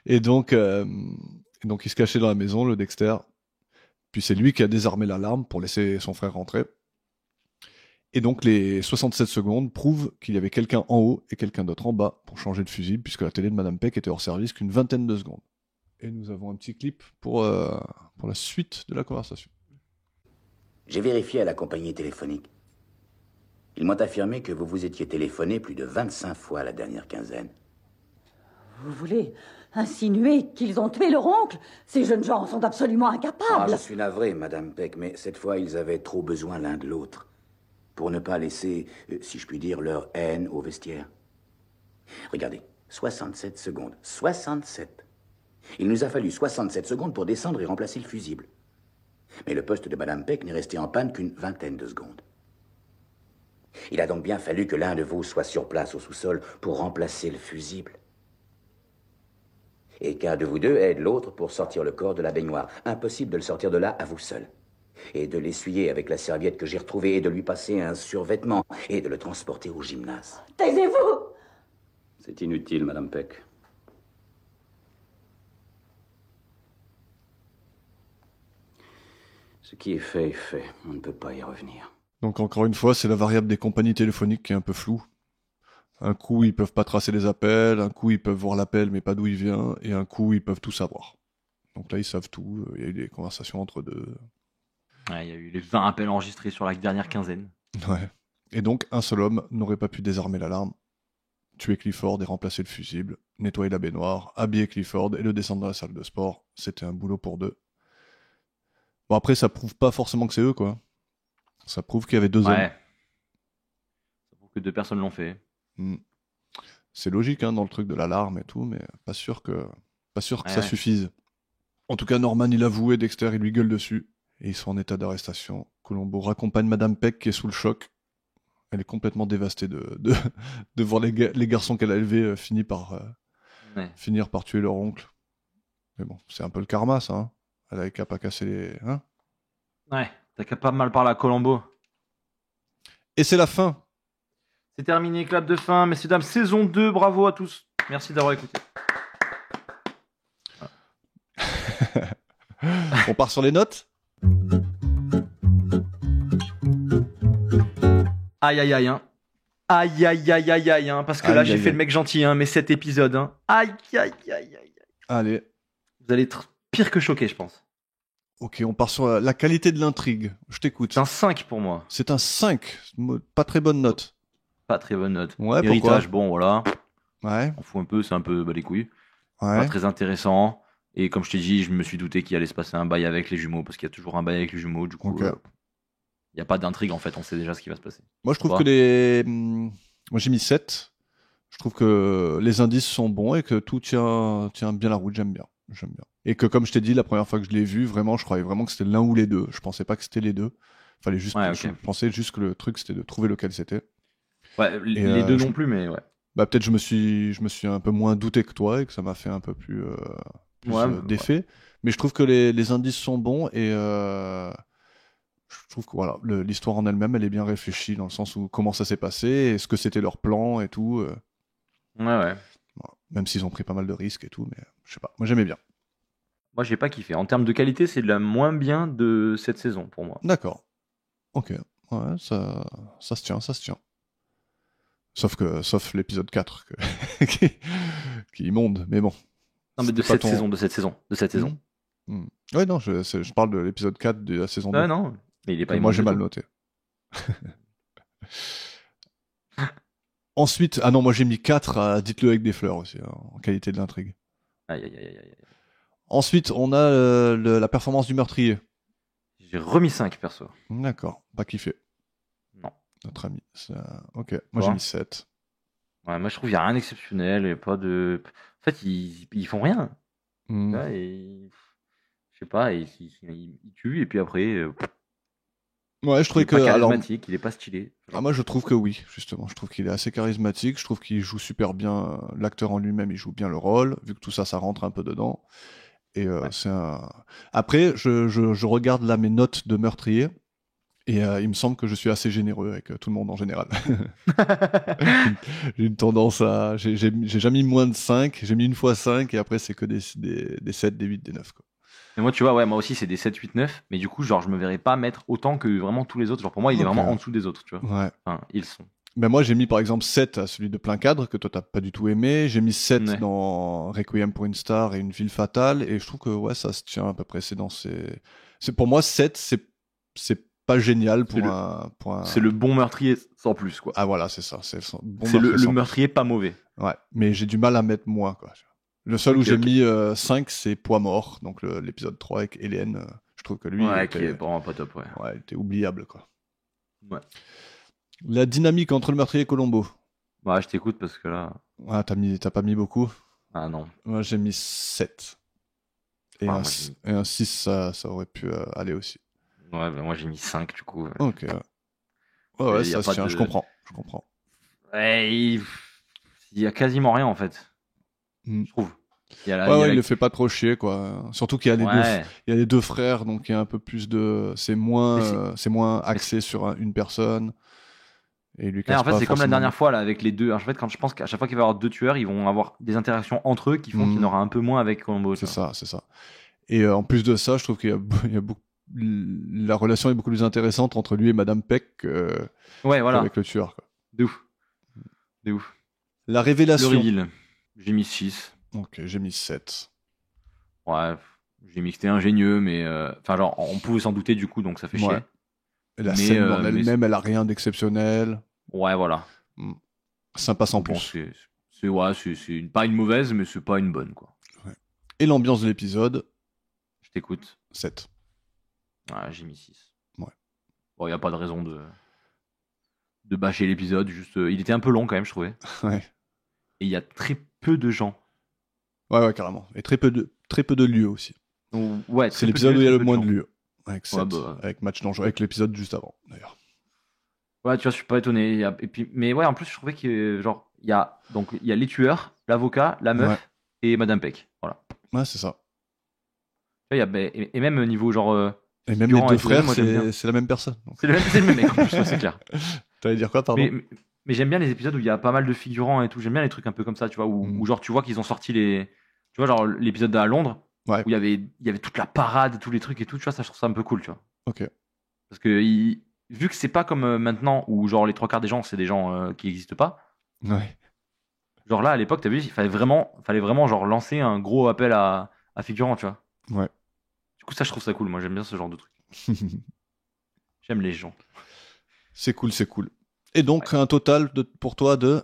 Et donc il se cachait dans la maison, le Dexter. Puis c'est lui qui a désarmé l'alarme pour laisser son frère rentrer. Et donc les 67 secondes prouvent qu'il y avait quelqu'un en haut et quelqu'un d'autre en bas pour changer de fusible, puisque la télé de Madame Peck était hors service qu'une vingtaine de secondes. Et nous avons un petit clip pour la suite de la conversation. J'ai vérifié à la compagnie téléphonique. Ils m'ont affirmé que vous vous étiez téléphoné plus de 25 fois la dernière quinzaine. Vous voulez insinuer qu'ils ont tué leur oncle? Ces jeunes gens sont absolument incapables. Je suis navré, Madame Peck, mais cette fois, ils avaient trop besoin l'un de l'autre pour ne pas laisser, si je puis dire, leur haine au vestiaire. Regardez, 67 secondes. 67. Il nous a fallu 67 secondes pour descendre et remplacer le fusible. Mais le poste de Madame Peck n'est resté en panne qu'une vingtaine de secondes. Il a donc bien fallu que l'un de vous soit sur place au sous-sol pour remplacer le fusible. Et qu'un de vous deux aide l'autre pour sortir le corps de la baignoire. Impossible de le sortir de là à vous seul. Et de l'essuyer avec la serviette que j'ai retrouvée et de lui passer un survêtement et de le transporter au gymnase. Taisez-vous! C'est inutile, Madame Peck. Ce qui est fait est fait. On ne peut pas y revenir. Donc encore une fois, c'est la variable des compagnies téléphoniques qui est un peu floue. Un coup, ils peuvent pas tracer les appels, un coup, ils peuvent voir l'appel mais pas d'où il vient, et un coup, ils peuvent tout savoir. Donc là, ils savent tout, il y a eu des conversations entre deux. Ouais, il y a eu les 20 appels enregistrés sur la dernière quinzaine. Ouais. Et donc, un seul homme n'aurait pas pu désarmer l'alarme, tuer Clifford et remplacer le fusible, nettoyer la baignoire, habiller Clifford et le descendre dans la salle de sport. C'était un boulot pour deux. Bon, après, ça prouve pas forcément que c'est eux, quoi. Ça prouve qu'il y avait deux hommes. Ça prouve que deux personnes l'ont fait. C'est logique, hein, dans le truc de l'alarme et tout, mais pas sûr que ça suffise. En tout cas, Norman, il avoue et Dexter, il lui gueule dessus. Et ils sont en état d'arrestation. Columbo raccompagne Madame Peck qui est sous le choc. Elle est complètement dévastée de voir les garçons qu'elle a élevés finir par tuer leur oncle. Mais bon, c'est un peu le karma, ça. Hein. Elle avait qu'à pas casser les... Hein. Ouais, t'as qu'à pas mal parler à Columbo. Et c'est la fin. C'est terminé, clap de fin. Messieurs, dames, saison 2, bravo à tous. Merci d'avoir écouté. On part sur les notes. Aïe aïe aïe hein. Aïe aïe aïe aïe aïe hein. Parce que là j'ai fait le mec gentil hein, mais cet épisode hein. Aïe aïe aïe aïe aïe. Allez. Vous allez être pire que choqué je pense. Ok, on part sur la qualité de l'intrigue. Je t'écoute. C'est un 5 pour moi. C'est un 5. Pas très bonne note. Pas très bonne note. Ouais, héritage, bon voilà. Ouais. On fout un peu, c'est un peu les couilles. Ouais. Pas très intéressant. Et comme je t'ai dit, je me suis douté qu'il allait se passer un bail avec les jumeaux, parce qu'il y a toujours un bail avec les jumeaux, du coup, il n'y a pas d'intrigue en fait, on sait déjà ce qui va se passer. Moi je trouve que moi j'ai mis 7. Je trouve que les indices sont bons et que tout tient bien la route, j'aime bien. Et que comme je t'ai dit, la première fois que je l'ai vu, vraiment, je croyais vraiment que c'était l'un ou les deux. Je pensais pas que c'était les deux. Fallait juste, je pensais juste que le truc c'était de trouver lequel c'était. Ouais, les deux non plus, mais ouais. Bah peut-être je me suis un peu moins douté que toi et que ça m'a fait un peu plus d'effet. Ouais. Mais je trouve que les indices sont bons et je trouve que voilà, l'histoire en elle-même, elle est bien réfléchie dans le sens où comment ça s'est passé, et ce que c'était leur plan et tout. Ouais. Même s'ils ont pris pas mal de risques et tout, mais je sais pas. Moi j'aimais bien. Moi j'ai pas kiffé. En termes de qualité, c'est de la moins bien de cette saison pour moi. D'accord. Ok. Ouais, ça se tient. Sauf l'épisode 4 qui est immonde, mais bon. Non, mais de cette saison. Ouais, non, je parle de l'épisode 4 de la saison 2. Ouais, non, mais il est pas immonde. Moi, j'ai mal noté. Ensuite, moi, j'ai mis 4 à Dites-le avec des fleurs aussi, hein, en qualité de l'intrigue. Aïe. Ensuite, on a la performance du meurtrier. J'ai remis 5, perso. D'accord, pas kiffé. Non. Notre ami. Ok, moi j'ai mis 7. Ouais, moi je trouve qu'il n'y a rien d'exceptionnel, et pas de... En fait, ils font rien. Là, et... Je sais pas, ils tuent, et puis après... Ouais, je trouvais que... Il est pas charismatique, il est pas stylé. Moi je trouve que oui, justement. Je trouve qu'il est assez charismatique, je trouve qu'il joue super bien, l'acteur en lui-même, il joue bien le rôle, vu que tout ça rentre un peu dedans. Et c'est un... Après, je regarde là mes notes de meurtrier, Et il me semble que je suis assez généreux avec tout le monde en général. J'ai une tendance à... J'ai jamais mis moins de 5, j'ai mis une fois 5, et après c'est que des 7, des 8, des 9, quoi. Mais moi, tu vois, ouais, moi aussi, c'est des 7, 8, 9. Mais du coup, genre, je me verrais pas mettre autant que vraiment tous les autres. Genre, pour moi, il est vraiment en dessous des autres, tu vois. Ouais. Enfin, ils sont. Ben moi, j'ai mis par exemple 7 à celui de Plein Cadre, que toi t'as pas du tout aimé. J'ai mis 7 dans Requiem pour une star et Une ville fatale. Et je trouve que ouais, ça se tient à peu près. C'est pour moi, 7, c'est pas génial pour un... C'est le bon meurtrier sans plus, quoi. Ah voilà, c'est ça. C'est le meurtrier pas mauvais. Ouais, mais j'ai du mal à mettre moins, quoi. Le seul où j'ai mis 5, c'est Poids mort, donc l'épisode 3 avec Hélène. Je trouve que lui, qui est vraiment pas top, ouais. Ouais, il était oubliable, quoi. Ouais. La dynamique entre le meurtrier et Colombo. Ouais, je t'écoute parce que là... Ah, t'as pas mis beaucoup? Ah non. Moi, j'ai mis 7. Et un 6, ça aurait pu aller aussi. Ouais, bah moi j'ai mis 5 du coup. Ok. Ouais, ça se tient, je comprends. Ouais, il y a quasiment rien en fait. Je trouve. Il le fait pas trop chier, quoi. Surtout qu'il y a les deux frères, donc il y a un peu plus de... C'est moins axé sur une personne. Et lui en fait, c'est comme la dernière fois là, avec les deux. En fait, quand je pense qu'à chaque fois qu'il va y avoir deux tueurs, ils vont avoir des interactions entre eux qui font qu'il y en aura un peu moins avec Colombo. C'est ça. Et en plus de ça, je trouve qu'il y a beaucoup... La relation est beaucoup plus intéressante entre lui et Madame Peck qu'avec le tueur, quoi. De ouf. La révélation. Le reveal. J'ai mis 6. Ok, j'ai mis 7. Ouais, j'ai mis que c'était ingénieux, mais... Enfin, genre, on pouvait s'en douter du coup, donc ça fait chier. Et la scène en elle-même, elle a rien d'exceptionnel. Ouais, voilà. Sympa sans plus. C'est pas une mauvaise, mais c'est pas une bonne, quoi. Ouais. Et l'ambiance de l'épisode. Je t'écoute. 7. Ouais, j'ai mis 6. Ouais. Bon, y a pas de raison de bâcher l'épisode, juste... il était un peu long quand même, je trouvais. Ouais. Et il y a très peu de gens. Ouais, carrément. Et très peu de lieux aussi. Ouais, c'est l'épisode où il y a le moins de lieux. Avec 7, avec Match dangereux, avec l'épisode juste avant, d'ailleurs. Ouais, tu vois, je suis pas étonné. Et puis, mais ouais, en plus, je trouvais que genre, il y a les tueurs, l'avocat, la meuf et Madame Peck. Voilà. Ouais, c'est ça. Et même niveau genre. Et même les deux frères, c'est la même personne. Donc. C'est le même mec, en plus, c'est clair. T'allais dire quoi, pardon? Mais j'aime bien les épisodes où il y a pas mal de figurants et tout. J'aime bien les trucs un peu comme ça, tu vois, où genre, tu vois qu'ils ont sorti les. Tu vois, genre, l'épisode à Londres, où il y avait toute la parade, tous les trucs et tout, tu vois, ça, je trouve ça un peu cool, tu vois. Ok. Parce que vu que c'est pas comme maintenant, où genre les 3/4 des gens, c'est des gens qui n'existent pas. Ouais. Genre là, à l'époque, t'as vu, il fallait vraiment genre lancer un gros appel à figurants, tu vois. Ouais. Du coup, ça, je trouve ça cool. Moi, j'aime bien ce genre de truc. J'aime les gens. C'est cool. Et donc, un total pour toi de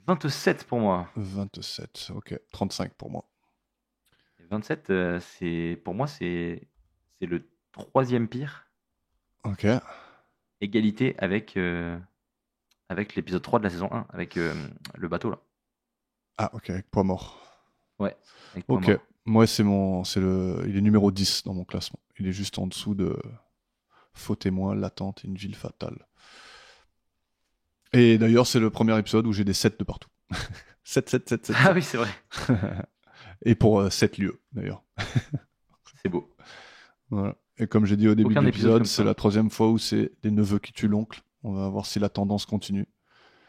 27 pour moi. 27, ok. 35 pour moi. 27, pour moi, c'est le 3e pire. Ok. Égalité avec l'épisode 3 de la saison 1, avec le bateau, là. Ah, ok, avec Poids mort. Ouais. Ok. Moi, il est numéro 10 dans mon classement. Il est juste en dessous de Faux témoin, L'attente et Une ville fatale. Et d'ailleurs, c'est le premier épisode où j'ai des 7 de partout. 7. Ah oui, c'est vrai. Et pour 7 lieux, d'ailleurs. C'est beau. Voilà. Et comme j'ai dit au début de l'épisode, c'est la 3e fois où c'est les neveux qui tuent l'oncle. On va voir si la tendance continue.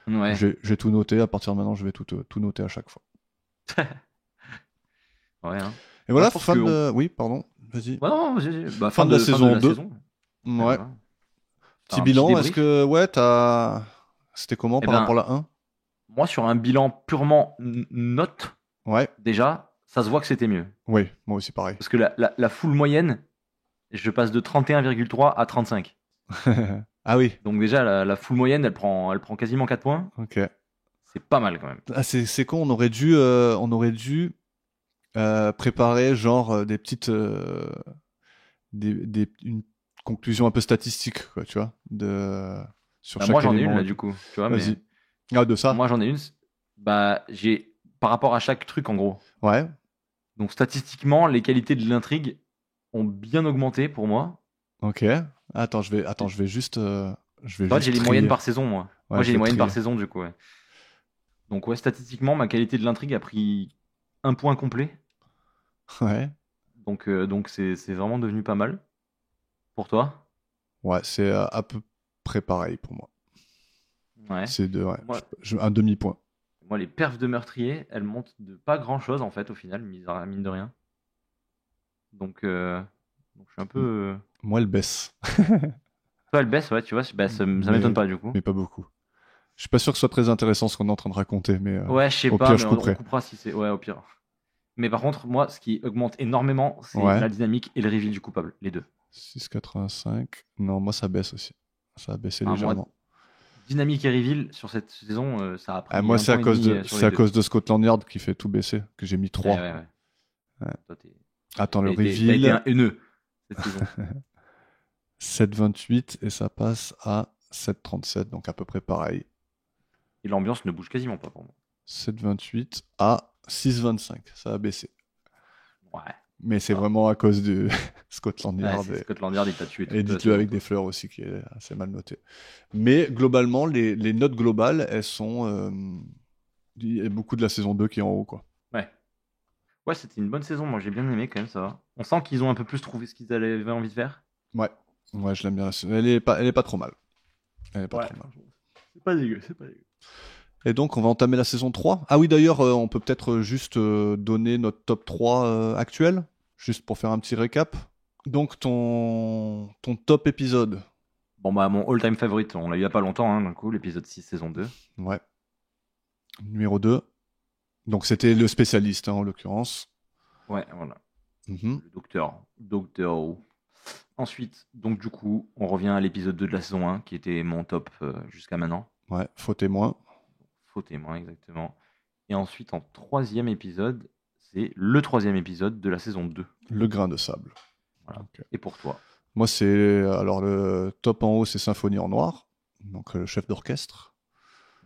Ouais. J'ai tout noté. À partir de maintenant, je vais tout noter à chaque fois. Ouais. Hein. Et voilà, fin de... Oui, pardon. Vas-y. Ouais, non, bah, fin de la saison 2. Ouais. Petit bilan, est-ce que... Ouais, C'était comment par rapport à la 1? Moi, sur un bilan purement note, déjà, ça se voit que c'était mieux. Oui, moi aussi pareil. Parce que la full moyenne, je passe de 31,3 à 35. Ah oui. Donc déjà, la full moyenne, elle prend quasiment 4 points. Ok. C'est pas mal quand même. Ah, c'est con, on aurait dû préparer genre des petites... une conclusion un peu statistique, quoi, tu vois, sur chaque moi j'en ai élément. une là du coup, tu vois. Vas-y. Ah, de ça. Moi j'en ai une. J'ai par rapport à chaque truc en gros. Ouais. Donc statistiquement, les qualités de l'intrigue ont bien augmenté pour moi. Ok. Attends, je vais juste. J'ai les moyennes par saison, moi. Ouais, moi j'ai les moyennes par saison du coup. Ouais. Donc ouais, statistiquement, ma qualité de l'intrigue a pris 1 point complet. Ouais. Donc c'est vraiment devenu pas mal. Pour toi? Ouais, c'est à peu près pareil pour moi. Ouais. C'est un demi-point. Moi, les perfs de meurtrier, elles montent de pas grand-chose, en fait, au final, mine de rien. Donc je suis un peu... Moi, elle baisse. Toi, elle baisse, ouais, tu vois, ça m'étonne pas, du coup. Mais pas beaucoup. Je suis pas sûr que ce soit très intéressant ce qu'on est en train de raconter, mais ouais, je sais au pas, pire, mais je on couperai. coupera si c'est... Ouais, au pire. Mais par contre, moi, ce qui augmente énormément, c'est la dynamique et le reveal du coupable, les deux. 6,85. Non, moi, ça baisse aussi. Ça a baissé légèrement. Moi, dynamique et reveal, sur cette saison, ça a pris moi, c'est à cause de Scotland Yard qui fait tout baisser, que j'ai mis 3. Ouais. Toi, Attends, le t'as reveal... été un haineux, cette saison. 7,28 et ça passe à 7,37, donc à peu près pareil. Et l'ambiance ne bouge quasiment pas pour moi. 7,28 à 6,25, ça a baissé. Ouais. Mais c'est vraiment à cause du Scotland Yard. Scotland Yard, il t'a tué. Et dites-le avec des fleurs aussi, qui est assez mal noté. Mais globalement, les notes globales, elles sont... il y a beaucoup de la saison 2 qui est en haut, quoi. Ouais, c'était une bonne saison. Moi, j'ai bien aimé quand même, ça va. On sent qu'ils ont un peu plus trouvé ce qu'ils avaient envie de faire. Ouais, je l'aime bien. Elle est pas trop mal. Elle est pas trop mal. C'est pas dégueu. Et donc, on va entamer la saison 3. Ah oui, d'ailleurs, on peut peut-être juste donner notre top 3 actuel, juste pour faire un petit récap. Donc, ton top épisode. Bon, bah, mon all-time favorite, on l'a eu il y a pas longtemps, hein, d'un coup, l'épisode 6, saison 2. Ouais. Numéro 2. Donc, c'était le spécialiste, hein, en l'occurrence. Ouais, voilà. Mm-hmm. Le docteur Who. Ensuite, donc, du coup, on revient à l'épisode 2 de la saison 1, qui était mon top jusqu'à maintenant. Ouais, Faux témoin. Faux témoin, exactement. Et ensuite, en 3e épisode, c'est le 3e épisode de la saison 2. Le grain de sable. Voilà. Okay. Et pour toi? Moi, c'est... Alors, le top en haut, c'est Symphonie en noir. Donc, le chef d'orchestre.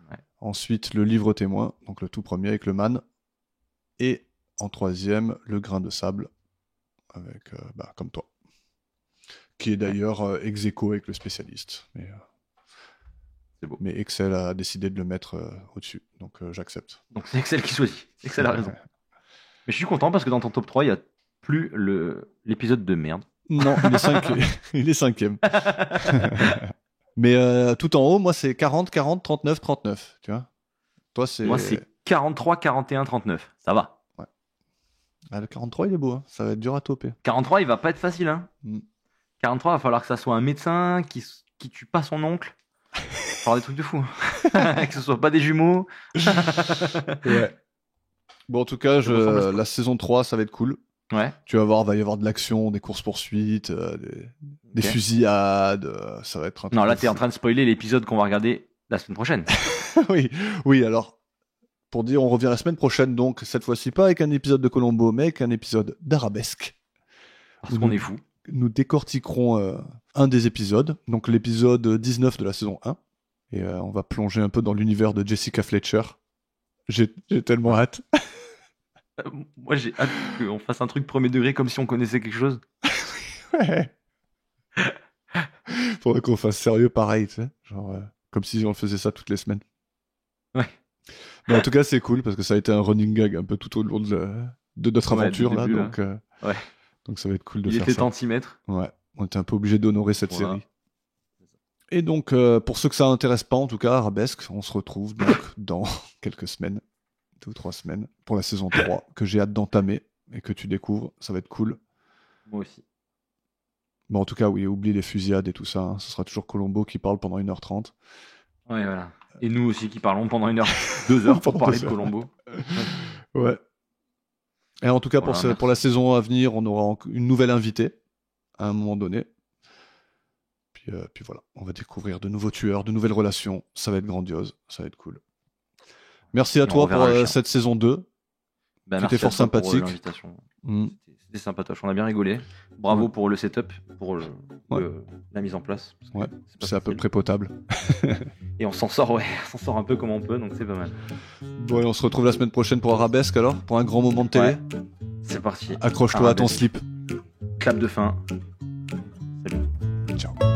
Ouais. Ensuite, le livre témoin. Donc, le tout premier avec le man. Et en 3e, le grain de sable. Avec, comme toi. Qui est d'ailleurs ex aequo avec le spécialiste. Mais... c'est beau. Mais Excel a décidé de le mettre au-dessus, donc j'accepte. Donc c'est Excel qui choisit. Excel a raison. Mais je suis content parce que dans ton top 3, il n'y a plus l'épisode de merde. Non, il est 5e. Mais tout en haut, moi c'est 40, 40, 39, 39. Tu vois. Toi, moi c'est 43, 41, 39. Ça va. Ouais. Ah, le 43, il est beau. Hein. Ça va être dur à toper. 43, il va pas être facile. Hein. 43, il va falloir que ça soit un médecin qui tue pas son oncle. Faire des trucs de fou. Que ce soit pas des jumeaux. Ouais. Bon, en tout cas, la saison 3, ça va être cool. Ouais. Tu vas voir, va y avoir de l'action, des courses-poursuites, des fusillades. Ça va être un truc. Non, là, t'es en train de spoiler l'épisode qu'on va regarder la semaine prochaine. Oui, alors, pour dire, on revient la semaine prochaine, donc, cette fois-ci, pas avec un épisode de Colombo, mais avec un épisode d'Arabesque. Parce qu'on est fou. Nous décortiquerons un des épisodes, donc l'épisode 19 de la saison 1. Et on va plonger un peu dans l'univers de Jessica Fletcher. J'ai tellement hâte. Moi, j'ai hâte qu'on fasse un truc premier degré comme si on connaissait quelque chose. Ouais. Faudrait qu'on fasse sérieux pareil, tu sais. Genre, comme si on faisait ça toutes les semaines. Ouais. Mais en tout cas, c'est cool parce que ça a été un running gag un peu tout au long de notre aventure, là. Donc, ouais. Donc ça va être cool de faire ça. Il était temps de s'y mettre. Ouais. On était un peu obligé d'honorer cette série. Et donc, pour ceux que ça intéresse pas, en tout cas, Arabesque, on se retrouve donc dans quelques semaines, 2 ou 3 semaines, pour la saison 3, que j'ai hâte d'entamer et que tu découvres. Ça va être cool. Moi aussi. Bon, en tout cas, oui, oublie les fusillades et tout ça. Hein. Ce sera toujours Colombo qui parle pendant 1h30. Ouais, voilà. Et nous aussi qui parlons pendant 1 heure, 2 heures pour parler de Colombo. Ouais. Et en tout cas, pour la saison à venir, on aura une nouvelle invitée à un moment donné. Puis voilà, on va découvrir de nouveaux tueurs, de nouvelles relations. Ça va être grandiose, ça va être cool. Merci à toi pour cette saison 2. C'était fort sympathique. C'était sympatoche, on a bien rigolé. Bravo pour le setup, pour la mise en place. Ouais, c'est à peu près potable. Et on s'en sort, un peu comme on peut, donc c'est pas mal. Bon, et on se retrouve la semaine prochaine pour Arabesque alors, pour un grand moment de télé. Ouais. C'est parti. Accroche-toi à ton slip. Clap de fin. Salut. Ciao.